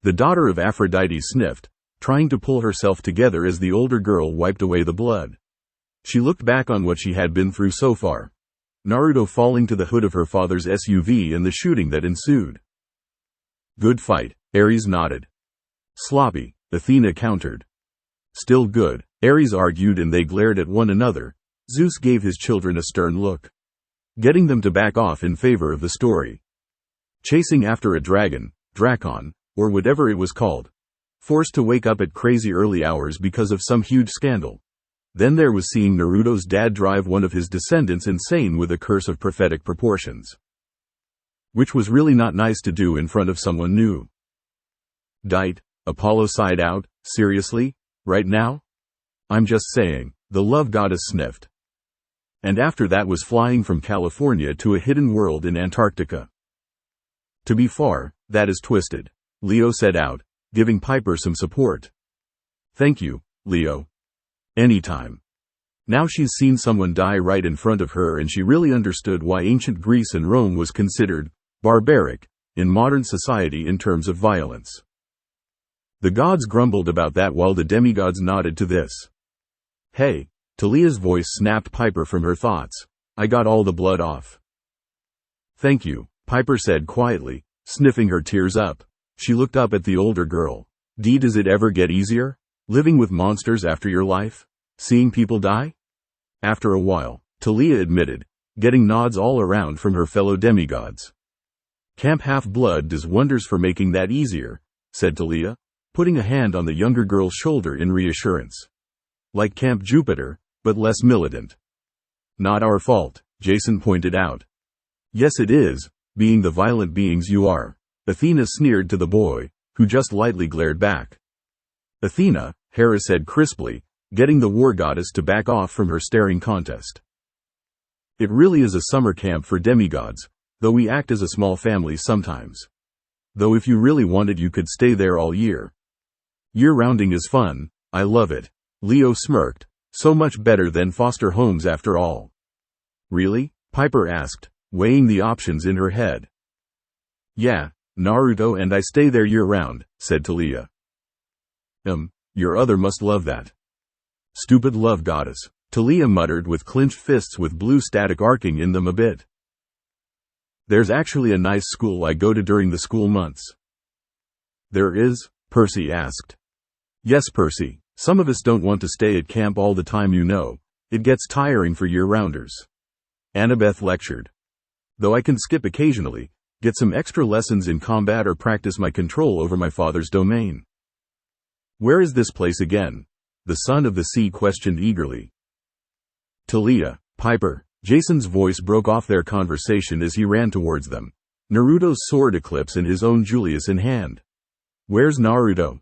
The daughter of Aphrodite sniffed, trying to pull herself together as the older girl wiped away the blood. She looked back on what she had been through so far. Naruto falling to the hood of her father's SUV and the shooting that ensued. Good fight, Ares nodded. Sloppy, Athena countered. Still good, Ares argued, and they glared at one another. Zeus gave his children a stern look, getting them to back off in favor of the story. Chasing after a dragon, Drakon, or whatever it was called. Forced to wake up at crazy early hours because of some huge scandal. Then there was seeing Naruto's dad drive one of his descendants insane with a curse of prophetic proportions. Which was really not nice to do in front of someone new. Dight, Apollo sighed out, seriously, right now? I'm just saying, the love goddess sniffed. And after that was flying from California to a hidden world in Antarctica. To be far, that is twisted, Leo said out, giving Piper some support. Thank you, Leo. Anytime. Now she's seen someone die right in front of her and she really understood why ancient Greece and Rome was considered barbaric in modern society in terms of violence. The gods grumbled about that while the demigods nodded to this. Hey, Talia's voice snapped Piper from her thoughts. I got all the blood off. Thank you, Piper said quietly, sniffing her tears up. She looked up at the older girl. Does it ever get easier? Living with monsters after your life? Seeing people die? After a while, Talia admitted, getting nods all around from her fellow demigods. Camp Half-Blood does wonders for making that easier, said Talia, putting a hand on the younger girl's shoulder in reassurance. Like Camp Jupiter, but less militant. Not our fault, Jason pointed out. Yes it is, being the violent beings you are, Athena sneered to the boy, who just lightly glared back. Athena, Hera said crisply, getting the war goddess to back off from her staring contest. It really is a summer camp for demigods, though we act as a small family sometimes. Though if you really wanted you could stay there all year. Year-rounding is fun, I love it. Leo smirked, so much better than foster homes after all. Really? Piper asked, weighing the options in her head. Yeah, Naruto and I stay there year-round, said Talia. Your other must love that. Stupid love goddess, Talia muttered with clenched fists with blue static arcing in them a bit. There's actually a nice school I go to during the school months. There is? Percy asked. Yes, Percy. Some of us don't want to stay at camp all the time, you know. It gets tiring for year-rounders. Annabeth lectured. Though I can skip occasionally, get some extra lessons in combat or practice my control over my father's domain. Where is this place again? The son of the sea questioned eagerly. Talia, Piper, Jason's voice broke off their conversation as he ran towards them, Naruto's sword eclipse and his own Julius in hand. Where's Naruto?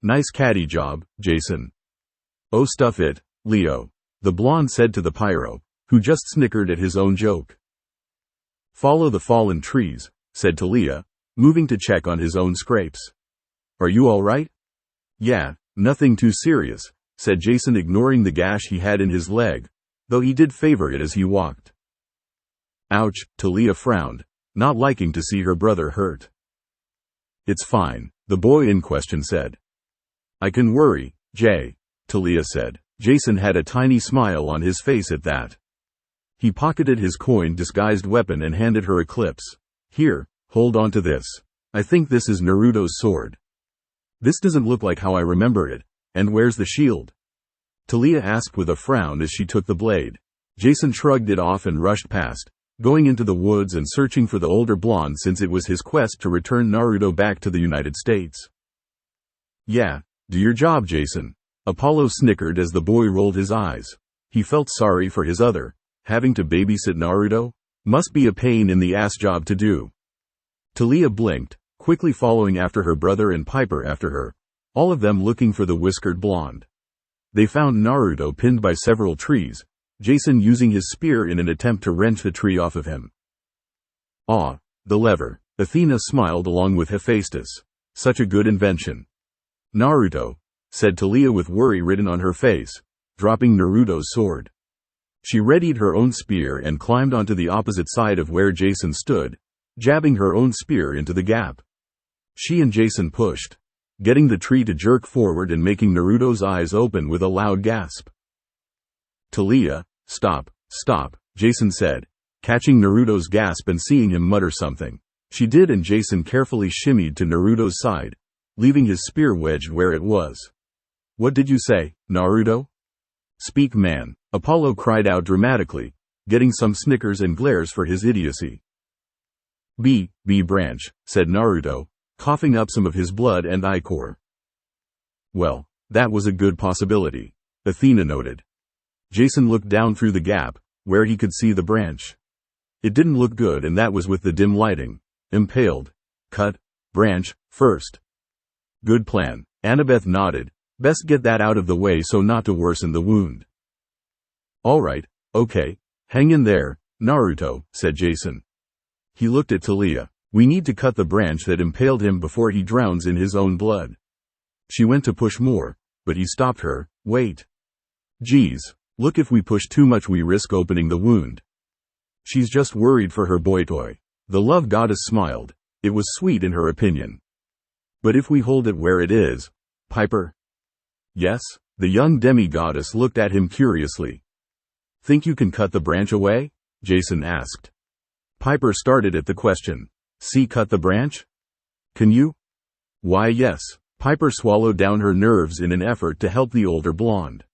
Nice caddy job, Jason. Oh stuff it, Leo, the blonde said to the pyro, who just snickered at his own joke. Follow the fallen trees, said Talia, moving to check on his own scrapes. Are you all right? Yeah, nothing too serious, said Jason, ignoring the gash he had in his leg, though he did favor it as he walked. Ouch, Talia frowned, not liking to see her brother hurt. It's fine, the boy in question said. I can worry, Jay, Talia said. Jason had a tiny smile on his face at that. He pocketed his coin-disguised weapon and handed her Eclipse. Here, hold on to this. I think this is Naruto's sword. This doesn't look like how I remember it. And where's the shield? Talia asked with a frown as she took the blade. Jason shrugged it off and rushed past, going into the woods and searching for the older blonde since it was his quest to return Naruto back to the United States. Yeah, do your job, Jason. Apollo snickered as the boy rolled his eyes. He felt sorry for his other. Having to babysit Naruto? Must be a pain in the ass job to do. Talia blinked, quickly following after her brother and Piper after her, all of them looking for the whiskered blonde. They found Naruto pinned by several trees, Jason using his spear in an attempt to wrench the tree off of him. Ah, the lever, Athena smiled along with Hephaestus. Such a good invention. Naruto, said Talia with worry written on her face, dropping Naruto's sword. She readied her own spear and climbed onto the opposite side of where Jason stood, jabbing her own spear into the gap. She and Jason pushed, getting the tree to jerk forward and making Naruto's eyes open with a loud gasp. Talia, stop, Jason said, catching Naruto's gasp and seeing him mutter something. She did, and Jason carefully shimmied to Naruto's side, leaving his spear wedged where it was. What did you say, Naruto? Speak, man, Apollo cried out dramatically, getting some snickers and glares for his idiocy. B branch, said Naruto, coughing up some of his blood and ichor. Well, that was a good possibility, Athena noted. Jason looked down through the gap, where he could see the branch. It didn't look good, and that was with the dim lighting. Impaled. Cut. Branch, first. Good plan, Annabeth nodded. Best get that out of the way so not to worsen the wound. Alright, okay. Hang in there, Naruto, said Jason. He looked at Talia. We need to cut the branch that impaled him before he drowns in his own blood. She went to push more, but he stopped her. Wait. Geez, look, if we push too much we risk opening the wound. She's just worried for her boy toy. The love goddess smiled. It was sweet in her opinion. But if we hold it where it is, Piper? Yes, the young demi-goddess looked at him curiously. Think you can cut the branch away? Jason asked. Piper started at the question. See, cut the branch? Can you? Why, yes. Piper swallowed down her nerves in an effort to help the older blonde.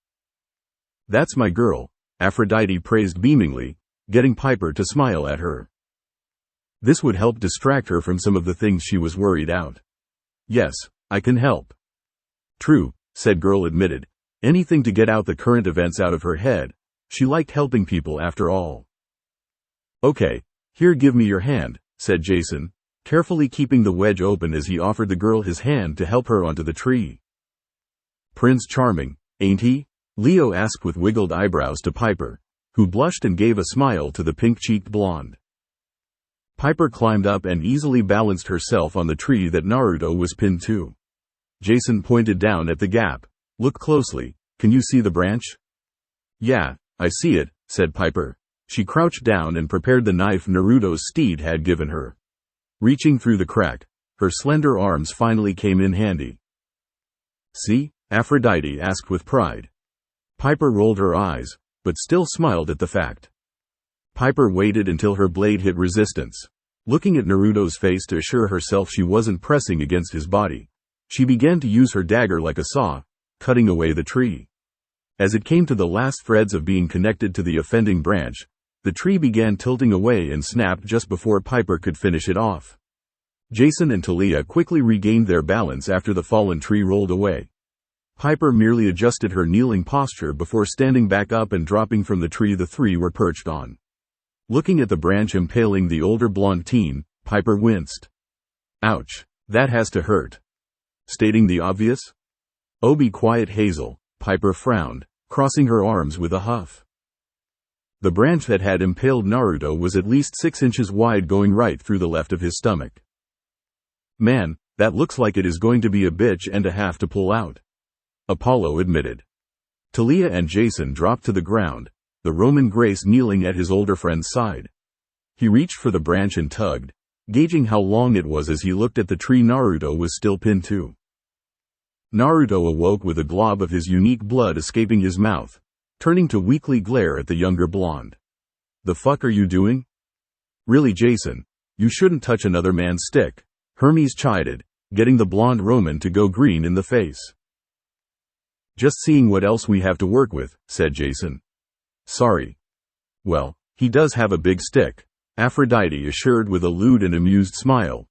That's my girl, Aphrodite praised beamingly, getting Piper to smile at her. This would help distract her from some of the things she was worried out. Yes, I can help. True, said Girl admitted. Anything to get out the current events out of her head. She liked helping people after all. Okay, here, give me your hand, said Jason, carefully keeping the wedge open as he offered the girl his hand to help her onto the tree. Prince Charming, ain't he? Leo asked with wiggled eyebrows to Piper, who blushed and gave a smile to the pink-cheeked blonde. Piper climbed up and easily balanced herself on the tree that Naruto was pinned to. Jason pointed down at the gap. Look closely, can you see the branch? Yeah, I see it, said Piper. She crouched down and prepared the knife Naruto's steed had given her. Reaching through the crack, her slender arms finally came in handy. See? Aphrodite asked with pride. Piper rolled her eyes, but still smiled at the fact. Piper waited until her blade hit resistance. Looking at Naruto's face to assure herself she wasn't pressing against his body, she began to use her dagger like a saw, cutting away the tree. As it came to the last threads of being connected to the offending branch, the tree began tilting away and snapped just before Piper could finish it off. Jason and Talia quickly regained their balance after the fallen tree rolled away. Piper merely adjusted her kneeling posture before standing back up and dropping from the tree the three were perched on. Looking at the branch impaling the older blonde teen, Piper winced. Ouch, that has to hurt. Stating the obvious? Oh, be quiet, Hazel, Piper frowned, crossing her arms with a huff. The branch that had impaled Naruto was at least 6 inches wide, going right through the left of his stomach. Man, that looks like it is going to be a bitch and a half to pull out, Apollo admitted. Talia and Jason dropped to the ground, the Roman Grace kneeling at his older friend's side. He reached for the branch and tugged, gauging how long it was as he looked at the tree Naruto was still pinned to. Naruto awoke with a glob of his unique blood escaping his mouth, turning to weakly glare at the younger blonde. The fuck are you doing? Really, Jason, you shouldn't touch another man's stick, Hermes chided, getting the blonde Roman to go green in the face. Just seeing what else we have to work with, said Jason. Sorry. Well, he does have a big stick, Aphrodite assured with a lewd and amused smile.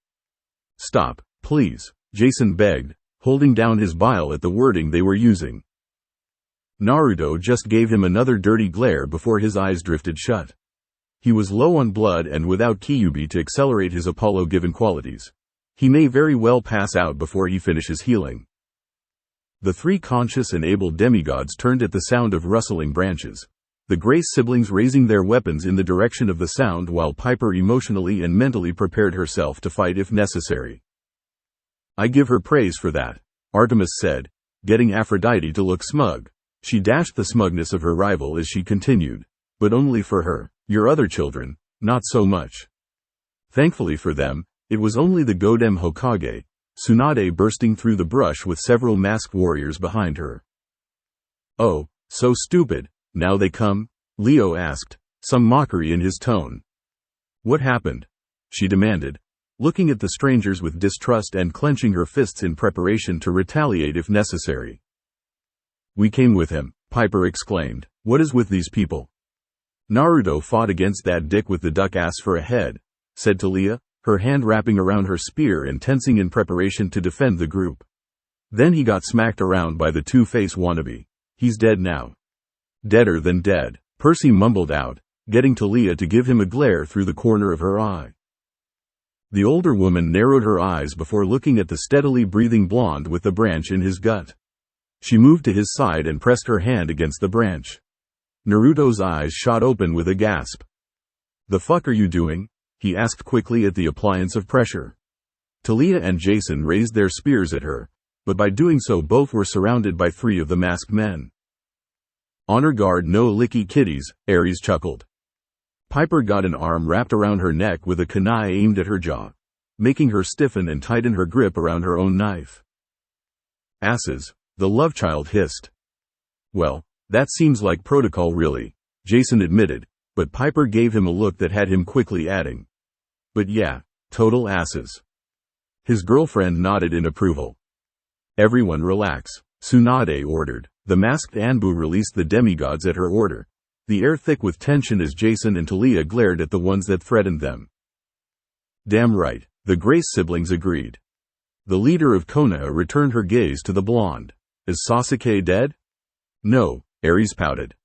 Stop, please, Jason begged, holding down his bile at the wording they were using. Naruto just gave him another dirty glare before his eyes drifted shut. He was low on blood and without Kyuubi to accelerate his Apollo-given qualities. He may very well pass out before he finishes healing. The three conscious and able demigods turned at the sound of rustling branches, the Grace siblings raising their weapons in the direction of the sound while Piper emotionally and mentally prepared herself to fight if necessary. I give her praise for that, Artemis said, getting Aphrodite to look smug. She dashed the smugness of her rival as she continued, but only for her. Your other children, not so much. Thankfully for them, it was only the Godem Hokage, Tsunade bursting through the brush with several masked warriors behind her. Oh, so stupid, now they come? Leo asked, some mockery in his tone. What happened? She demanded, looking at the strangers with distrust and clenching her fists in preparation to retaliate if necessary. We came with him, Piper exclaimed. What is with these people? Naruto fought against that dick with the duck ass for a head, said Talia, her hand wrapping around her spear and tensing in preparation to defend the group. Then he got smacked around by the two-face wannabe. He's dead now. Deader than dead, Percy mumbled out, getting Talia to give him a glare through the corner of her eye. The older woman narrowed her eyes before looking at the steadily breathing blonde with the branch in his gut. She moved to his side and pressed her hand against the branch. Naruto's eyes shot open with a gasp. The fuck are you doing? He asked quickly at the appliance of pressure. Talia and Jason raised their spears at her, but by doing so both were surrounded by 3 of the masked men. Honor guard, no licky kitties, Ares chuckled. Piper got an arm wrapped around her neck with a kunai aimed at her jaw, making her stiffen and tighten her grip around her own knife. Asses, the love child hissed. Well, that seems like protocol really, Jason admitted, but Piper gave him a look that had him quickly adding, "But yeah, total asses." His girlfriend nodded in approval. "Everyone relax," Tsunade ordered. The masked Anbu released the demigods at her order, the air thick with tension as Jason and Talia glared at the ones that threatened them. "Damn right," the Grace siblings agreed. The leader of Konoha returned her gaze to the blonde. "Is Sasuke dead?" "No," Ares pouted.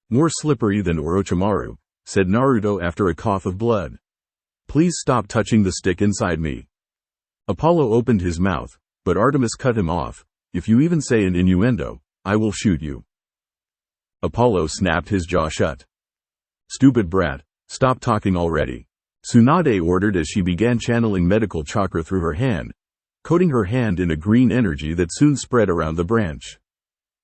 "More slippery than Orochimaru," said Naruto after a cough of blood. "Please stop touching the stick inside me." Apollo opened his mouth, but Artemis cut him off. "If you even say an innuendo, I will shoot you." Apollo snapped his jaw shut. "Stupid brat, stop talking already," Tsunade ordered as she began channeling medical chakra through her hand, coating her hand in a green energy that soon spread around the branch.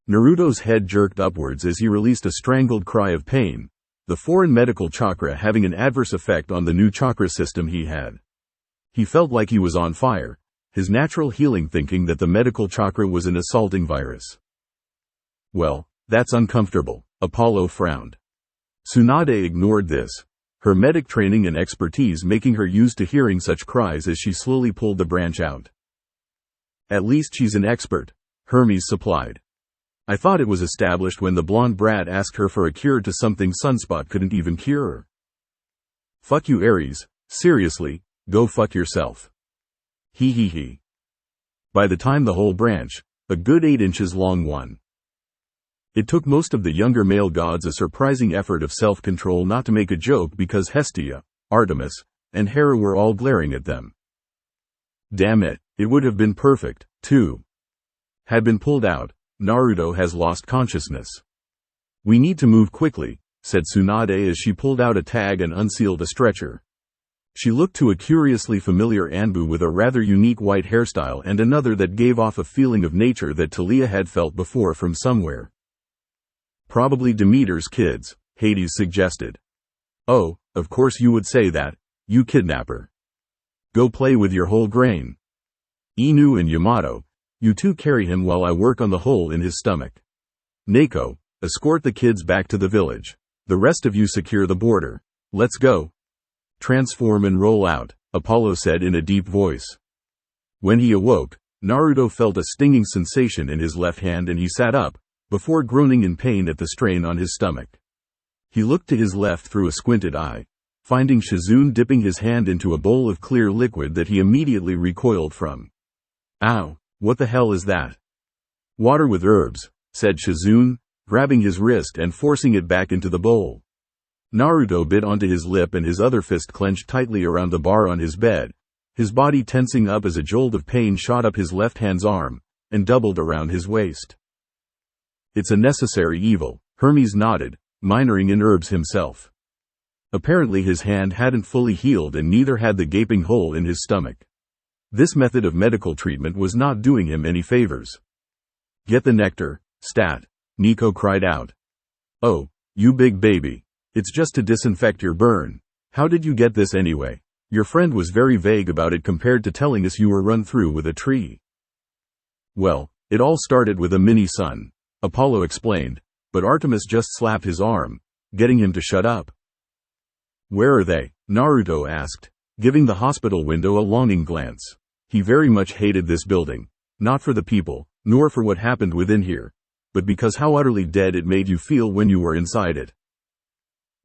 Naruto's head jerked upwards as he released a strangled cry of pain, the foreign medical chakra having an adverse effect on the new chakra system he had. He felt like he was on fire, his natural healing thinking that the medical chakra was an assaulting virus. "Well, that's uncomfortable," Apollo frowned. Tsunade ignored this, her medic training and expertise making her used to hearing such cries as she slowly pulled the branch out. "At least she's an expert," Hermes supplied. "I thought it was established when the blonde brat asked her for a cure to something Sunspot couldn't even cure." "Fuck you, Ares, seriously, go fuck yourself." He he he. By the time the whole branch, a good 8 inches long one. It took most of the younger male gods a surprising effort of self-control not to make a joke because Hestia, Artemis, and Hera were all glaring at them. Damn it, it would have been perfect, too. Had been pulled out. Naruto has lost consciousness. "We need to move quickly," said Tsunade as she pulled out a tag and unsealed a stretcher. She looked to a curiously familiar Anbu with a rather unique white hairstyle and another that gave off a feeling of nature that Talia had felt before from somewhere. "Probably Demeter's kids," Hades suggested. "Oh, of course you would say that, you kidnapper. Go play with your whole grain. Inu and Yamato, you two carry him while I work on the hole in his stomach. Neko, escort the kids back to the village. The rest of you secure the border. Let's go." "Transform and roll out," Apollo said in a deep voice. When he awoke, Naruto felt a stinging sensation in his left hand and he sat up, before groaning in pain at the strain on his stomach. He looked to his left through a squinted eye, finding Shizune dipping his hand into a bowl of clear liquid that he immediately recoiled from. "Ow, what the hell is that?" "Water with herbs," said Shizune, grabbing his wrist and forcing it back into the bowl. Naruto bit onto his lip and his other fist clenched tightly around the bar on his bed, his body tensing up as a jolt of pain shot up his left hand's arm, and doubled around his waist. "It's a necessary evil," Hermes nodded, minoring in herbs himself. Apparently his hand hadn't fully healed and neither had the gaping hole in his stomach. This method of medical treatment was not doing him any favors. "Get the nectar, stat," Nico cried out. "Oh, you big baby. It's just to disinfect your burn. How did you get this anyway? Your friend was very vague about it compared to telling us you were run through with a tree." "Well, it all started with a mini-sun," Apollo explained, but Artemis just slapped his arm, getting him to shut up. "Where are they?" Naruto asked, giving the hospital window a longing glance. He very much hated this building, not for the people, nor for what happened within here, but because how utterly dead it made you feel when you were inside it.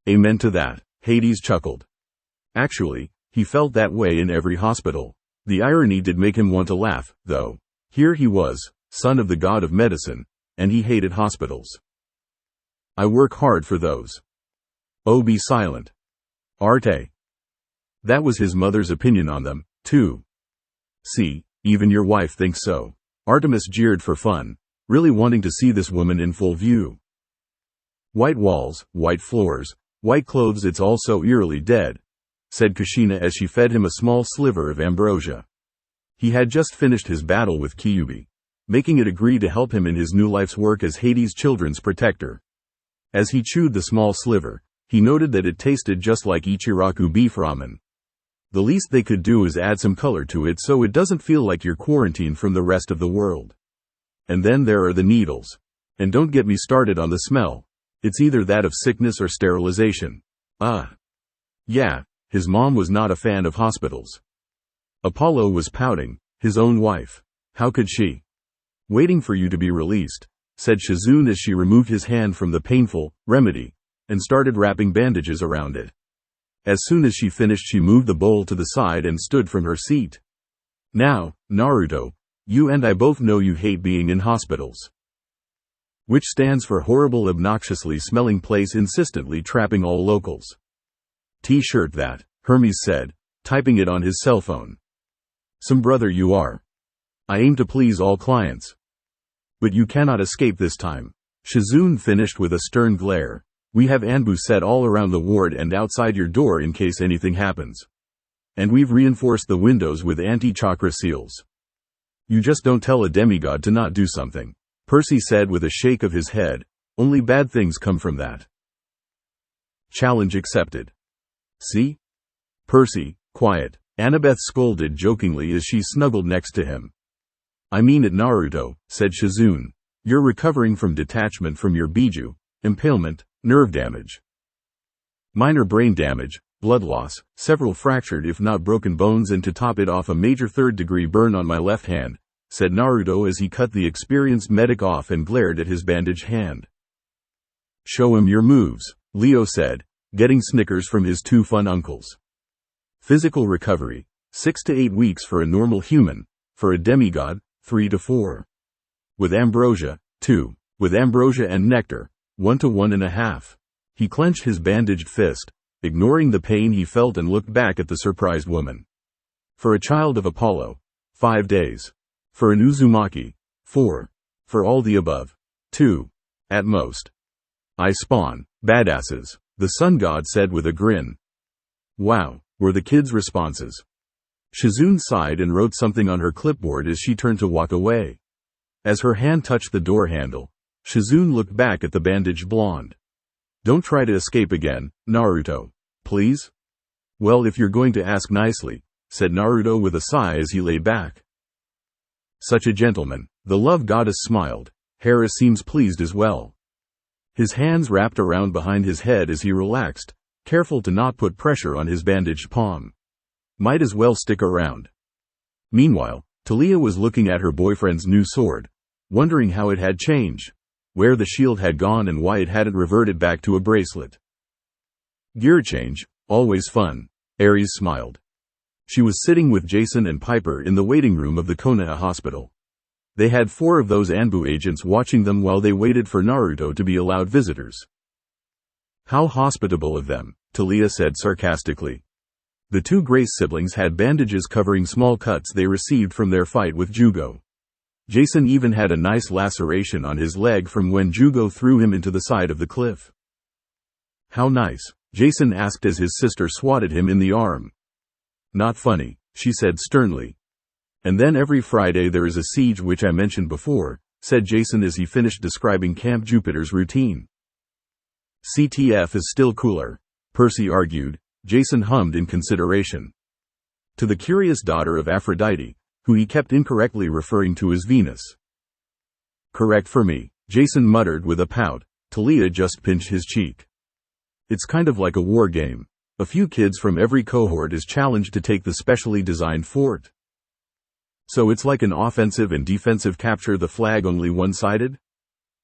"Amen to that," Hades chuckled. Actually, he felt that way in every hospital. The irony did make him want to laugh, though. Here he was, son of the god of medicine, and he hated hospitals. "I work hard for those." "Oh, be silent. Arte." That was his mother's opinion on them, too. "See, even your wife thinks so." Artemis jeered for fun, really wanting to see this woman in full view. "White walls, white floors, white clothes, it's all so eerily dead," said Kushina as she fed him a small sliver of ambrosia. He had just finished his battle with Kyuubi, making it agree to help him in his new life's work as Hades' children's protector. As he chewed the small sliver, he noted that it tasted just like Ichiraku beef ramen. The least they could do is add some color to it so it doesn't feel like you're quarantined from the rest of the world. And then there are the needles. And don't get me started on the smell. It's either that of sickness or sterilization. Yeah, his mom was not a fan of hospitals. Apollo was pouting, his own wife. How could she? Waiting for you to be released, said Shizune as she removed his hand from the painful remedy and started wrapping bandages around it. As soon as she finished, she moved the bowl to the side and stood from her seat. Now, Naruto, you and I both know you hate being in hospitals. Which stands for horrible, obnoxiously smelling place insistently trapping all locals. T-shirt that, Hermes said, typing it on his cell phone. Some brother you are. I aim to please all clients. But you cannot escape this time. Shizune finished with a stern glare. We have Anbu set all around the ward and outside your door in case anything happens. And we've reinforced the windows with anti-chakra seals. You just don't tell a demigod to not do something, Percy said with a shake of his head. Only bad things come from that. Challenge accepted. See? Percy, quiet, Annabeth scolded jokingly as she snuggled next to him. I mean it, Naruto, said Shizune. You're recovering from detachment from your biju, impalement, nerve damage. Minor brain damage, blood loss, several fractured if not broken bones, and to top it off a major third-degree burn on my left hand, said Naruto as he cut the experienced medic off and glared at his bandaged hand. Show him your moves, Leo said, getting snickers from his two fun uncles. Physical recovery, 6 to 8 weeks for a normal human, for a demigod, 3 to 4. With ambrosia, 2. With ambrosia and nectar, 1 to 1.5. He clenched his bandaged fist, ignoring the pain he felt, and looked back at the surprised woman. For a child of Apollo, 5 days. For an Uzumaki, 4. For all the above, 2. At most. I spawn badasses, the sun god said with a grin. Wow, were the kids' responses. Shizune sighed and wrote something on her clipboard as she turned to walk away. As her hand touched the door handle, Shizune looked back at the bandaged blonde. Don't try to escape again, Naruto. Please? Well, if you're going to ask nicely, said Naruto with a sigh as he lay back. Such a gentleman, the love goddess smiled. Heir seems pleased as well. His hands wrapped around behind his head as he relaxed, careful to not put pressure on his bandaged palm. Might as well stick around. Meanwhile, Talia was looking at her boyfriend's new sword, wondering how it had changed, where the shield had gone and why it hadn't reverted back to a bracelet. Gear change, always fun, Ares smiled. She was sitting with Jason and Piper in the waiting room of the Konoha hospital. They had 4 of those Anbu agents watching them while they waited for Naruto to be allowed visitors. How hospitable of them, Talia said sarcastically. The 2 Grace siblings had bandages covering small cuts they received from their fight with Jugo. Jason even had a nice laceration on his leg from when Jugo threw him into the side of the cliff. How nice, Jason asked as his sister swatted him in the arm. Not funny, she said sternly. And then every Friday there is a siege, which I mentioned before, said Jason as he finished describing Camp Jupiter's routine. CTF is still cooler, Percy argued. Jason hummed in consideration. To the curious daughter of Aphrodite, who he kept incorrectly referring to as Venus. Correct for me, Jason muttered with a pout. Talia just pinched his cheek. It's kind of like a war game. A few kids from every cohort is challenged to take the specially designed fort. So it's like an offensive and defensive capture the flag, only one-sided?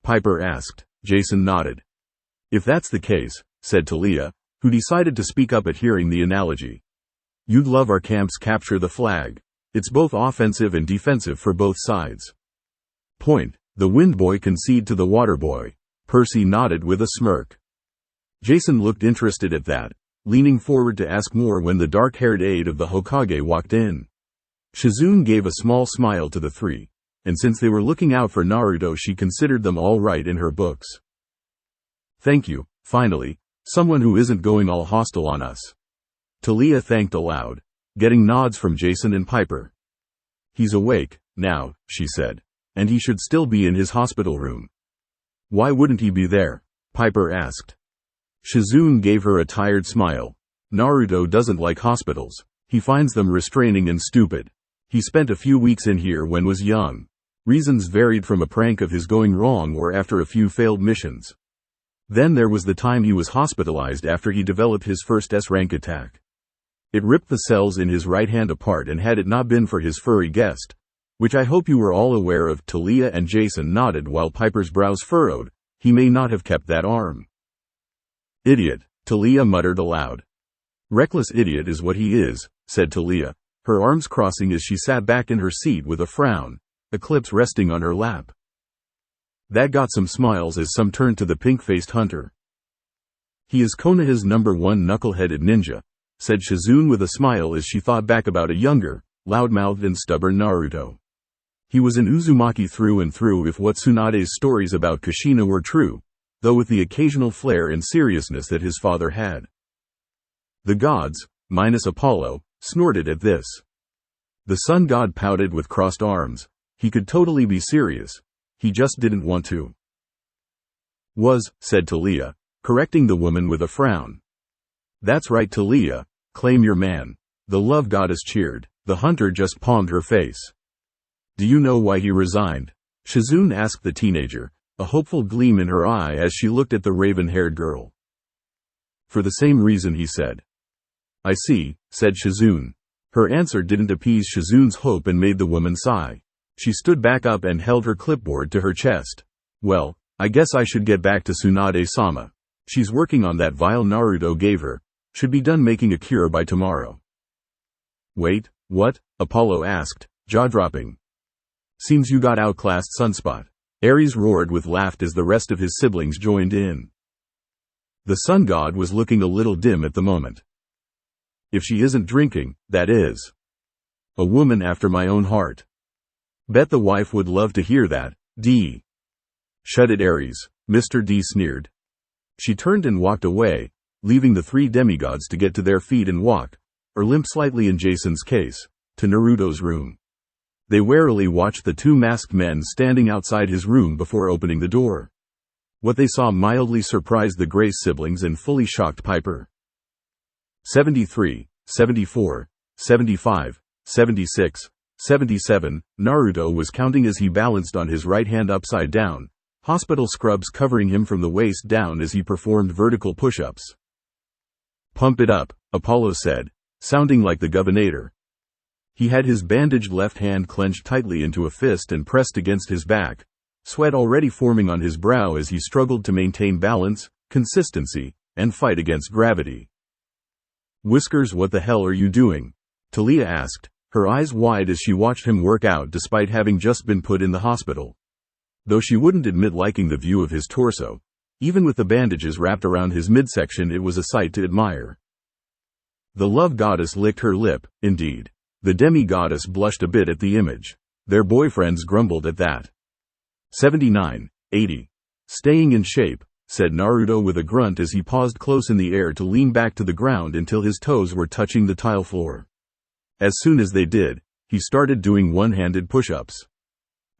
Piper asked. Jason nodded. If that's the case, said Talia, who decided to speak up at hearing the analogy. You'd love our camp's capture the flag. It's both offensive and defensive for both sides. Point, the wind boy concede to the water boy. Percy nodded with a smirk. Jason looked interested at that, leaning forward to ask more when the dark-haired aide of the Hokage walked in. Shizune gave a small smile to the 3, and since they were looking out for Naruto, she considered them all right in her books. Thank you, finally. Someone who isn't going all hostile on us. Talia thanked aloud, getting nods from Jason and Piper. He's awake, now, she said, and he should still be in his hospital room. Why wouldn't he be there? Piper asked. Shizune gave her a tired smile. Naruto doesn't like hospitals. He finds them restraining and stupid. He spent a few weeks in here when was young. Reasons varied from a prank of his going wrong or after a few failed missions. Then there was the time he was hospitalized after he developed his first S-rank attack. It ripped the cells in his right hand apart, and had it not been for his furry guest, which I hope you were all aware of, Talia and Jason nodded while Piper's brows furrowed, he may not have kept that arm. Idiot, Talia muttered aloud. Reckless idiot is what he is, said Talia, her arms crossing as she sat back in her seat with a frown, Eclipse resting on her lap. That got some smiles as some turned to the pink-faced hunter. He is Konoha's #1 knuckle-headed ninja, said Shizune with a smile as she thought back about a younger, loud-mouthed and stubborn Naruto. He was an Uzumaki through and through if what Tsunade's stories about Kushina were true, though with the occasional flair and seriousness that his father had. The gods, minus Apollo, snorted at this. The sun god pouted with crossed arms. He could totally be serious. He just didn't want to. Said Talia, correcting the woman with a frown. That's right, Talia, claim your man. The love goddess cheered. The hunter just palmed her face. Do you know why he resigned? Shizune asked the teenager, a hopeful gleam in her eye as she looked at the raven-haired girl. For the same reason, he said. I see, said Shizune. Her answer didn't appease Shizune's hope and made the woman sigh. She stood back up and held her clipboard to her chest. Well, I guess I should get back to Tsunade-sama. She's working on that vial Naruto gave her. Should be done making a cure by tomorrow. Wait, what? Apollo asked, jaw-dropping. Seems you got outclassed, Sunspot. Ares roared with laughter as the rest of his siblings joined in. The sun god was looking a little dim at the moment. If she isn't drinking, that is. A woman after my own heart. Bet the wife would love to hear that, D. Shut it, Ares, Mr. D sneered. She turned and walked away, leaving the three demigods to get to their feet and walk, or limp slightly in Jason's case, to Naruto's room. They warily watched the two masked men standing outside his room before opening the door. What they saw mildly surprised the Grace siblings and fully shocked Piper. 73, 74, 75, 76, 77, Naruto was counting as he balanced on his right hand upside down, hospital scrubs covering him from the waist down as he performed vertical push-ups. Pump it up, Apollo said, sounding like the governor. He had his bandaged left hand clenched tightly into a fist and pressed against his back, sweat already forming on his brow as he struggled to maintain balance, consistency, and fight against gravity. Whiskers, what the hell are you doing? Talia asked, her eyes wide as she watched him work out despite having just been put in the hospital. Though she wouldn't admit liking the view of his torso, even with the bandages wrapped around his midsection, it was a sight to admire. The love goddess licked her lip, indeed. The demi-goddess blushed a bit at the image. Their boyfriends grumbled at that. 79, 80. Staying in shape, said Naruto with a grunt as he paused close in the air to lean back to the ground until his toes were touching the tile floor. As soon as they did, he started doing one-handed push-ups.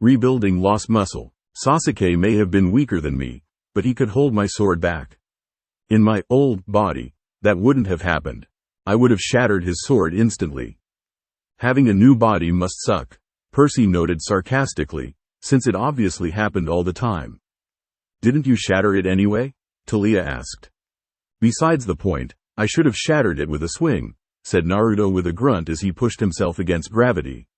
Rebuilding lost muscle. Sasuke may have been weaker than me, but he could hold my sword back. In my old body, that wouldn't have happened. I would have shattered his sword instantly. Having a new body must suck, Percy noted sarcastically, since it obviously happened all the time. Didn't you shatter it anyway? Talia asked. Besides the point, I should have shattered it with a swing, said Naruto with a grunt as he pushed himself against gravity.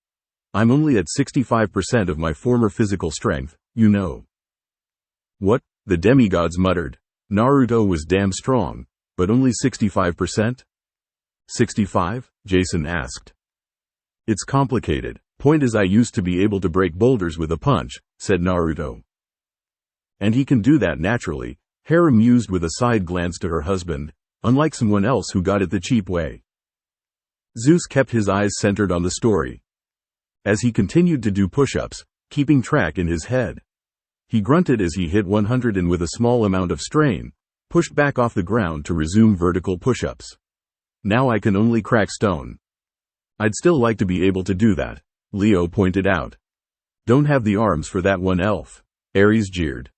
I'm only at 65% of my former physical strength, you know. What? The demigods muttered. Naruto was damn strong, but only 65%? 65? Jason asked. It's complicated. Point is, I used to be able to break boulders with a punch, said Naruto. And he can do that naturally, Heir mused with a side glance to her husband, unlike someone else who got it the cheap way. Zeus kept his eyes centered on the story. As he continued to do push-ups, keeping track in his head. He grunted as he hit 100 and with a small amount of strain, pushed back off the ground to resume vertical push-ups. Now I can only crack stone. I'd still like to be able to do that, Leo pointed out. Don't have the arms for that one, elf. Ares jeered.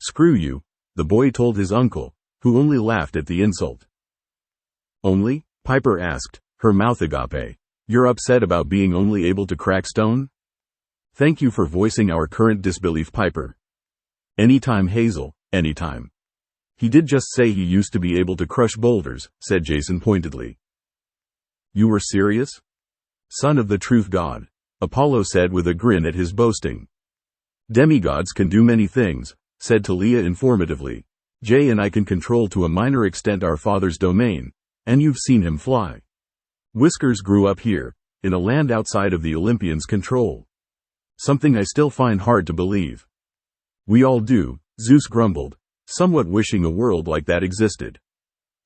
Screw you, the boy told his uncle, who only laughed at the insult. Only? Piper asked, her mouth agape. You're upset about being only able to crack stone? Thank you for voicing our current disbelief, Piper. Anytime, Hazel, anytime. He did just say he used to be able to crush boulders, said Jason pointedly. You were serious? Son of the truth god, Apollo said with a grin at his boasting. Demigods can do many things, said Talia informatively. Jay and I can control to a minor extent our father's domain, and you've seen him fly. Whiskers grew up here, in a land outside of the Olympians' control. Something I still find hard to believe. We all do, Zeus grumbled, somewhat wishing a world like that existed.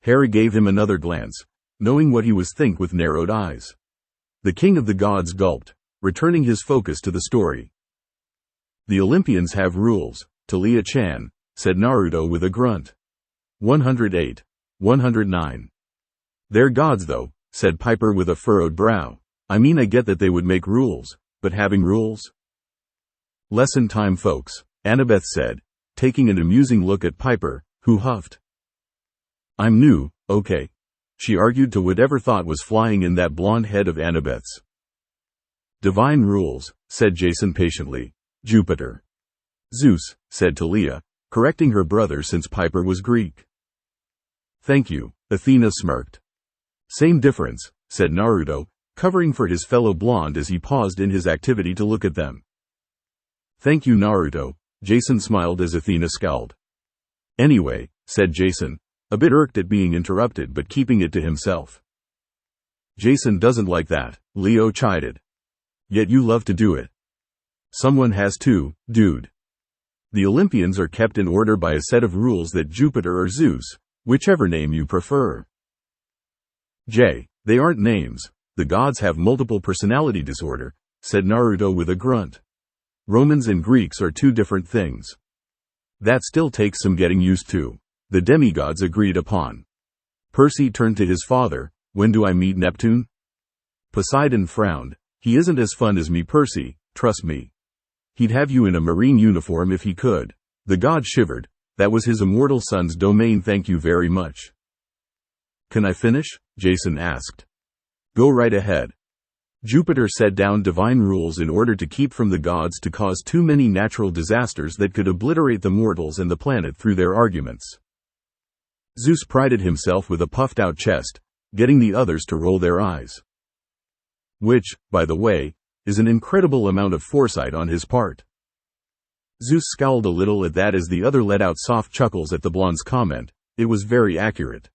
Heir gave him another glance, knowing what he was thinking with narrowed eyes. The king of the gods gulped, returning his focus to the story. The Olympians have rules, Talia-chan, said Naruto with a grunt. 108. 109. They're gods though, said Piper with a furrowed brow. I mean I get that they would make rules, but having rules? Lesson time folks, Annabeth said, taking an amusing look at Piper, who huffed. I'm new, okay? She argued to whatever thought was flying in that blonde head of Annabeth's. Divine rules, said Jason patiently. Jupiter. Zeus, said Talia, correcting her brother since Piper was Greek. Thank you, Athena smirked. Same difference, said Naruto, covering for his fellow blonde as he paused in his activity to look at them. Thank you Naruto, Jason smiled as Athena scowled. Anyway, said Jason, a bit irked at being interrupted but keeping it to himself. Jason doesn't like that, Leo chided. Yet you love to do it. Someone has to, dude. The Olympians are kept in order by a set of rules that Jupiter or Zeus, whichever name you prefer. Jay, they aren't names, the gods have multiple personality disorder, said Naruto with a grunt. Romans and Greeks are two different things. That still takes some getting used to, the demigods agreed upon. Percy turned to his father, when do I meet Neptune? Poseidon frowned, he isn't as fun as me Percy, trust me. He'd have you in a marine uniform if he could. The god shivered, that was his immortal son's domain thank you very much. Can I finish? Jason asked. Go right ahead. Jupiter set down divine rules in order to keep from the gods to cause too many natural disasters that could obliterate the mortals and the planet through their arguments. Zeus prided himself with a puffed-out chest, getting the others to roll their eyes. Which, by the way, is an incredible amount of foresight on his part. Zeus scowled a little at that as the other let out soft chuckles at the blonde's comment. It was very accurate.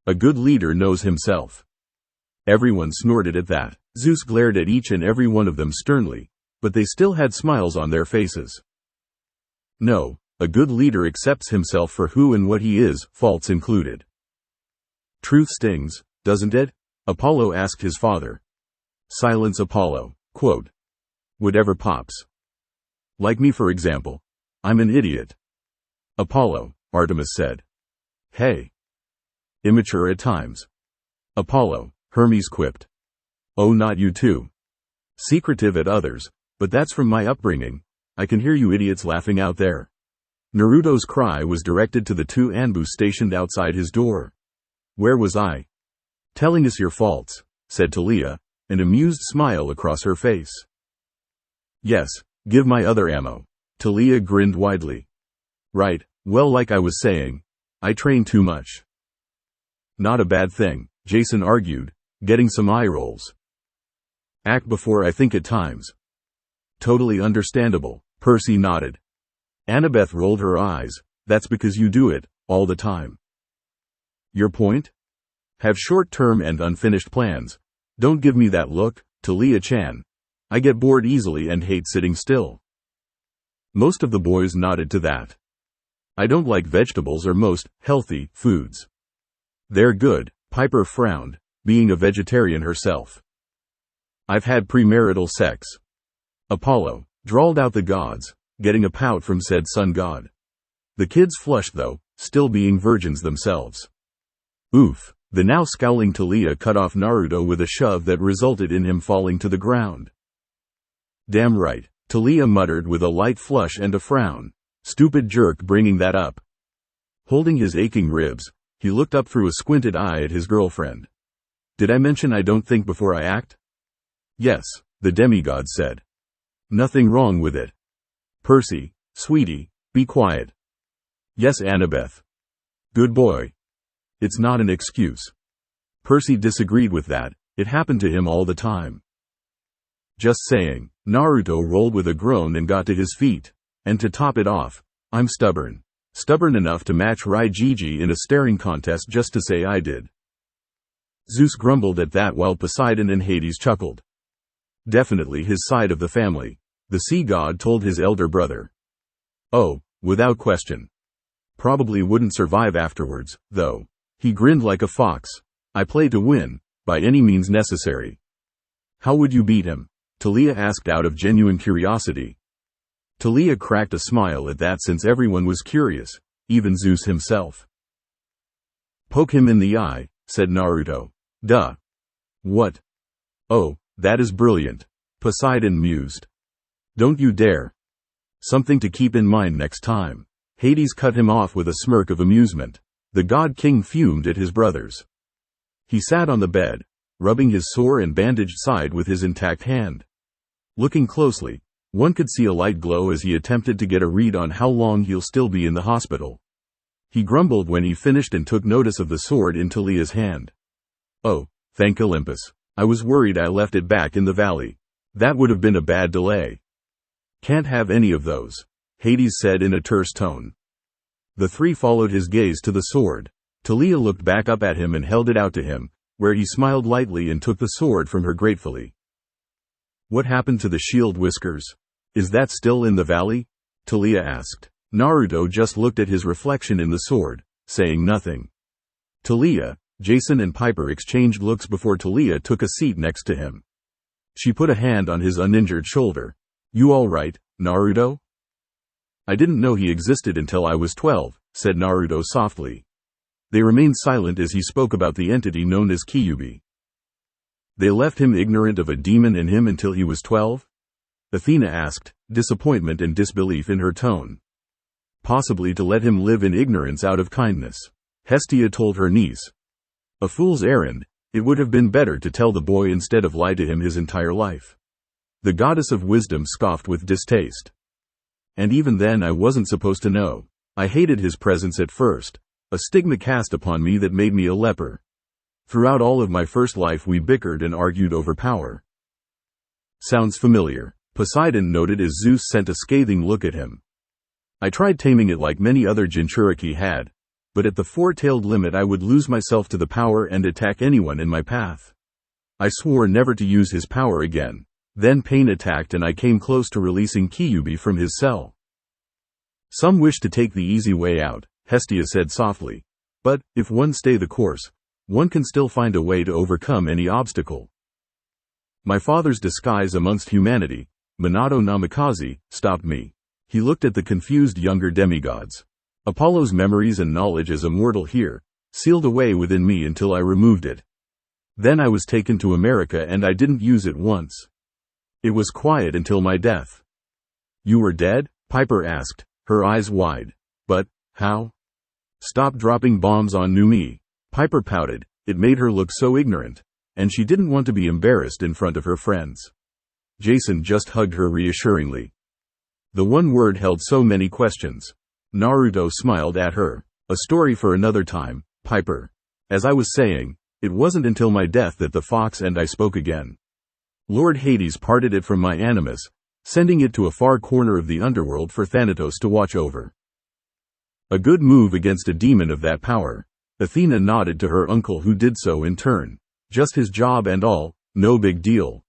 A good leader knows himself. Everyone snorted at that. Zeus glared at each and every one of them sternly, but they still had smiles on their faces. No, a good leader accepts himself for who and what he is, faults included. Truth stings, doesn't it? Apollo asked his father. Silence Apollo, quote. Whatever pops. Like me for example. I'm an idiot. Apollo, Artemis said. Hey. Immature at times. Apollo, Hermes quipped. Oh not you too. Secretive at others, but that's from my upbringing. I can hear you idiots laughing out there. Naruto's cry was directed to the two Anbu stationed outside his door. Where was I? Telling us your faults, said Talia, an amused smile across her face. Yes, give my other ammo. Talia grinned widely. Right, well like I was saying, I train too much. Not a bad thing, Jason argued, getting some eye rolls. Act before I think at times. Totally understandable, Percy nodded. Annabeth rolled her eyes, that's because you do it, all the time. Your point? Have short-term and unfinished plans. Don't give me that look, Talia-chan. I get bored easily and hate sitting still. Most of the boys nodded to that. I don't like vegetables or most healthy foods. They're good, Piper frowned, being a vegetarian herself. I've had premarital sex. Apollo, drawled out the gods, getting a pout from said sun god. The kids flushed though, still being virgins themselves. Oof, the now scowling Talia cut off Naruto with a shove that resulted in him falling to the ground. Damn right, Talia muttered with a light flush and a frown. Stupid jerk bringing that up. Holding his aching ribs, he looked up through a squinted eye at his girlfriend. Did I mention I don't think before I act? Yes, the demigod said. Nothing wrong with it. Percy, sweetie, be quiet. Yes, Annabeth. Good boy. It's not an excuse. Percy disagreed with that. It happened to him all the time. Just saying. Naruto rolled with a groan and got to his feet. And to top it off, I'm stubborn. Stubborn enough to match Raijiji in a staring contest just to say I did. Zeus grumbled at that while Poseidon and Hades chuckled. Definitely his side of the family. The sea god told his elder brother. Oh, without question. Probably wouldn't survive afterwards, though. He grinned like a fox. I play to win, by any means necessary. How would you beat him? Talia asked out of genuine curiosity. Talia cracked a smile at that since everyone was curious, even Zeus himself. Poke him in the eye, said Naruto. Duh. What? Oh, that is brilliant. Poseidon mused. Don't you dare. Something to keep in mind next time. Hades cut him off with a smirk of amusement. The God King fumed at his brothers. He sat on the bed, rubbing his sore and bandaged side with his intact hand. Looking closely, one could see a light glow as he attempted to get a read on how long he'll still be in the hospital. He grumbled when he finished and took notice of the sword in Talia's hand. Oh, thank Olympus. I was worried I left it back in the valley. That would have been a bad delay. Can't have any of those, Hades said in a terse tone. The three followed his gaze to the sword. Talia looked back up at him and held it out to him, where he smiled lightly and took the sword from her gratefully. What happened to the shield whiskers? Is that still in the valley? Talia asked. Naruto just looked at his reflection in the sword, saying nothing. Talia, Jason and Piper exchanged looks before Talia took a seat next to him. She put a hand on his uninjured shoulder. You all right, Naruto? I didn't know he existed until I was 12, said Naruto softly. They remained silent as he spoke about the entity known as Kyuubi. They left him ignorant of a demon in him until he was 12? Athena asked, disappointment and disbelief in her tone. Possibly to let him live in ignorance out of kindness. Hestia told her niece. A fool's errand. It would have been better to tell the boy instead of lie to him his entire life. The goddess of wisdom scoffed with distaste. And even then I wasn't supposed to know. I hated his presence at first. A stigma cast upon me that made me a leper. Throughout all of my first life we bickered and argued over power. Sounds familiar, Poseidon noted as Zeus sent a scathing look at him. I tried taming it like many other Jinchuriki had, but at the four-tailed limit I would lose myself to the power and attack anyone in my path. I swore never to use his power again. Then pain attacked and I came close to releasing Kyuubi from his cell. Some wish to take the easy way out, Hestia said softly. But, if one stay the course, one can still find a way to overcome any obstacle. My father's disguise amongst humanity, Minato Namikaze, stopped me. He looked at the confused younger demigods. Apollo's memories and knowledge as a mortal here, sealed away within me until I removed it. Then I was taken to America and I didn't use it once. It was quiet until my death. You were dead? Piper asked, her eyes wide. But, how? Stop dropping bombs on me. Piper pouted. It made her look so ignorant, and she didn't want to be embarrassed in front of her friends. Jason just hugged her reassuringly. The one word held so many questions. Naruto smiled at her. A story for another time, Piper. As I was saying, it wasn't until my death that the fox and I spoke again. Lord Hades parted it from my animus, sending it to a far corner of the underworld for Thanatos to watch over. A good move against a demon of that power. Athena nodded to her uncle who did so in turn. Just his job and all, no big deal.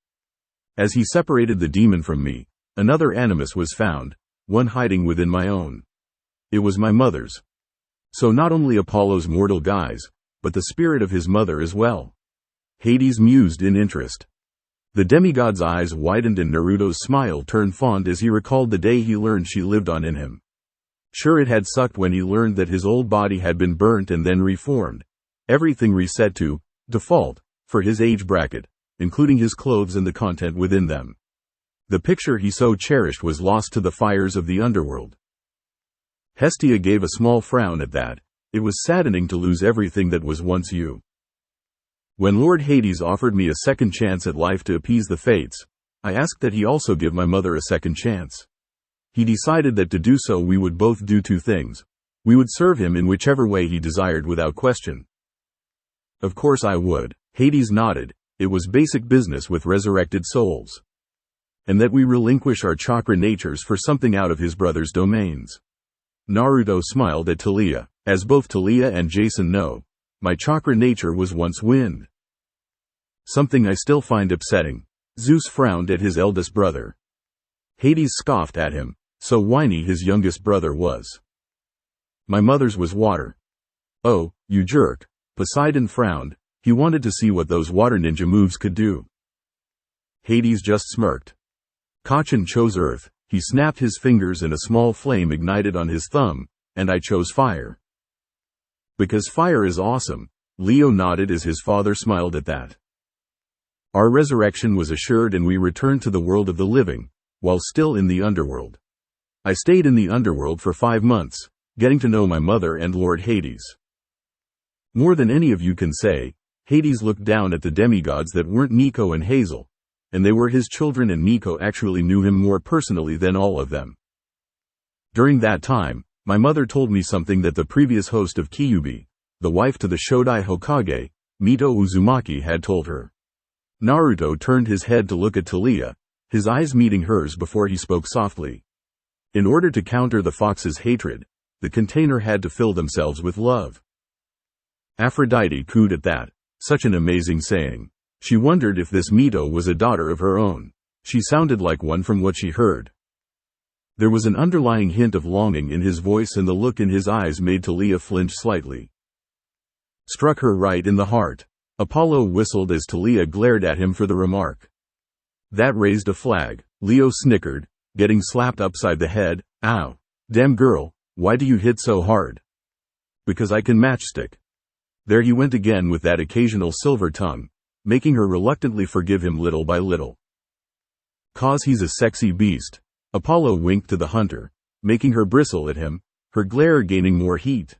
As he separated the demon from me, another animus was found, one hiding within my own. It was my mother's. So not only Apollo's mortal guise, but the spirit of his mother as well. Hades mused in interest. The demigod's eyes widened and Naruto's smile turned fond as he recalled the day he learned she lived on in him. Sure, it had sucked when he learned that his old body had been burnt and then reformed. Everything reset to default for his age bracket, including his clothes and the content within them. The picture he so cherished was lost to the fires of the underworld. Hestia gave a small frown at that. It was saddening to lose everything that was once you. When Lord Hades offered me a second chance at life to appease the fates, I asked that he also give my mother a second chance. He decided that to do so we would both do two things. We would serve him in whichever way he desired without question. Of course I would. Hades nodded. It was basic business with resurrected souls. And that we relinquish our chakra natures for something out of his brother's domains. Naruto smiled at Taliah. As both Taliah and Jason know, my chakra nature was once wind. Something I still find upsetting. Zeus frowned at his eldest brother. Hades scoffed at him, so whiny his youngest brother was. My mother's was water. Oh, you jerk. Poseidon frowned. He wanted to see what those water ninja moves could do. Hades just smirked. Kachin chose earth. He snapped his fingers and a small flame ignited on his thumb, and I chose fire. Because fire is awesome. Leo nodded as his father smiled at that. Our resurrection was assured and we returned to the world of the living, while still in the underworld. I stayed in the underworld for 5 months, getting to know my mother and Lord Hades. More than any of you can say, Hades looked down at the demigods that weren't Nico and Hazel, and they were his children, and Nico actually knew him more personally than all of them. During that time, my mother told me something that the previous host of Kyuubi, the wife to the Shodai Hokage, Mito Uzumaki, had told her. Naruto turned his head to look at Taliah, his eyes meeting hers before he spoke softly. In order to counter the fox's hatred, the container had to fill themselves with love. Aphrodite cooed at that. Such an amazing saying. She wondered if this Mito was a daughter of her own. She sounded like one from what she heard. There was an underlying hint of longing in his voice, and the look in his eyes made Taliah flinch slightly. Struck her right in the heart. Apollo whistled as Taliah glared at him for the remark. That raised a flag. Leo snickered, getting slapped upside the head. Ow. Damn girl, why do you hit so hard? Because I can matchstick. There he went again with that occasional silver tongue, making her reluctantly forgive him little by little. 'Cause he's a sexy beast. Apollo winked to the hunter, making her bristle at him, her glare gaining more heat.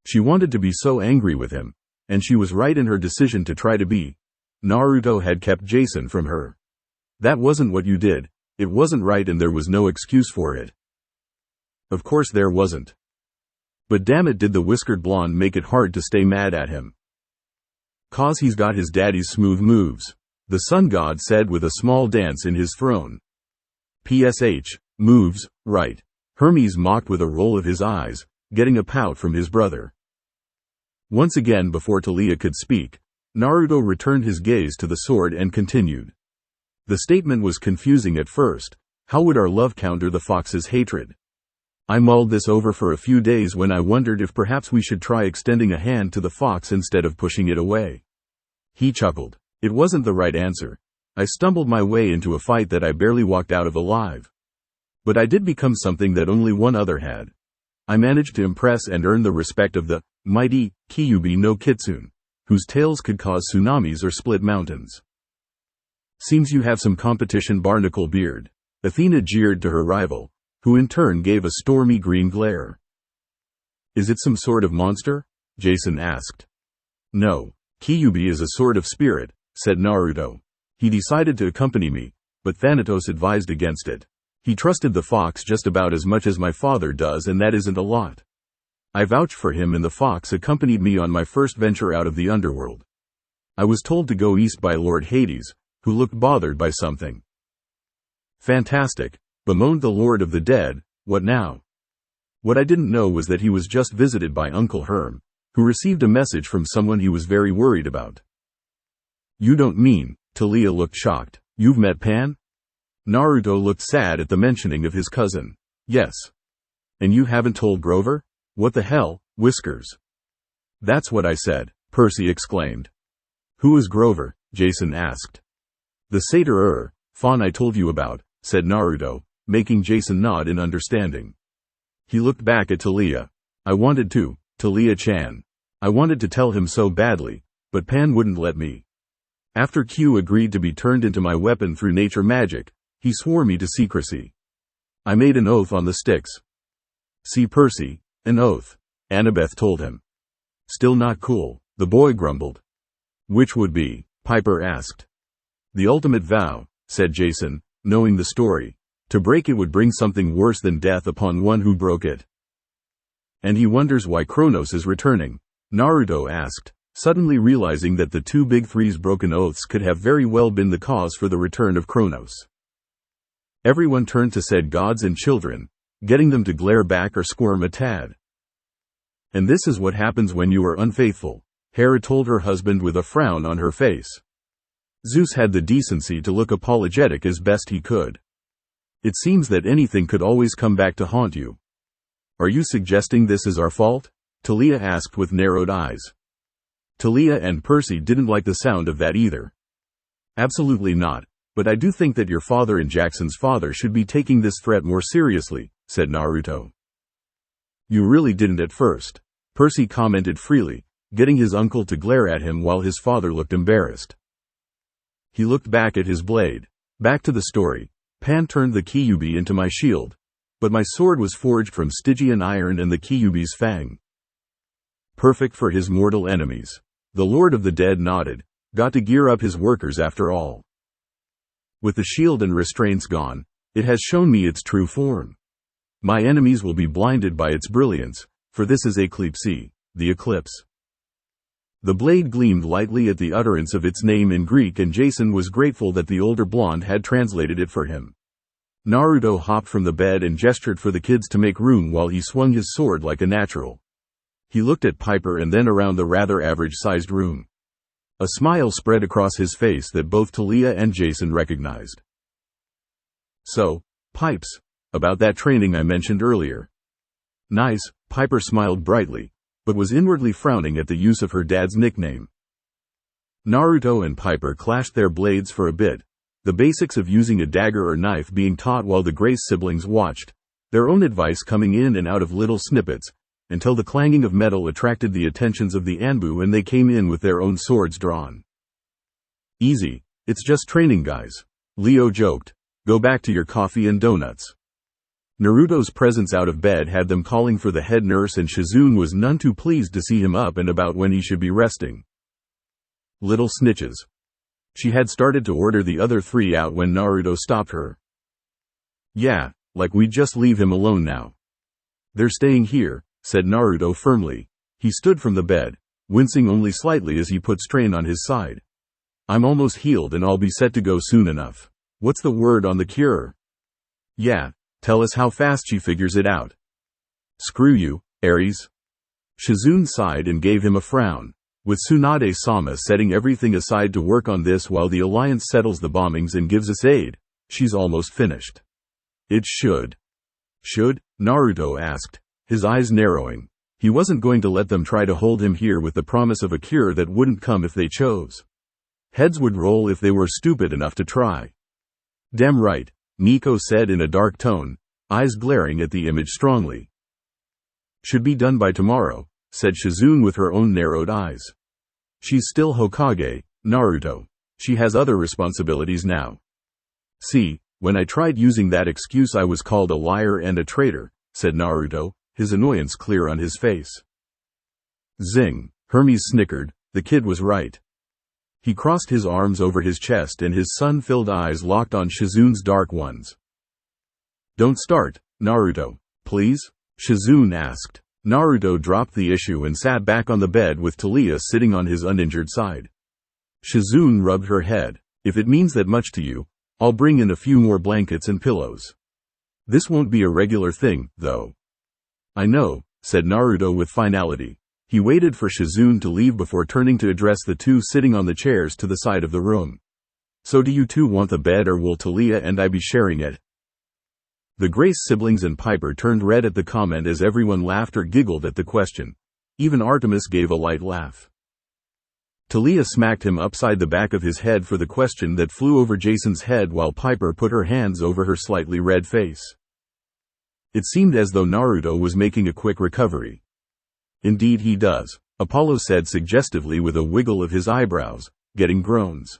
She wanted to be so angry with him, and she was right in her decision to try to be. Naruto had kept Jason from her. That wasn't what you did, it wasn't right, and there was no excuse for it. Of course there wasn't. But damn it, did the whiskered blonde make it hard to stay mad at him. 'Cause he's got his daddy's smooth moves, the sun god said with a small dance in his throne. PSH, moves, right. Hermes mocked with a roll of his eyes, getting a pout from his brother. Once again before Taliah could speak, Naruto returned his gaze to the sword and continued. The statement was confusing at first. How would our love counter the fox's hatred? I mulled this over for a few days when I wondered if perhaps we should try extending a hand to the fox instead of pushing it away. He chuckled. It wasn't the right answer. I stumbled my way into a fight that I barely walked out of alive. But I did become something that only one other had. I managed to impress and earn the respect of the mighty Kyuubi no Kitsune, whose tails could cause tsunamis or split mountains. Seems you have some competition, Barnacle Beard. Athena jeered to her rival, who in turn gave a stormy green glare. Is it some sort of monster? Jason asked. No, Kyuubi is a sort of spirit, said Naruto. He decided to accompany me, but Thanatos advised against it. He trusted the fox just about as much as my father does, and that isn't a lot. I vouched for him, and the fox accompanied me on my first venture out of the underworld. I was told to go east by Lord Hades, who looked bothered by something. Fantastic, bemoaned the Lord of the Dead. What now? What I didn't know was that he was just visited by Uncle Herm, who received a message from someone he was very worried about. You don't mean? Taliah looked shocked. You've met Pan? Naruto looked sad at the mentioning of his cousin. Yes. And you haven't told Grover? What the hell, Whiskers? That's what I said, Percy exclaimed. Who is Grover? Jason asked. The satyr faun I told you about, said Naruto, making Jason nod in understanding. He looked back at Taliah. I wanted to, Taliah-chan. I wanted to tell him so badly, but Pan wouldn't let me. After Q agreed to be turned into my weapon through nature magic, he swore me to secrecy. I made an oath on the sticks. See, Percy, an oath, Annabeth told him. Still not cool, the boy grumbled. Which would be? Piper asked. The ultimate vow, said Jason, knowing the story. To break it would bring something worse than death upon one who broke it. And he wonders why Kronos is returning, Naruto asked, suddenly realizing that the two big three's broken oaths could have very well been the cause for the return of Kronos. Everyone turned to said gods and children, getting them to glare back or squirm a tad. And this is what happens when you are unfaithful, Hera told her husband with a frown on her face. Zeus had the decency to look apologetic as best he could. It seems that anything could always come back to haunt you. Are you suggesting this is our fault? Talia asked with narrowed eyes. Talia and Percy didn't like the sound of that either. Absolutely not, but I do think that your father and Jackson's father should be taking this threat more seriously, said Naruto. You really didn't at first, Percy commented freely, getting his uncle to glare at him while his father looked embarrassed. He looked back at his blade. Back to the story. Pan turned the Kyuubi into my shield, but my sword was forged from Stygian iron and the Kyuubi's fang. Perfect for his mortal enemies. The Lord of the Dead nodded. Got to gear up his workers after all. With the shield and restraints gone, it has shown me its true form. My enemies will be blinded by its brilliance, for this is Eclipse, the eclipse. The blade gleamed lightly at the utterance of its name in Greek, and Jason was grateful that the older blonde had translated it for him. Naruto hopped from the bed and gestured for the kids to make room while he swung his sword like a natural. He looked at Piper and then around the rather average-sized room. A smile spread across his face that both Talia and Jason recognized. So, Pipes, about that training I mentioned earlier. Nice, Piper smiled brightly, but was inwardly frowning at the use of her dad's nickname. Naruto and Piper clashed their blades for a bit, the basics of using a dagger or knife being taught while the Grace siblings watched, their own advice coming in and out of little snippets, until the clanging of metal attracted the attentions of the Anbu and they came in with their own swords drawn. Easy, it's just training, guys, Leo joked. Go back to your coffee and donuts. Naruto's presence out of bed had them calling for the head nurse, and Shizune was none too pleased to see him up and about when he should be resting. Little snitches. She had started to order the other three out when Naruto stopped her. Yeah, like we'd just leave him alone now. They're staying here, said Naruto firmly. He stood from the bed, wincing only slightly as he put strain on his side. I'm almost healed and I'll be set to go soon enough. What's the word on the cure? Yeah. Tell us how fast she figures it out. Screw you, Ares. Shizune sighed and gave him a frown. With Tsunade-sama setting everything aside to work on this while the Alliance settles the bombings and gives us aid, she's almost finished. It should. Should? Naruto asked, his eyes narrowing. He wasn't going to let them try to hold him here with the promise of a cure that wouldn't come if they chose. Heads would roll if they were stupid enough to try. Damn right, Nico said in a dark tone, eyes glaring at the image strongly. Should be done by tomorrow, said Shizune with her own narrowed eyes. She's still Hokage, Naruto. She has other responsibilities now. See, when I tried using that excuse I was called a liar and a traitor, said Naruto, his annoyance clear on his face. Zing, Hermes snickered, the kid was right. He crossed his arms over his chest and his sun-filled eyes locked on Shizune's dark ones. Don't start, Naruto, please? Shizune asked. Naruto dropped the issue and sat back on the bed with Talia sitting on his uninjured side. Shizune rubbed her head. If it means that much to you, I'll bring in a few more blankets and pillows. This won't be a regular thing, though. I know, said Naruto with finality. He waited for Shizune to leave before turning to address the two sitting on the chairs to the side of the room. So do you two want the bed, or will Talia and I be sharing it? The Grace siblings and Piper turned red at the comment as everyone laughed or giggled at the question. Even Artemis gave a light laugh. Talia smacked him upside the back of his head for the question that flew over Jason's head while Piper put her hands over her slightly red face. It seemed as though Naruto was making a quick recovery. Indeed he does, Apollo said suggestively with a wiggle of his eyebrows, getting groans.